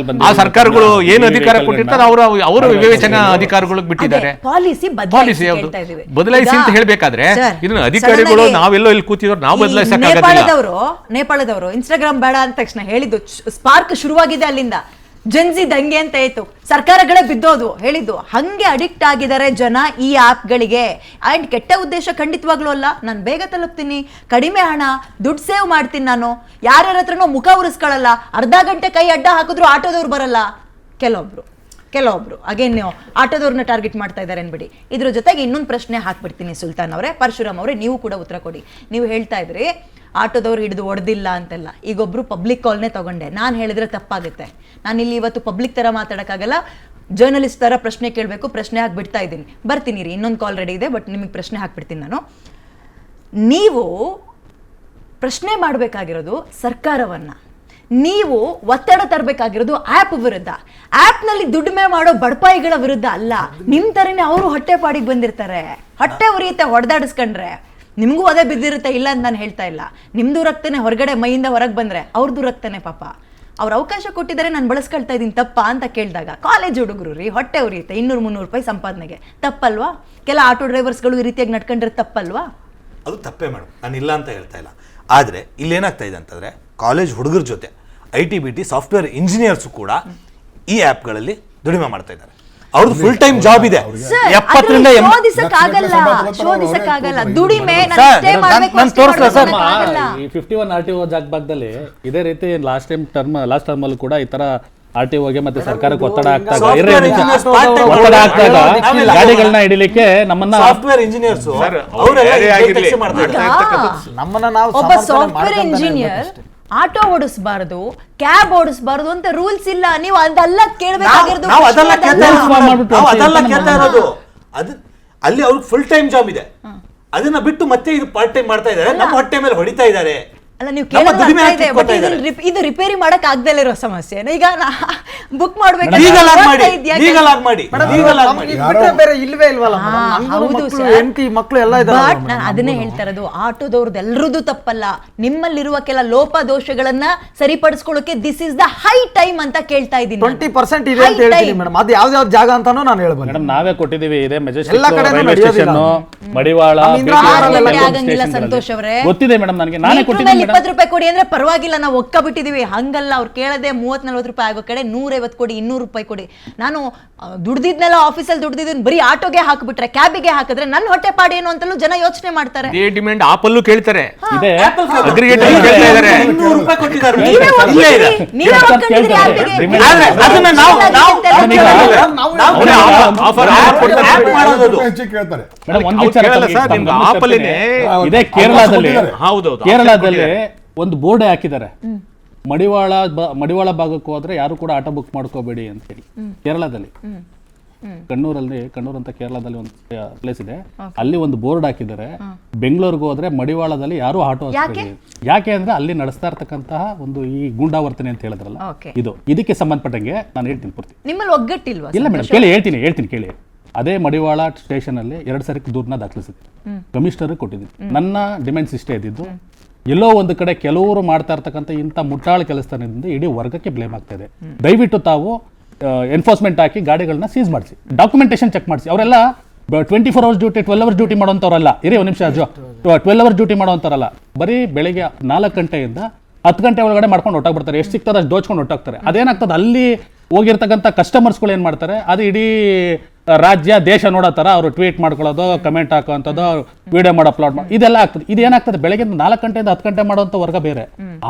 ಆ ಸರ್ಕಾರಗಳು ಏನು ಅಧಿಕಾರ ಕೊಟ್ಟಿರ್ತಾರೆ ಅವರು ವಿವೇಚನಾ ಅಧಿಕಾರಿಗಳಿಗೆ ಬಿಟ್ಟಿದ್ದಾರೆ. ಪಾಲಿಸಿ ಬದಲಾಯಿಸಿ ಅಂತ ಹೇಳ್ಬೇಕಾದ್ರೆ ಇದನ್ನ ಅಧಿಕಾರಿಗಳು ನಾವೆಲ್ಲೋ ಇಲ್ಲಿ ಕೂತಿದ್ರು ನಾವು ಬದಲಾಯಿಸಕ್ಕಾಗಲ್ಲ. ನೇಪಾಳದವರು ಇನ್ಸ್ಟಾಗ್ರಾಮ್ ಬೇಡ ಅಂದ ತಕ್ಷಣ ಹೇಳಿದ್ದು ಸ್ಪಾರ್ಕ್ ಶುರುವಾಗಿದೆ, ಅಲ್ಲಿಂದ ಜನ್ಸಿ ದಂಗೆ ಅಂತ ಆಯ್ತು, ಸರ್ಕಾರಗಳೇ ಬಿದ್ದೋದು ಹೇಳಿದ್ದು. ಹಂಗೆ ಅಡಿಕ್ಟ್ ಆಗಿದ್ದಾರೆ ಜನ ಈ ಆಪ್ಗಳಿಗೆ. ಅಂಡ್ ಕೆಟ್ಟ ಉದ್ದೇಶ ಖಂಡಿತವಾಗ್ಲೂ ಅಲ್ಲ. ನಾನು ಬೇಗ ತಲುಪ್ತೀನಿ, ಕಡಿಮೆ ಹಣ, ದುಡ್ಡು ಸೇವ್ ಮಾಡ್ತೀನಿ, ನಾನು ಯಾರ್ಯಾರ ಹತ್ರನೋ ಮುಖ ಉರಿಸ್ಕೊಳ್ಳಲ್ಲ, ಅರ್ಧ ಗಂಟೆ ಕೈ ಅಡ್ಡ ಹಾಕಿದ್ರು ಆಟೋದವ್ರು ಬರಲ್ಲ. ಕೆಲವೊಬ್ರು ಅಗೇನ್ ಆಟೋದವ್ರನ್ನ ಟಾರ್ಗೆಟ್ ಮಾಡ್ತಾ ಇದ್ದಾರೆ ಅನ್ಬಿಡಿ. ಇದ್ರ ಜೊತೆಗೆ ಇನ್ನೊಂದು ಪ್ರಶ್ನೆ ಹಾಕ್ಬಿಡ್ತೀನಿ ಸುಲ್ತಾನ್ ಅವರೇ, ಪರಶುರಾಮ್ ಅವರೇ, ನೀವು ಕೂಡ ಉತ್ತರ ಕೊಡಿ. ನೀವು ಹೇಳ್ತಾ ಇದ್ರಿ ಆಟೋದವ್ರು ಹಿಡಿದು ಹೊಡೆದಿಲ್ಲ ಅಂತೆಲ್ಲ. ಈಗೊಬ್ರು ಪಬ್ಲಿಕ್ ಕಾಲ್ನೇ ತಗೊಂಡೆ, ನಾನು ಹೇಳಿದ್ರೆ ತಪ್ಪಾಗುತ್ತೆ. ನಾನು ಇಲ್ಲಿ ಇವತ್ತು ಪಬ್ಲಿಕ್ ತರ ಮಾತಾಡೋಕ್ಕಾಗಲ್ಲ, ಜರ್ನಲಿಸ್ಟ್ ತರ ಪ್ರಶ್ನೆ ಕೇಳಬೇಕು, ಪ್ರಶ್ನೆ ಹಾಕ್ಬಿಡ್ತಾ ಇದ್ದೀನಿ. ಬರ್ತೀನಿ ರೀ, ಇನ್ನೊಂದು ಕಾಲ್ ರೆಡಿ ಇದೆ, ಬಟ್ ನಿಮಗೆ ಪ್ರಶ್ನೆ ಹಾಕ್ಬಿಡ್ತೀನಿ ನಾನು. ನೀವು ಪ್ರಶ್ನೆ ಮಾಡಬೇಕಾಗಿರೋದು ಸರ್ಕಾರವನ್ನ, ನೀವು ಒತ್ತಡ ತರಬೇಕಾಗಿರೋದು ಆ್ಯಪ್ ವಿರುದ್ಧ. ಆ್ಯಪ್ನಲ್ಲಿ ದುಡಿಮೆ ಮಾಡೋ ಬಡಪಾಯಿಗಳ ವಿರುದ್ಧ ಅಲ್ಲ. ನಿಮ್ಮ ಥರನೇ ಅವರು ಹೊಟ್ಟೆ ಪಾಡಿಗೆ ಬಂದಿರ್ತಾರೆ, ಹೊಟ್ಟೆ ಉರಿಯುತ್ತೆ ಹೊಡೆದಾಡಿಸ್ಕೊಂಡ್ರೆ. ನಿಮಗೂ ಅದೇ ಬಿದ್ದಿರುತ್ತೆ, ಇಲ್ಲ ಅಂತ ನಾನು ಹೇಳ್ತಾ ಇಲ್ಲ. ನಿಮ್ಮದು ರಕ್ತನೇ ಹೊರಗಡೆ ಮೈಯಿಂದ ಹೊರಗೆ ಬಂದರೆ ಅವ್ರದ್ದು ರಕ್ತನೇ ಪಾಪ. ಅವ್ರು ಅವಕಾಶ ಕೊಟ್ಟಿದ್ದಾರೆ, ನಾನು ಬಳಸ್ಕೊಳ್ತಾ ಇದ್ದೀನಿ, ತಪ್ಪಾ ಅಂತ ಕೇಳಿದಾಗ ಕಾಲೇಜ್ ಹುಡುಗರು ರೀ ಹೊಟ್ಟೆ ಉರಿಯುತ್ತೆ, 200-300 ರೂಪಾಯಿ ಸಂಪಾದನೆಗೆ. ತಪ್ಪಲ್ವಾ? ಕೆಲ ಆಟೋ ಡ್ರೈವರ್ಸ್ಗಳು ಈ ರೀತಿಯಾಗಿ ನಡ್ಕೊಂಡ್ರೆ ತಪ್ಪಲ್ವಾ? ಅದು ತಪ್ಪೇ ಮೇಡಮ್, ನಾನು ಇಲ್ಲ ಅಂತ ಹೇಳ್ತಾ ಇಲ್ಲ. ಆದರೆ ಇಲ್ಲೇನಾಗ್ತಾ ಇದೆ ಅಂತಂದರೆ, ಕಾಲೇಜ್ ಹುಡುಗರ ಜೊತೆ IT-BT ಸಾಫ್ಟ್ವೇರ್ ಇಂಜಿನಿಯರ್ಸ್ ಕೂಡ ಈ ಆ್ಯಪ್ಗಳಲ್ಲಿ ದುಡಿಮೆ ಮಾಡ್ತಾ ಇದ್ದಾರೆ. ಅವ್ರದ್ದು ಫುಲ್ ಟೈಮ್ ಜಾಬ್ ಇದೆ. 70ರಿಂದ ಶೋಧಿಸಕ್ಕಾಗಲ್ಲ ದುಡಿಮೆ. ನಾನು ತೋರಿಸ್ಲಾ ಸರ್, ಈ 51 RTO ಜಾಗಭಾಗದಲ್ಲಿ ಇದೇ ರೀತಿ ಲಾಸ್ಟ್ ಟರ್ಮ್ ಅಲ್ಲೂ ಕೂಡ ಈ ತರ RTOಗೆ ಮತ್ತೆ ಸರ್ಕಾರಕ್ಕೆ ಒತ್ತಡ ಆಗ್ತಾಗ ಗಾಡಿಗಳನ್ನ ಹಿಡಿಲಿಕ್ಕೆ ನಮ್ಮನ್ನ ಸಾಫ್ಟ್ವೇರ್ ಇಂಜಿನಿಯರ್ಸ್ ಒಬ್ಬ ಸಾಫ್ಟ್ವೇರ್ ಇಂಜಿನಿಯರ್ ಆಟೋ ಓಡಿಸಬಾರದು, ಕ್ಯಾಬ್ ಓಡಿಸಬಾರದು ಅಂತ ರೂಲ್ಸ್ ಇಲ್ಲ. ನೀವು ಅದೆಲ್ಲ ಕೇಳಬೇಕಾಗಿರೋದು. ಅಲ್ಲಿ ಅವ್ರಿಗೆ ಫುಲ್ ಟೈಮ್ ಜಾಬ್ ಇದೆ, ಅದನ್ನ ಬಿಟ್ಟು ಮತ್ತೆ ಇದು ಪಾರ್ಟ್ ಟೈಮ್ ಮಾಡ್ತಾ ಇದ್ದಾರೆ, ನಮ್ಮ ಹೊಟ್ಟೆ ಮೇಲೆ ಹೊಡಿತಾ ಇದ್ದಾರೆ. ಅಲ್ಲ, ನೀವು ಇದು ರಿಪೇರಿ ಮಾಡಕ್ ಆಗದೇ ಇರೋ ಸಮಸ್ಯೆ. ಈಗ ಬುಕ್ ಮಾಡ್ಬೇಕು, ಅದನ್ನೇ ಹೇಳ್ತಾ ಇರೋದು. ಆಟೋದವ್ರದ್ದು ಎಲ್ರದ್ದು ತಪ್ಪಲ್ಲ, ನಿಮ್ಮಲ್ಲಿರುವ ಕೆಲ ಲೋಪದೋಷಗಳನ್ನ ಸರಿಪಡಿಸ್ಕೊಳ್ಳೋಕೆ this is the high time ಅಂತ ಕೇಳ್ತಾ ಇದ್ದೀನಿ. 20% ಇದೆ ಅಂತ ಹೇಳ್ತೀನಿ ಮೇಡಮ್. ಅದು ಯಾವ್ದಾವ್ ಜಾಗ ಅಂತಾನೂ ನಾನು ಹೇಳ್ಬೋದು ಮೇಡಮ್. ನಾವೇ ಕೊಟ್ಟಿದೀವಿ, ಇದೆ ಮೆಜೆಸ್ಟಿಕ್ ರೈಲ್ವೆ ಸ್ಟೇಷನ್, ಮಡಿವಾಳ, ಆಗಂಗಿಲ್ಲ ಸಂತೋಷ್ ಅವರೇ, ಗೊತ್ತಿದೆ ಮೇಡಮ್ ನನಗೆ. ನಾನೇ ಕೊಟ್ಟಿದ್ದೀನಿ. 20 ರೂಪಾಯಿ ಕೊಡಿ ಅಂದ್ರೆ ಪರವಾಗಿಲ್ಲ, ನಾವು ಒಕ್ಕ ಬಿಟ್ಟಿದೀವಿ. ಹಂಗಲ್ಲ, ಅವ್ರು ಕೇಳದೆ 30-40 ರೂಪಾಯಿ ಆಗೋ ಕಡೆ 100 150 ಕೊಡಿ 200 ರೂಪಾಯಿ ಕೊಡಿ. ನಾನು ದುಡ್ದಿದ್ನೆಲ್ಲ ಆಫೀಸಲ್ಲಿ ದುಡ್ದಿದ್ದನ್ನು ಬರೀ ಆಟೋಗೆ ಹಾಕ್ಬಿಟ್ರೆ, ಕ್ಯಾಬಿಗೆ ಹಾಕಿದ್ರೆ ನನ್ನ ಹೊಟ್ಟೆ ಪಾಡಿ ಏನು ಅಂತಲೂ ಜನ ಯೋಚನೆ ಮಾಡ್ತಾರೆ. ಇದೇ ಡಿಮ್ಯಾಂಡ್ ಆಪಲ್ಲೂ ಕೇಳ್ತಾರೆ, ಇದೆ ಅಗ್ರಿಗೇಟರ್ ಕೇಳ್ತಾ ಇದ್ದಾರೆ. 200 ರೂಪಾಯಿ ಕೊಟ್ಟಿದ್ದಾರೆ. ನೀವೇ ಒಪ್ಕೊಂಡಿದ್ದೀರಿ ಆ್ಯಪಿಗೆ. ಆದ್ರೆ ಅದನ್ನ ನಾವು ಹೆಚ್ಚಿಗೆ ಕೇಳ್ತಾರೆ. ಮೇಡಮ್ ಒಂದು ಅವ್ರು ವಿಚಾರ ಕೇಳಲ್ಲ ತಮಗೆ ಸರ್, ನಿಮ್ಗೆ ಗಮನಕ್ಕೆ ಆಪಲ್ಲೇನೆ ತರ್ತೇನೆ. ಇದೇ ಕೇರಳದಲ್ಲಿ ಹೌದೌದು, ಕೇರಳದಲ್ಲಿ ಒಂದು ಬೋರ್ಡ್ ಹಾಕಿದ್ದಾರೆ, ಮಡಿವಾಳ ಭಾಗಕ್ಕೆ ಹೋದ್ರೆ ಯಾರು ಕೂಡ ಆಟೋ ಬುಕ್ ಮಾಡ್ಕೋಬೇಡಿ ಅಂತ ಹೇಳಿ. ಕೇರಳದಲ್ಲಿ ಕಣ್ಣೂರು ಅಂತ ಕೇರಳದಲ್ಲಿ ಒಂದು ಪ್ಲೇಸ್ ಇದೆ, ಅಲ್ಲಿ ಒಂದು ಬೋರ್ಡ್ ಹಾಕಿದ್ದಾರೆ. ಬೆಂಗಳೂರಿಗೆ ಹೋದ್ರೆ ಮಡಿವಾಳದಲ್ಲಿ ಯಾರು ಆಟೋ ಹಾಕ್ಬೇಡಿ. ಯಾಕೆ ಅಂದ್ರೆ ಅಲ್ಲಿ ನಡೆಸ್ತಾ ಇರ್ತಕ್ಕಂತಹ ಒಂದು ಈ ಗೂಂಡಾವರ್ತನೆ ಅಂತ ಹೇಳಿದ್ರಲ್ಲ, ಇದಕ್ಕೆ ಸಂಬಂಧಪಟ್ಟಂಗೆ ನಾನು ಹೇಳ್ತೀನಿ ಪೂರ್ತಿ. ನಿಮ್ಮಲ್ಲಿ ಒಗ್ಗಟ್ಟಿಲ್ವಾ? ಇಲ್ಲ ಮೇಡಮ್, ಹೇಳ್ತೀನಿ ಕೇಳಿ. ಅದೇ ಮಡಿವಾಳ ಸ್ಟೇಷನ್ ಅಲ್ಲಿ 2 ಸರಿ ದೂರನ್ನ ದಾಖಲಿಸಿದೆ, ಕಮಿಷನರ್ ಕೊಟ್ಟಿದ್ದೀನಿ. ನನ್ನ ಡಿಮ್ಯಾಂಡ್ಸ್ ಇಷ್ಟೇ ಇದ್ದಿದ್ದು, ಎಲ್ಲೋ ಒಂದು ಕಡೆ ಕೆಲವರು ಮಾಡ್ತಾ ಇರ್ತಕ್ಕಂಥ ಇಂಥ ಮುಟ್ಟಾಳು ಕೆಲಸದಿಂದ ಇಡೀ ವರ್ಗಕ್ಕೆ ಬ್ಲೇಮ್ ಆಗ್ತಾ ಇದೆ. ದಯವಿಟ್ಟು ತಾವು ಎನ್ಫೋರ್ಸ್ಮೆಂಟ್ ಹಾಕಿ ಗಾಡಿಗಳನ್ನ ಸೀಸ್ ಮಾಡಿಸಿ, ಡಾಕ್ಯುಮೆಂಟೇಶನ್ ಚೆಕ್ ಮಾಡಿಸಿ. ಅವರೆಲ್ಲ 24 ಅವರ್ಸ್ ಡ್ಯೂಟಿ 12 ಅವರ್ಸ್ ಡ್ಯೂಟಿ ಮಾಡೋಂಥವ್ರಲ್ಲ. ಇರಿ ಒಂದು ನಿಮಿಷ ಅಜೋ, 12 ಅವರ್ಸ್ ಡ್ಯೂಟಿ ಮಾಡೋಂಥವ್ರಲ್ಲ. ಬರೀ ಬೆಳಿಗ್ಗೆ 4 ಗಂಟೆಯಿಂದ 10 ಗಂಟೆ ಒಳಗಡೆ ಮಾಡ್ಕೊಂಡು ಹೊಟ್ಟಾಗ್ಬಿಡ್ತಾರೆ. ಎಷ್ಟು ಸಿಗ್ತದೆ ಅಷ್ಟು ದೋಚ್ಕೊಂಡು ಹೊಟ್ಟಾಗ್ತಾರೆ. ಅದೇನಾಗ್ತದೆ, ಅಲ್ಲಿ ಹೋಗಿರ್ತಕ್ಕಂಥ ಕಸ್ಟಮರ್ಸ್ಗಳು ಏನು ಮಾಡ್ತಾರೆ, ಅದು ಇಡೀ ರಾಜ್ಯ ದೇಶ ನೋಡೋ ಥರ ಅವರು ಟ್ವೀಟ್ ಮಾಡ್ಕೊಳ್ಳೋದು, ಕಮೆಂಟ್ ಹಾಕೋಂಥದ್ದು, ವಿಡಿಯೋ ಮಾಡಿ ಅಪ್ಲೋಡ್ ಮಾಡಿ, ಇದೆಲ್ಲ ಆಗ್ತದೆ. ಇದೇನಾಗ್ತದೆ, ಬೆಳಗ್ಗೆ 4 ಗಂಟೆಯಿಂದ 10 ಗಂಟೆ ಮಾಡುವಂಥ ವರ್ಗ ಬೇರೆ,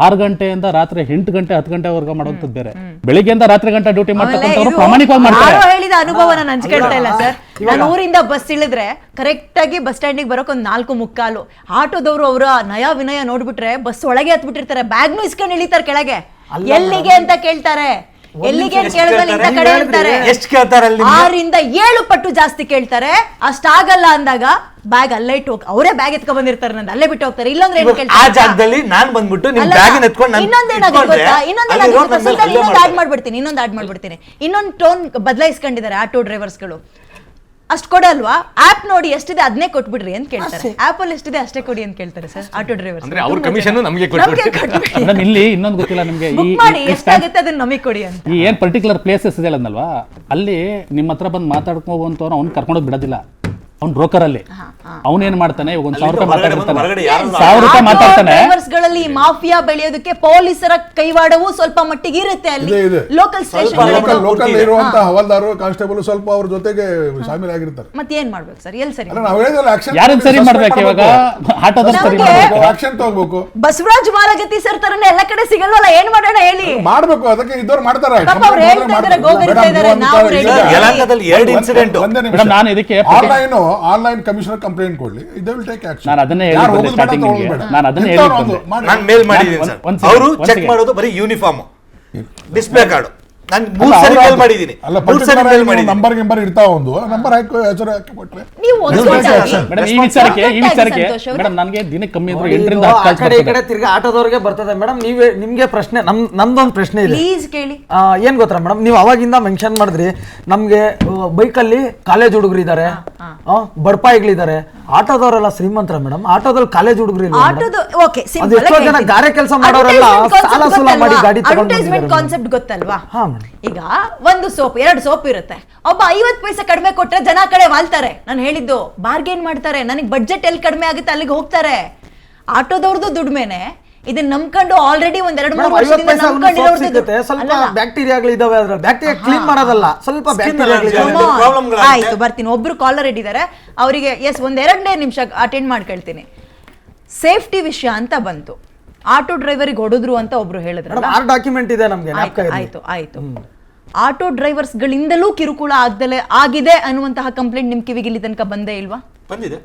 6 ಗಂಟೆಯಿಂದ ರಾತ್ರಿ 8 ಗಂಟೆ 10 ಗಂಟೆ ವರ್ಗ ಮಾಡುವಂಥದ್ದು ಬೇರೆ. ಬೆಳಿಗ್ಗೆಯಿಂದ ರಾತ್ರಿ ಗಂಟೆ ಡ್ಯೂಟಿ ಮಾಡ್ತಕ್ಕಂಥವ್ರು ಪ್ರಾಮಾಣಿಕವಾಗಿ ಮಾಡ್ತಾರೆ. ಯಾರೋ ಹೇಳಿದ ಅನುಭವ ನಾನು ಹಂಚ್ಕೊಳ್ತಾ ಇಲ್ಲ ಸರ್. ನಾನು ಊರಿಂದ ಬಸ್ ಇಳಿದ್ರೆ ಕರೆಕ್ಟ್ ಆಗಿ ಬಸ್ ಸ್ಟ್ಯಾಂಡಿಗೆ ಬರೋಕ್ ಒಂದು 4:45. ಆಟೋದವರು ಅವರ ನಯ ವಿನಯ ನೋಡ್ಬಿಟ್ರೆ ಬಸ್ ಒಳಗೆ ಹತ್ಬಿಟ್ಟಿರ್ತಾರೆ, ಬ್ಯಾಗ್ನು ಇಸ್ಕೊಂಡು ಇಳಿತಾರೆ ಕೆಳಗೆ. ಎಲ್ಲಿಗೆ ಅಂತ ಕೇಳ್ತಾರೆ, ಎಲ್ಲಿಗೆ ಕೇಳಿದ್ರೆ ಇಂಥ ಕಡೆ ಹೇಳ್ತಾರೆ. ಎಷ್ಟು ಕೇಳ್ತಾರೆ ಅಲ್ಲಿ? 6 ಇಂದ 7 ಪಟ್ಟು ಜಾಸ್ತಿ ಕೇಳ್ತಾರೆ. ಅಷ್ಟಾಗಲ್ಲ ಅಂದಾಗ ಬ್ಯಾಗ್ ಅಲ್ಲೇ ಇಟ್ಟು ಅವರೇ ಬ್ಯಾಗ್ ಎತ್ಕೊಂಡ್ ಬಂದಿರ್ತಾರೆ, ನಂದು ಅಲ್ಲೇ ಬಿಟ್ಟು ಹೋಗ್ತಾರೆ. ಇಲ್ಲಂದ್ರೆ ಏನು ಆ ಕೇಳ್ತಾರೆ? ಜಾಗದಲ್ಲಿ ನಾನ್ ಬಂದ್ಬಿಟ್ಟು ನಿಮ್ ಬ್ಯಾಗ್ ಎತ್ಕೊಂಡು ಇನ್ನೊಂದು ಆಡ್ ಮಾಡ್ಬಿಡ್ತೀನಿ. ಇನ್ನೊಂದು ಟೋನ್ ಬದಲಾಯಿಸ್ಕೊಂಡಿದ್ದಾರೆ ಆಟೋ ಡ್ರೈವರ್ಸ್ಗಳು. ಅಷ್ಟು ಕೊಡಲ್ವಾ? ಆಪ್ ನೋಡಿ ಎಷ್ಟಿದೆ ಅದನ್ನೇ ಕೊಟ್ಬಿಡ್ರಿ ಅಂತ ಕೇಳ್ತಾರೆ. ಆಪ್ ಅಲ್ಲಿ ಎಷ್ಟಿದೆ ಅಷ್ಟೇ ಕೊಡಿ ಅಂತ ಕೇಳ್ತಾರೆ ಸರ್ ಆಟೋ ಡ್ರೈವರ್ಸ್. ಅಂದ್ರೆ ಅವ್ರ ಕಮಿಷನ್ ನಮಗೆ ಕೊಡ್ತಾರೆ. ಮೇಡಮ್ ಇಲ್ಲಿ ಇನ್ನೊಂದು ಗೊತ್ತಿಲ್ಲ ನಿಮಗೆ, ಬುಕ್ ಮಾಡಿ ಎಷ್ಟಾಗುತ್ತೆ ಅದನ್ನ ನಮಗೆ ಕೊಡಿ ಅಂತ. ಈ ಏನ್ ಪರ್ಟಿಕ್ಯುಲರ್ ಪ್ಲೇಸಸ್ ಇದೆ ಅನ್ನಲ್ವಾ, ಅಲ್ಲಿ ನಿಮ್ಮ ಹತ್ರ ಬಂದು ಮಾತಾಡ್ಕೋವಂತವ್ರು ಅವ್ನು ಕರ್ಕೊಂಡೋಗಿ ಬಿಡೋದಿಲ್ಲ. ಅವ್ನು ಬ್ರೋಕರ್ ಅಲ್ಲಿ ಅವನೇನ್ ಮಾಡ್ತಾನೆ, ಇವಾಗ 1,000 ರೂಪಾಯಿ ಮಾತಾಡ್ತಾನೆ, 1,000 ರೂಪಾಯಿ ಮಾತಾಡ್ತಾನೆ. ಡ್ರೈವರ್ಸ್ಗಳಲ್ಲಿ ಈ ಮಾಫಿಯಾ ಬೆಳೆಯೋದಕ್ಕೆ ಪೊಲೀಸರ ಕೈವಾಡವು ಸ್ವಲ್ಪ ಮಟ್ಟಿಗೆ ಇರುತ್ತೆ ಅಲ್ಲಿ. ಲೋಕಲ್ ಸ್ಟೇಷನ್ ಲೋಕಲ್ ಇರುವಂತ ಹವಾಲ್ದಾರು ಕಾನ್ಸ್ಟೇಬಲ್ ಸ್ವಲ್ಪ ಅವ್ರ ಜೊತೆಗೆ ಶಾಮೀಲಾಗಿರ್ತಾರೆ. ಮತ್ತೆ ಏನ್ ಮಾಡ್ಬೇಕು ಸರ್? ಎಲ್ಲಿ ಸರಿ ನಾವು ಹೇಳಿದಲ್ಲ, ಆಕ್ಷನ್ ಯಾರನ್ನ ಸರಿ ಮಾಡ್ಬೇಕು ಇವಾಗ? ಆಟೋದಲ್ಲಿ ಸರಿ ಮಾಡ್ಬೇಕು, ಆಕ್ಷನ್ ತಗೋಬೇಕು. ಬಸವರಾಜ್ ಮಾಲಗತ್ತಿ ಸರ್ ತರನೇ ಎಲ್ಲ ಕಡೆ ಸಿಗಲ್ವಲ್ಲ, ಏನ್ ಮಾಡೋಣ ಹೇಳಿ? ಮಾಡ್ಬೇಕು, ಅದಕ್ಕೆ ಇದ್ದವ್ರು ಮಾಡ್ತಾರೆ. ಪಾಪ ಅವ್ರು ಹೇಳ್ತಾ ಇದಾರೆ, ಗೋಗರಿತಾ ಇದಾರೆ, ನಾವು ready. ಯಲಹಂಕದಲ್ಲಿ 2 ಇನ್ಸಿಡೆಂಟ್. ಮೇಡಮ್ ನಾನು ಇದಕ್ಕೆ ಆನ್ಲೈನ್ ಕಮಿಷನರ್ ಕಂಪ್ಲೇಂಟ್ ಕೊಡ್ಲಿ, ದೇ ವಿಲ್ ಟೇಕ್ ಆಕ್ಷನ್. ನಾನು ಅದನ್ನೇ ಹೇಳಿದ್ದೆ ಸ್ಟಾರ್ಟಿಂಗ್ ನಿಮಗೆ, ನಾನು ಅದನ್ನೇ ಹೇಳಿದ್ದೆ. ನಾನು ಮೇಲ್ ಮಾಡಿದ್ದೀನಿ ಸರ್. ಅವರು ಚೆಕ್ ಮಾಡೋದು ಬರೀ ಯೂನಿಫಾರ್ಮ್, ಡಿಸ್ಪ್ಲೇ ಕಾರ್ಡ್. ನಾನು 3 ಸರಿ ಮೇಲ್ ಮಾಡಿದ್ದೀನಿ. ಅಲ್ಲ, ಪರ್ಟಿಕ್ಯುಲರ್ ನಂಬರ್ ಗಿಂಬರ್ ಇರ್ತಾವ, ಒಂದು ನಂಬರ್ ಹಾಕಿ ಹೆಸರು ಹಾಕಿ ಕೊಟ್ರೆ ನೀವು ಮೇಡಮ್ ಈ ವಿಚಾರಕ್ಕೆ ಮೇಡಮ್ ನನಗೆ ದಿನಕ್ಕೆ ಕಮ್ಮಿ ಅಂದ್ರೆ 8 ರಿಂದ 10 ಆ ಕಡೆ ಈ ಕಡೆ ತಿರ್ಗಿ ಆಟೋದವ್ರಿಗೆ ಬರ್ತದೆ. ಮೇಡಮ್ ನೀವೇ, ನಿಮ್ಗೆ ಪ್ರಶ್ನೆ, ನಮ್ದೊಂದು ಪ್ರಶ್ನೆ ಇದೆ, ಪ್ಲೀಸ್ ಕೇಳಿ. ಏನ್ ಗೊತ್ತಾ ಮೇಡಮ್, ನೀವು ಅವಾಗಿಂದ ಮೆನ್ಷನ್ ಮಾಡಿದ್ರಿ ನಮ್ಗೆ ಬೈಕಲ್ಲಿ ಕಾಲೇಜ್ ಹುಡುಗರು ಇದಾರೆ, ಬಡಪಾಯಿಗಳಿದ್ದಾರೆ. ಆಟೋದವರೆಲ್ಲ ಶ್ರೀಮಂತರ ಮೇಡಮ್, ಆಟೋದಲ್ಲಿ ಕಾಲೇಜ್ ಹುಡುಗರು ಇಲ್ಲ. ಓಕೆ, ಅದು ಎಷ್ಟೋ ಜನ ಗಾರೆ ಕೆಲಸ ಮಾಡೋರೆಲ್ಲ ಸಾಲ ಸೂಲ ಮಾಡಿ ಗಾಡಿ ತಗೊಂಡು ಅಡ್ವರ್ಟೈಸ್ಮೆಂಟ್ ಕಾನ್ಸೆಪ್ಟ್ ಗೊತ್ತಲ್ವಾ? ಹಾ. ಈಗ ಒಂದು ಸೋಪ್ 2 ಸೋಪ್ ಇರುತ್ತೆ, ಒಬ್ಬ 50 ಪೈಸೆ ಕಡಿಮೆ ಕೊಟ್ರೆ ಜನ ಕಡೆ ವಾಲ್ತಾರೆ. ನಾನು ಹೇಳಿದ್ದು ಬಾರ್ಗೇನ್ ಮಾಡ್ತಾರೆ, ನನಗೆ ಬಡ್ಜೆಟ್ ಎಲ್ಲಿ ಕಡಿಮೆ ಆಗುತ್ತೆ ಅಲ್ಲಿಗೆ ಹೋಗ್ತಾರೆ. ಆಟೋದವ್ರದ್ದು ದುಡ್ಮೇನೆ ಇದನ್ನ ನಂಬ್ಕೊಂಡು ಆಲ್ರೆಡಿ ಒಂದ್ 2-3 ವರ್ಷದಿಂದ ನಂಬ್ಕೊಂಡಿರೋದು. ಸ್ವಲ್ಪ ಬ್ಯಾಕ್ಟೀರಿಯಾಗಳಿದಾವೆ, ಅದ್ರಲ್ಲಿ ಬ್ಯಾಕ್ಟೀರಿಯಾ ಕ್ಲೀನ್ ಮಾಡೋದಲ್ಲ, ಸ್ವಲ್ಪ ಪ್ರಾಬ್ಲಮ್ಗಳು. ಆಯ್ತು, ಬರ್ತೀನಿ. ಒಬ್ರು ಕಾಲರ್ ಇಟ್ಟಿದ್ದಾರೆ, ಅವರಿಗೆ ಒಂದ್ 2 ನಿಮಿಷ ಅಟೆಂಡ್ ಮಾಡ್ಕೊಳ್ತೀನಿ. ಸೇಫ್ಟಿ ವಿಷಯ ಅಂತ ಬಂತು, ಆಟೋ ಡ್ರೈವರಿಗೆ ಹೊಡೆದ್ರು ಅಂತ ಒಬ್ರು ಹೇಳಿದ್ರು. ಡಾಕ್ಯುಮೆಂಟ್ ಇದೆ ನಮ್ಗೆ. ಆಯ್ತು. ಆಟೋ ಡ್ರೈವರ್ಸ್ ಗಳಿಂದಲೂ ಕಿರುಕುಳ ಆಗಿದೆ ಅನ್ನುವಂತಹ ಕಂಪ್ಲೇಂಟ್ ನಿಮ್ ಕಿವಿಗೆ ಇಲ್ಲಿ ತನಕ ಬಂದೇ ಇಲ್ವಾ? ಬಂದಿದೆ.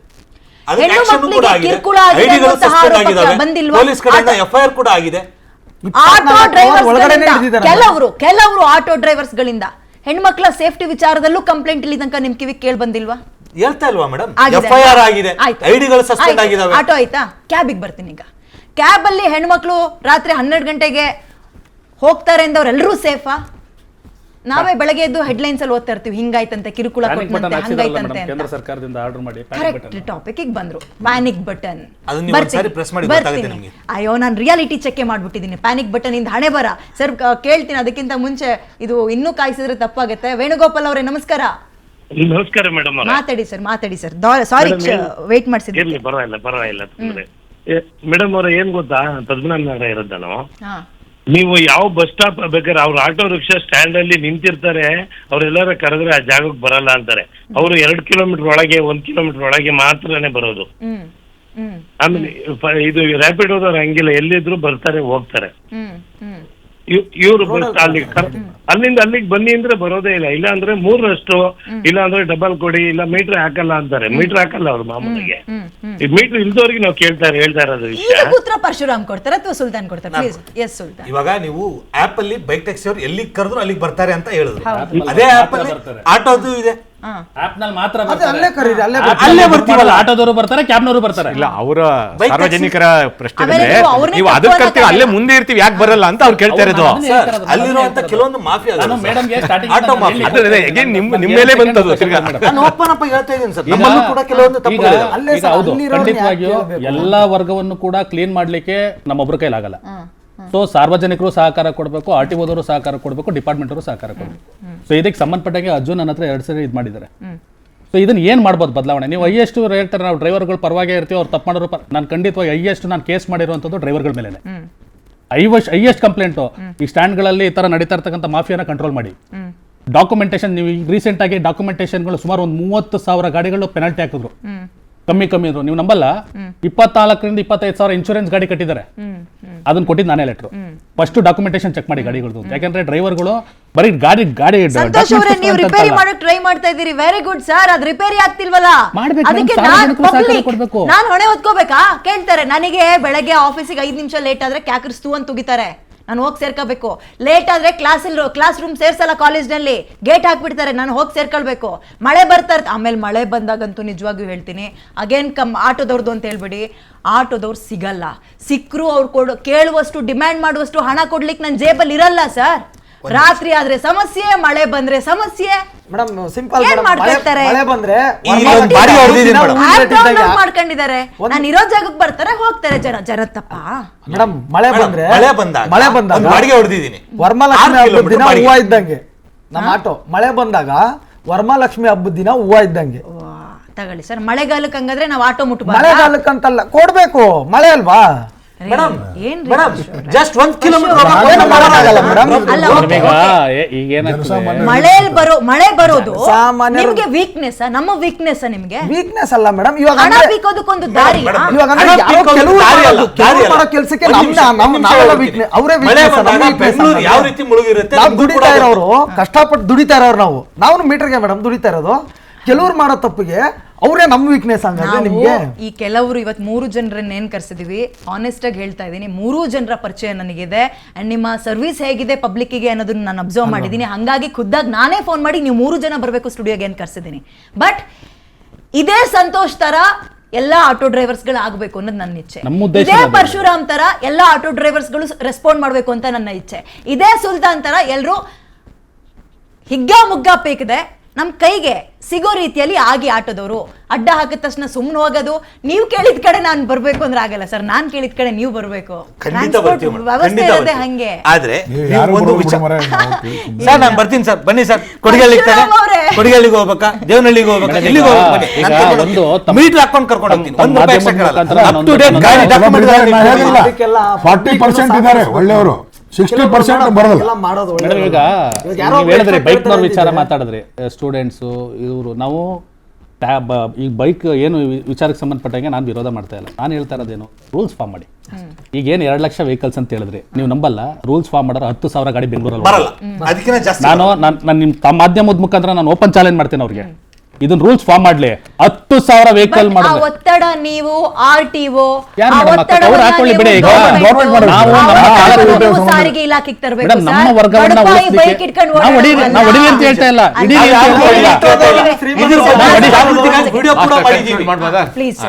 ಹೆಣ್ಣು ಮಕ್ಕಳಿಗೆ ಕಿರುಕುಳ ಆಗಿದೆ ಅನ್ನುವಂತಹ ಆರೋಪ ಬಂದಿಲ್ವಾ? ಎಫ್ಐಆರ್ ಕೂಡ ಆಗಿದೆ. ಆಟೋ ಡ್ರೈವರ್ಸ್ ಕೆಲವರು ಆಟೋ ಡ್ರೈವರ್ಸ್ ಗಳಿಂದ ಹೆಣ್ಮಕ್ಳ ಸೇಫ್ಟಿ ವಿಚಾರದಲ್ಲೂ ಕಂಪ್ಲೇಂಟ್ ಇಲ್ಲಿ ತನಕ ನಿಮ್ ಕಿವಿಗೆ ಕೇಳಿ ಬಂದಿಲ್ವಾ? ಹೇಳ್ತಾ ಇಲ್ವಾ ಮೇಡಮ್? ಎಫ್ಐಆರ್ ಆಗಿದೆ, ಐಡಿಗಳು ಸಸ್ಪೆಂಡ್ ಆಗಿದಾವೆ. ಆಟೋ ಆಯ್ತಾ, ಕ್ಯಾಬಿಗೆ ಬರ್ತೀನಿ. ಈಗ ಕ್ಯಾಬ್ ಅಲ್ಲಿ ಹೆಣ್ಮಕ್ಳು ರಾತ್ರಿ 12 ಗಂಟೆಗೆ ಹೋಗ್ತಾರೆ ಅಂದವ್ರೆಲ್ಲರೂ ಸೇಫಾ? ನಾವೇ ಬೆಳಗ್ಗೆ ಎದ್ದು ಹೆಡ್ಲೈನ್ಸ್ ಅಲ್ಲಿ ಓದ್ತಾ ಇರ್ತೀವಿ, ಹಿಂಗಾಯ್ತಂತೆ, ಕಿರುಕುಳ ಕೊಟ್ಟಂತೆ, ಹಂಗಾಯ್ತಂತೆ ಅಂತ. ಕೇಂದ್ರ ಸರ್ಕಾರದಿಂದ ಆರ್ಡರ್ ಮಾಡಿ ಕರೆಕ್ಟ್ ಟಾಪಿಕ್ ಬಂದ್ರು, ಪ್ಯಾನಿಕ್ ಬಟನ್. ಅಯ್ಯೋ, ನಾನು ರಿಯಾಲಿಟಿ ಚೆಕ್ ಮಾಡ್ಬಿಟ್ಟಿದ್ದೀನಿ. ಪ್ಯಾನಿಕ್ ಬಟನ್ ಇಂದ ಹಣೆ ಬರ ಸರ್ ಕೇಳ್ತೀನಿ. ಅದಕ್ಕಿಂತ ಮುಂಚೆ ಇದು ಇನ್ನೂ ಕಾಯಿಸಿದ್ರೆ ತಪ್ಪಾಗುತ್ತೆ. ವೇಣುಗೋಪಾಲ್ ಅವರೇ ನಮಸ್ಕಾರ. ನಮಸ್ಕಾರ ಮೇಡಮ್. ಮಾತಾಡಿ ಸರ್. ಸಾರಿ ವೇಟ್ ಮಾಡಿಸಿದ್ರಿ. ಪರವಾಗಿಲ್ಲ. ಮೇಡಮ್ ಅವ್ರ ಏನ್ ಗೊತ್ತಾ, ಪದ್ಮನಾಭ ನಗರ ಇರೋದ ನಾವು. ನೀವು ಯಾವ ಬಸ್ ಸ್ಟಾಪ್ ಬೇಕಾದ್ರೆ ಅವ್ರ ಆಟೋ ರಿಕ್ಷಾ ಸ್ಟ್ಯಾಂಡ್ ಅಲ್ಲಿ ನಿಂತಿರ್ತಾರೆ, ಅವ್ರೆಲ್ಲಾರ ಕರೆದ್ರೆ ಆ ಜಾಗಕ್ಕೆ ಬರಲ್ಲ ಅಂತಾರೆ. ಅವರು 2 ಕಿಲೋಮೀಟರ್ ಒಳಗೆ 1 ಕಿಲೋಮೀಟರ್ ಒಳಗೆ ಮಾತ್ರನೇ ಬರೋದು. ಆಮೇಲೆ ಇದು ರ್ಯಾಪಿಡೋದವ್ರು ಹಂಗಿಲ್ಲ, ಎಲ್ಲಿದ್ರು ಬರ್ತಾರೆ ಹೋಗ್ತಾರೆ. ಇವ್ರು ಅಲ್ಲಿ ಅಲ್ಲಿಂದ ಅಲ್ಲಿಗೆ ಬನ್ನಿ ಅಂದ್ರೆ ಬರೋದೇ ಇಲ್ಲ. ಇಲ್ಲ ಅಂದ್ರೆ 3ರಷ್ಟು, ಇಲ್ಲ ಅಂದ್ರೆ ಡಬಲ್ ಕೊಡಿ, ಇಲ್ಲ ಮೀಟರ್ ಹಾಕಲ್ಲ ಅಂತಾರೆ. ಮೀಟರ್ ಹಾಕಲ್ಲ ಅವ್ರು ಮಾಮೂಲಿಗೆ. ಈ ಮೀಟರ್ ಇಲ್ದವ್ರಿಗೆ ನಾವು ಹೇಳ್ತಾ ಇರೋದು ವಿಷಯ. ಈಗ ಉತ್ತರ ಪರಶುರಾಮ್ ಕೊಡ್ತಾರೆ ಅಥವಾ ಸುಲ್ತಾನ್ ಕೊಡ್ತಾರೆ? ಪ್ಲೀಸ್. ಎಸ್ ಸುಲ್ತಾನ್. ಇವಾಗ ನೀವು ಆಪ್ ಅಲ್ಲಿ ಬೈಕ್ ಟ್ಯಾಕ್ಸಿ ಅವ್ರು ಎಲ್ಲಿಗೆ ಕರೆದ್ರು ಅಲ್ಲಿಗೆ ಬರ್ತಾರೆ ಅಂತ ಹೇಳಿದ್ರು. ಅದೇ ಆಪ್ ಅಲ್ಲಿ ಆಟೋದು ಇದೆ. ಆಪ್ ನಲ್ಲಿ ಮಾತ್ರ ಅಲ್ಲೇ ಕರೀರಿ, ಅಲ್ಲೇ ಬರ್ತೀವಲ್ಲ. ಆಟೋದವರು ಬರ್ತಾರೆ, ಕ್ಯಾಬ್ನವರು ಬರ್ತಾರೆ. ಇಲ್ಲ, ಅವರ Bike taxi. ಸಾರ್ವಜನಿಕರ ಪ್ರಶ್ನೆ ಆಮೇಲೆ ಬಂದ್ರೆ ನೀವು ಅವ್ರನ್ನೇ ನೀವು ಅದಕ್ಕೆ ಕರ್ತೀವಿ, ಅಲ್ಲೇ ಮುಂದೆ ಇರ್ತೀವಿ, ಯಾಕೆ ಬರಲ್ಲ ಅಂತ ಅವ್ರು ಕೇಳ್ತಾ ಇರೋದು. ಅಲ್ಲಿರುವಂತ ಕೆಲವೊಂದು ಮಾಫಿಯಾ ಆಟೋ ಮಾಫಿಯಾ ನಿಮ್ಮ ಮೇಲೆ ಬಂತದು ತಿರ್ಗಾ. ನಾನು ಓಪನ್ ಅಪ್ ಹೇಳ್ತಾ ಇದ್ದೀನಿ ಸರ್, ನಮ್ಮಲ್ಲೂ ಕೂಡ ಕೆಲವೊಂದು ತಪ್ಪುಗಳಿದೆ. ಅಲ್ಲೇ ಸರ್, ಹೌದು, ಅಲ್ಲಿರೋರ್ನ ಖಂಡಿತವಾಗಿಯೂ ಯಾಕೆ ಕೇಳ್ಬೇಕು? ಎಲ್ಲಾ ವರ್ಗವನ್ನು ಕೂಡ ಕ್ಲೀನ್ ಮಾಡ್ಲಿಕ್ಕೆ ನಮ್ಮೊಬ್ಬರ ಕೈಲಾಗಲ್ಲ. ಸೊ ಸಾರ್ವಜನಿಕರು ಸಹಕಾರ ಕೊಡಬೇಕು, RTOದವರು ಸಹಕಾರ ಕೊಡಬೇಕು, ಡಿಪಾರ್ಟ್ಮೆಂಟ್ ಅವರು ಸಹಕಾರ ಕೊಡಬೇಕು. ಸೊ ಇದಕ್ಕೆ ಸಂಬಂಧಪಟ್ಟಾಗೆ ಅರ್ಜುನ್ ನನ್ನ ಹತ್ರ 2 ಸರಿ ಇದು ಮಾಡಿದ್ದಾರೆ. ಸೊ ಇದನ್ನ ಏನ್ ಮಾಡ್ಬೋದು ಬದಲಾವಣೆ? ನೀವು ಹೈಯೆಸ್ಟ್ ಹೇಳ್ತಾರೆ ನಾವು ಡ್ರೈವರ್ಗಳು ಪರವಾಗಿ ಇರ್ತೀವಿ, ಅವ್ರು ತಪ್ಪು ಮಾಡೋರು ನಾನು ಖಂಡಿತವಾಗಿ ಹೈಯೆಸ್ಟ್ ನಾನು ಕೇಸ್ ಮಾಡಿರುವಂಥದ್ದು ಡ್ರೈವರ್ಗಳ ಮೇಲೆ. ಹೈಯೆಸ್ಟ್ ಕಂಪ್ಲೇಂಟು ಈ ಸ್ಟ್ಯಾಂಡ್ಗಳಲ್ಲಿ ಈ ತರ ನಡೀತಾ ಇರ್ತಕ್ಕಂಥ ಮಾಫಿಯಾನ ಕಂಟ್ರೋಲ್ ಮಾಡಿ. ಡಾಕ್ಯುಮೆಂಟೇಶನ್, ನೀವು ರೀಸೆಂಟ್ ಆಗಿ ಡಾಕ್ಯುಮೆಂಟೇಶನ್ಗಳು ಸುಮಾರು ಒಂದು 30,000 ಗಾಡಿಗಳು ಪೆನಾಲ್ಟಿ ಹಾಕಿದ್ರು. ಕಮ್ಮಿ ಇದ್ರು, ನೀವು ನಂಬಲ್ಲ. 24,000 ರಿಂದ 25,000 ಇನ್ಶೂರೆನ್ಸ್ ಗಾಡಿ ಕಟ್ಟಿದ್ದಾರೆ. ಅದನ್ನ ಕೊಟ್ಟಿದ್ದು ನಾನೇ ಲೆಟ್ರು. ಫಸ್ಟ್ ಡಾಕ್ಯುಮೆಂಟೇಶನ್ ಚೆಕ್ ಮಾಡಿ ಗಾಡಿಗಳದ್ದು. ಯಾಕಂದ್ರೆ ಡ್ರೈವರ್ಗಳು ಬರೀ ಗಾಡಿ ಸಂತೋಷ್ ಅವರೇ, ನೀವು ರಿಪೇರಿ ಮಾಡಕ್ ಟ್ರೈ ಮಾಡ್ತಾ ಇದ್ದೀರಿ, ವೆರಿ ಗುಡ್ ಸರ್. ಅದು ರಿಪೇರಿ ಆಗ್ತಿಲ್ವಲ್ಲ, ಮಾಡ್ಬೇಕು, ಅದಕ್ಕೆ ಸಾರ್ವಜನಿಕರು ಸಹಕಾರ ಕೊಡ್ಬೇಕು. ನಾನು ಹೊಣೆ ಹೊತ್ಕೋಬೇಕಾ? ಕೇಳ್ತಾರೆ ನನಗೆ ಬೆಳಗ್ಗೆ ಆಫೀಸಿಗೆ 5 ನಿಮಿಷ ಲೇಟ್ ಆದ್ರೆ ಕ್ಯಾಕರ್ಸ್ತು ಅಂತ ತುಗಿತಾರೆ. ನಾನು ಹೋಗಿ ಸೇರ್ಕೋಬೇಕು. ಲೇಟ್ ಆದ್ರೆ ಕ್ಲಾಸ್ ರೂಮ್ ಸೇರ್ಸಲ್ಲ, ಕಾಲೇಜ್ನಲ್ಲಿ ಗೇಟ್ ಹಾಕ್ಬಿಡ್ತಾರೆ, ನಾನು ಹೋಗಿ ಸೇರ್ಕೊಳ್ಬೇಕು. ಮಳೆ ಬರ್ತಾ ಇರ್ತ, ಆಮೇಲೆ ಮಳೆ ಬಂದಾಗಂತೂ ನಿಜವಾಗಿಯೂ ಹೇಳ್ತೀನಿ, ಅಗೇನ್ ಆಟೋದವ್ರದ್ದು ಅಂತ ಹೇಳ್ಬಿಡಿ, ಆಟೋದವ್ರು ಸಿಗಲ್ಲ. ಸಿಕ್ಕರು ಅವ್ರು ಕೇಳುವಷ್ಟು ಡಿಮ್ಯಾಂಡ್ ಮಾಡುವಷ್ಟು ಹಣ ಕೊಡ್ಲಿಕ್ಕೆ ನನ್ನ ಜೇಬಲ್ಲಿ ಇರಲ್ಲ ಸರ್. ರಾತ್ರಿ ಆದ್ರೆ ಸಮಸ್ಯೆ, ಮಳೆ ಬಂದ್ರೆ ಸಮಸ್ಯೆ. ಮೇಡಮ್ ಸಿಂಪಲ್, ಏನ್ ಮಾಡ್ಕೊಳ್ತಾರೆ? ಮಳೆ ಬಂದ್ರೆ ಮಾಡ್ಕೊಂಡಿದ್ದಾರೆ. ನಾನು ಇರೋ ಜಾಗಕ್ಕೆ ಬರ್ತಾರೆ, ಹೋಗ್ತಾರೆ. ಜನ ತಪ್ಪ ಮೇಡಮ್. ಮಳೆ ಬಂದಾಗ ಬಾಡಿಗೆ ಹೊಡೆದಿದ್ದೀನಿ. ವರಮಹಾಲಕ್ಷ್ಮಿ ಹಬ್ಬದ ದಿನ ಹೂವ ಇದ್ದಂಗೆ ನಮ್ಮ ಆಟೋ. ಮಳೆ ಬಂದಾಗ ವರಮಹಾಲಕ್ಷ್ಮಿ ಹಬ್ಬದ ದಿನ ಹೂವ ಇದ್ದಂಗೆ. ತಗೊಳ್ಳಿ ಸರ್, ಮಳೆಗಾಲಕ್ಕೆ ಹಂಗಾದ್ರೆ ನಾವು ಆಟೋ ಮುಟ್ಬಾರ್ದು. ಮಳೆಗಾಲಕ್ಕೆ ಅಂತಲ್ಲ, ಕೊಡ್ಬೇಕು. ಮಳೆ ಅಲ್ವಾ ಮೇಡಮ್? ಏನ್ರಿ ಮೇಡಮ್ ಜಸ್ಟ್ 1 ಕಿಲೋಮೀಟರ್ ಮಳೆ ಬರೋದು ಸಾಮಾನ್ಯರು- ನಿಮ್ಗೆ ವೀಕ್ನೆಸ್, ನಮ್ಮ ವೀಕ್ನೆಸ್. ನಿಮ್ಗೆ ವೀಕ್ನೆಸ್ ಅಲ್ಲ ಮೇಡಮ್. ಇವಾಗ ಹಣ ಬೀಕೋದಕ್ಕೊಂದು ದಾರಿ. ಇವಾಗ ಕೆಲಸಕ್ಕೆ ಅವರೇ ಬೆಂಗಳೂರು ಯಾವ ರೀತಿ ಮುಳುಗಿರುತ್ತೆ, ನಾವು ದುಡಿತಾ ಇರೋರು, ಕಷ್ಟಪಟ್ಟು ದುಡಿತಾ ಇರೋರು ನಾವು ಮೀಟರ್ಗೆ ಮೇಡಮ್ ದುಡಿತಾ ಇರೋದು. ಕೆಲವ್ರು ಮಾಡೋ ತಪ್ಪಿಗೆ ಅವರೇ ನಮ್ಮ ವೀಕ್ನೆಸ್ ಹಂಗಾದ್ರೆ ನಿಮ್ಗೆ. ಈ ಕೆಲವರು ಇವತ್ತು 3 ಜನರನ್ನ ಏನ್ ಕರ್ಸಿದೀವಿ, ಆನೆಸ್ಟ್ ಆಗಿ ಹೇಳ್ತಾ ಇದ್ದೀನಿ, 3 ಜನರ ಪರಿಚಯ ನನಗಿದೆ. ಅಂಡ್ ನಿಮ್ಮ ಸರ್ವಿಸ್ ಹೇಗಿದೆ ಪಬ್ಲಿಕ್ಕಿಗೆ ಅನ್ನೋದನ್ನ ನಾನು ಅಬ್ಸರ್ವ್ ಮಾಡಿದ್ದೀನಿ. ಹಾಗಾಗಿ ಖುದ್ದಾಗಿ ನಾನೇ ಫೋನ್ ಮಾಡಿ ನೀವು 3 ಜನ ಬರಬೇಕು ಸ್ಟುಡಿಯೋಗೆ ಅಂತ ಕರ್ಸಿದ್ದೀನಿ. ಬಟ್ ಇದೇ ಸಂತೋಷ್ ತರ ಎಲ್ಲಾ ಆಟೋ ಡ್ರೈವರ್ಸ್ಗಳು ಆಗಬೇಕು ಅನ್ನೋದು ನನ್ನ ಇಚ್ಛೆ. ಇದೇ ಪರಶುರಾಮ್ ತರ ಎಲ್ಲಾ ಆಟೋ ಡ್ರೈವರ್ಸ್ಗಳು ರೆಸ್ಪಾಂಡ್ ಮಾಡಬೇಕು ಅಂತ ನನ್ನ ಇಚ್ಛೆ. ಇದೇ ಸುಲ್ತಾನ್ ತರ ಎಲ್ಲರೂ ಹಿಗ್ಗಾ ಮುಗ್ಗಾ ಪೇಕದೆ ನಮ್ಮ ಕೈಗೆ ಸಿಗೋ ರೀತಿಯಲ್ಲಿ ಆಗಿ ಆಟೋದವರು ಅಡ್ಡ ಹಾಕಿದ ತಕ್ಷಣ ಸುಮ್ಮನೆ ಹೋಗೋದು. ನೀವು ಕೇಳಿದ ಕಡೆ ನಾನು ಬರ್ಬೇಕು ಅಂದ್ರೆ ಆಗಲ್ಲ ಸರ್, ನಾನ್ ಕೇಳಿದ ಕಡೆ ನೀವು ಬರ್ಬೇಕು. ವ್ಯವಸ್ಥೆ ಇರೋದೇ ಹಂಗೆ. ಆದ್ರೆ ಸರ್ ನಾನು ಬರ್ತೀನಿ ಸರ್, ಬನ್ನಿ ಸರ್. ಕೊಡಿಗಳ್ಳಿಗೆ ಹೋಗ್ಬೇಕಾ, ದೇವನಹಳ್ಳಿಗೆ ಹೋಗ್ಬೇಕಾ, ಎಲ್ಲಿಗೆ ಹೋಗ್ಬೇಕು ಮೀಟರ್ ಹಾಕೊಂಡು ಕರ್ಕೊಂಡು ಹೋಗ್ತೀನಿ. 1 ರೂಪಾಯಿ ಎಕ್ಸ್ಟ್ರಾ ಕೇಳಲ್ಲ. ಅಪ್ ಟು ಡೇಟ್ ಗಾಡಿ ಡಾಕ್ಯುಮೆಂಟ್ 40% ಇದ್ದಾರೆ ಒಳ್ಳೆಯವರು, 60% ಬರೋದಿಲ್ಲ. ಈಗ ನೀವು ಹೇಳಿದ್ರಿ ಬೈಕ್ನವ್ರ ವಿಚಾರ ಮಾತಾಡಿದ್ರಿ, ಸ್ಟೂಡೆಂಟ್ಸು ಇವರು. ನಾವು ಈ ಬೈಕ್ ಏನು ವಿಚಾರಕ್ಕೆ ಸಂಬಂಧಪಟ್ಟಂಗೆ ನಾನು ವಿರೋಧ ಮಾಡ್ತಾ ಇಲ್ಲ. ನಾನು ಹೇಳ್ತಾ ಇರೋದೇನು, ರೂಲ್ಸ್ ಫಾರ್ಮ್ ಮಾಡಿ. ಈಗ ಏನು 2 ಲಕ್ಷ ವೆಹಿಕಲ್ಸ್ ಅಂತ ಹೇಳಿದ್ರಿ, ನೀವು ನಂಬಲ್ಲ, ರೂಲ್ಸ್ ಫಾರ್ಮ್ ಮಾಡೋರು 10,000 ಗಾಡಿ ಬೆಂಗಳೂರಲ್ಲಿ ಬರಲ್ಲ. ಅದಕ್ಕಿಂತ ಜಾಸ್ತಿ ನಾನು ನಿಮ್ಮ ಮಾಧ್ಯಮದ ಮುಖಾಂತರ ನಾನು ಓಪನ್ ಚಾಲೆಂಜ್ ಮಾಡ್ತೇನೆ ಅವ್ರಿಗೆ. ಇದನ್ನ ರೂಲ್ಸ್ ಫಾರ್ಮ್ ಮಾಡ್ಲಿ, 10,000 ವೆಹಿಕಲ್ ಮಾಡಿದ್ರೆ ಒತ್ತಡ ನೀವು RTO ಹಾಕೊಳ್ಳಿ ಬಿಡಿ. ಈಗ ಸಾರಿಗೆ ಇಲಾಖೆಗೆ ತರಬೇಕು. ನಮ್ಮ ವರ್ಗವನ್ನ ಹೇಳ್ತಾ ಇಲ್ಲ, ಪ್ಲೀಸ್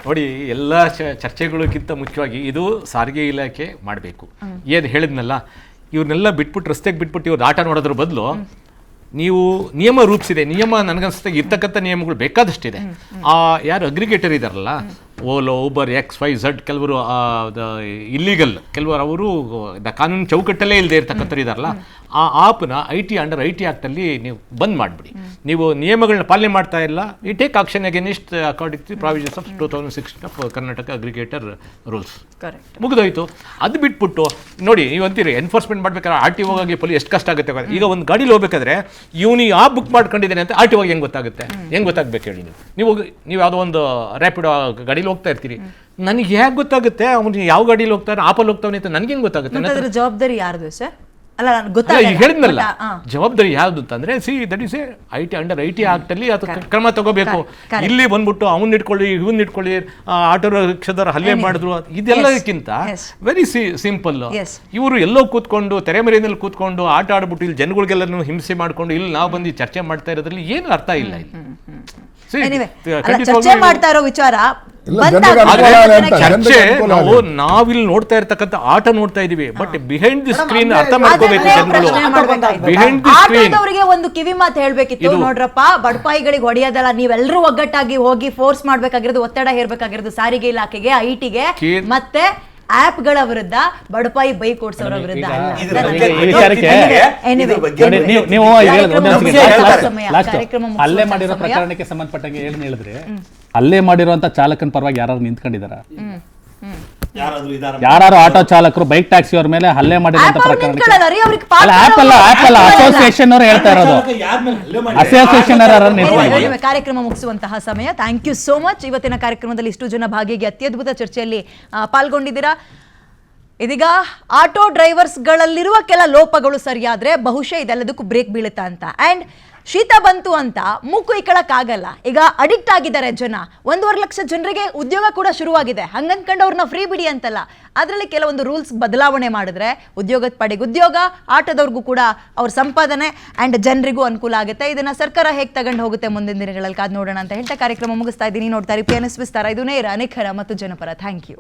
ನೋಡಿ, ಎಲ್ಲ ಚರ್ಚೆಗಳಕ್ಕಿಂತ ಮುಖ್ಯವಾಗಿ ಇದು ಸಾರಿಗೆ ಇಲಾಖೆ ಮಾಡಬೇಕು. ಏನು ಹೇಳಿದ್ನಲ್ಲ, ಇವ್ರನ್ನೆಲ್ಲ ಬಿಟ್ಬಿಟ್ಟು ರಸ್ತೆಗೆ ಬಿಟ್ಬಿಟ್ಟು ಇವ್ರು ಆಟ ನೋಡೋದ್ರ ಬದಲು ನೀವು ನಿಯಮ ರೂಪಿಸಿದೆ. ನಿಯಮ ನನಗನ್ಸುತ್ತೆ ಇರ್ತಕ್ಕಂಥ ನಿಯಮಗಳು ಬೇಕಾದಷ್ಟಿದೆ. ಯಾರು ಅಗ್ರಿಗೇಟರ್ ಇದಾರಲ್ಲ, ಓಲೋ, ಊಬರ್, XYZ, ಕೆಲವರು ಇಲ್ಲಿಗಲ್, ಕೆಲವರು ಅವರು ಕಾನೂನು ಚೌಕಟ್ಟಲ್ಲೇ ಇಲ್ಲದೆ ಇರ್ತಕ್ಕಂಥವ್ರು ಇದಾರಲ್ಲ, ಆ ಆಪ್ನ IT ಅಂಡರ್ IT ಆ್ಯಕ್ಟಲ್ಲಿ ನೀವು ಬಂದ್ ಮಾಡಿಬಿಡಿ. ನೀವು ನಿಯಮಗಳನ್ನ ಪಾಲನೆ ಮಾಡ್ತಾ ಇಲ್ಲ, ಈ take action against according to provisions of 2016 of Karnataka aggregator rules. ಮುಗಿದೋಯ್ತು. ಅದು ಬಿಟ್ಬಿಟ್ಟು ನೋಡಿ, ನೀವು ಅಂತೀರಿ ಎನ್ಫೋರ್ಸ್ಮೆಂಟ್ ಮಾಡ್ಬೇಕಾದ್ರೆ RTO ಆಗಿ ಪೊಲೀಸ್ ಎಷ್ಟು ಕಷ್ಟ ಆಗುತ್ತೆ. ಈಗ ಒಂದು ಗಾಡೀಲಿ ಹೋಗ್ಬೇಕಾದ್ರೆ ಇವನು ಆ ಬುಕ್ ಮಾಡ್ಕೊಂಡಿದ್ದೇನೆ ಅಂತ RTO ಹೆಂಗೆ ಗೊತ್ತಾಗುತ್ತೆ? ಹೆಂಗೆ ಗೊತ್ತಾಗಬೇಕು ಹೇಳಿ? ನೀವು ಯಾವುದೋ ಒಂದು ರ್ಯಾಪಿಡೋ ಗಾಡೀಲಿ ಹೋಗ್ತಾ ಇರ್ತೀರಿ, ನನಗೆ ಹೇಗೆ ಗೊತ್ತಾಗುತ್ತೆ ಅವ್ನು ಯಾವ ಗಾಡೀಲಿ ಹೋಗ್ತಾನೆ, ಆಪಲ್ಲಿ ಹೋಗ್ತಾವನೆ ಅಂತ ನನಗೆ ಹೆಂಗೆ ಗೊತ್ತಾಗುತ್ತೆ? ಜವಾಬ್ದಾರಿ ಯಾರ್ದು ಸರ್? ಅಲ್ಲ ಈಗ ಹೇಳಿದ್ನಲ್ಲ, ಜವಾಬ್ದಾರಿ ಯಾವ್ದು ಅಂತಂದ್ರೆ that is IT under IT act ಅಲ್ಲಿ ಅದು ಕ್ರಮ ತಗೋಬೇಕು. ಇಲ್ಲಿ ಬಂದ್ಬಿಟ್ಟು ಅವನ್ ಇಟ್ಕೊಳ್ಳಿ ಇವನ್ ಇಟ್ಕೊಳ್ಳಿ, ಆಟೋ ರಿಕ್ಷಾದವ್ರು ಹಲ್ಲೆ ಮಾಡಿದ್ರು, ಇದೆಲ್ಲದಕ್ಕಿಂತ ವೆರಿ ಸಿಂಪಲ್. ಇವರು ಎಲ್ಲೋ ಕೂತ್ಕೊಂಡು ತೆರೆಮರೆಯಲ್ಲಿ ಕೂತ್ಕೊಂಡು ಆಟ ಆಡ್ಬಿಟ್ಟು ಇಲ್ಲಿ ಜನಗಳಿಗೆಲ್ಲರೂ ಹಿಂಸೆ ಮಾಡ್ಕೊಂಡು ಇಲ್ಲಿ ನಾವು ಬಂದು ಚರ್ಚೆ ಮಾಡ್ತಾ ಇರೋದ್ರಲ್ಲಿ ಏನು ಅರ್ಥ ಇಲ್ಲ. ಚರ್ಚೆ ಮಾಡ್ತಾ ಇರೋ ವಿಚಾರ ಚರ್ಚೆ ನಾವಿಲ್ಲಿ ನೋಡ್ತಾ ಇರ್ತಕ್ಕಂಥ ಆಟ ನೋಡ್ತಾ ಇದೀವಿ, ಬಟ್ ಬಿಹೈಂಡ್ ದಿ ಸ್ಕ್ರೀನ್ ಅರ್ಥ ಮಾಡ್ಕೋಬೇಕು ಜನಗಳು. ಬಿಹೈಂಡ್ ದಿ ಸ್ಕ್ರೀನ್ ಅವರಿಗೆ ಒಂದು ಕಿವಿ ಮಾತು ಹೇಳ್ಬೇಕಿತ್ತು, ನೋಡ್ರಪ್ಪ ಬಡಪಾಯಿಗಳಿಗೆ ಹೊಡೆಯೋದಲ್ಲ, ನೀವೆಲ್ಲರೂ ಒಗ್ಗಟ್ಟಾಗಿ ಹೋಗಿ ಫೋರ್ಸ್ ಮಾಡ್ಬೇಕಾಗಿರೋದು, ಒತ್ತಡ ಹೇರ್ಬೇಕಾಗಿರೋದು ಸಾರಿಗೆ ಇಲಾಖೆಗೆ, IT-ಗೆ ಮತ್ತೆ ಆಪ್ಗಳ ವಿರುದ್ಧ, ಬಡಪಾಯಿ ಬೈಕ್ ಓಡಿಸೋರ ವಿರುದ್ಧ ಅಲ್ಲೇ ಮಾಡಿರೋ ಪ್ರಕರಣಕ್ಕೆ ಸಂಬಂಧಪಟ್ಟಂಗೆ ಏನು ಹೇಳಿದ್ರೆ, ಅಲ್ಲೇ ಮಾಡಿರುವಂತ ಚಾಲಕನ ಪರವಾಗಿ ಯಾರು ನಿಂತ್ಕೊಂಡಿದಾರ? ಯಾರು ಆಟೋ ಚಾಲಕರು ಬೈಕ್ ಟ್ಯಾಕ್ಸಿ ಅವ್ರ ಮೇಲೆ ಹಲ್ಲೆ ಮಾಡಿರುವಂತ ಪ್ರಕರಣಕ್ಕೆ ಅಸೋಸಿಯೇಷನ್ ಅವರು ಹೇಳ್ತಾ ಇರೋದು, ಅಸೋಸಿಯೇಷನ್ ಕಾರ್ಯಕ್ರಮ ಮುಗಿಸುವಂತಹ ಸಮಯ. Thank you so much. ಇವತ್ತಿನ ಕಾರ್ಯಕ್ರಮದಲ್ಲಿ ಇಷ್ಟು ಜನ ಭಾಗಿಯಾಗಿ ಅತ್ಯದ್ಭುತ ಚರ್ಚೆಯಲ್ಲಿ ಪಾಲ್ಗೊಂಡಿದ್ದೀರಾ. ಇದೀಗ ಆಟೋ ಡ್ರೈವರ್ಸ್ಗಳಲ್ಲಿರುವ ಕೆಲ ಲೋಪಗಳು ಸರಿಯಾದ್ರೆ ಬಹುಶಃ ಇದೆಲ್ಲದಕ್ಕೂ ಬ್ರೇಕ್ ಬೀಳುತ್ತಾ ಅಂತ. ಅಂಡ್ ಶೀತ ಬಂತು ಅಂತ ಮೂಕು ಇಕ್ಕಳಕ್ಕಾಗಲ್ಲ. ಈಗ ಅಡಿಕ್ಟ್ ಆಗಿದ್ದಾರೆ ಜನ, 1.5 ಲಕ್ಷ ಜನರಿಗೆ ಉದ್ಯೋಗ ಕೂಡ ಶುರುವಾಗಿದೆ. ಹಂಗನ್ಕೊಂಡು ಅವ್ರನ್ನ ಫ್ರೀ ಬಿಡಿ ಅಂತಲ್ಲ, ಅದರಲ್ಲಿ ಕೆಲವೊಂದು ರೂಲ್ಸ್ ಬದಲಾವಣೆ ಮಾಡಿದ್ರೆ ಉದ್ಯೋಗದ ಪಡೆಗೆ ಉದ್ಯೋಗ, ಆಟೋದವ್ರಿಗೂ ಕೂಡ ಅವ್ರ ಸಂಪಾದನೆ ಅಂಡ್ ಜನರಿಗೂ ಅನುಕೂಲ ಆಗುತ್ತೆ. ಇದನ್ನ ಸರ್ಕಾರ ಹೇಗೆ ತಗೊಂಡು ಹೋಗುತ್ತೆ ಮುಂದಿನ ದಿನಗಳಲ್ಲಿ ಕಾದು ನೋಡೋಣ ಅಂತ ಹೇಳ್ತಾ ಕಾರ್ಯಕ್ರಮ ಮುಗಿಸ್ತಾ ಇದ್ದೀನಿ. ನೋಡ್ತಾರೆ PNS ವಿಸ್ತಾರ. ಇದು ನೇರ, ನಿಖರ ಮತ್ತು ಜನಪರ. Thank you.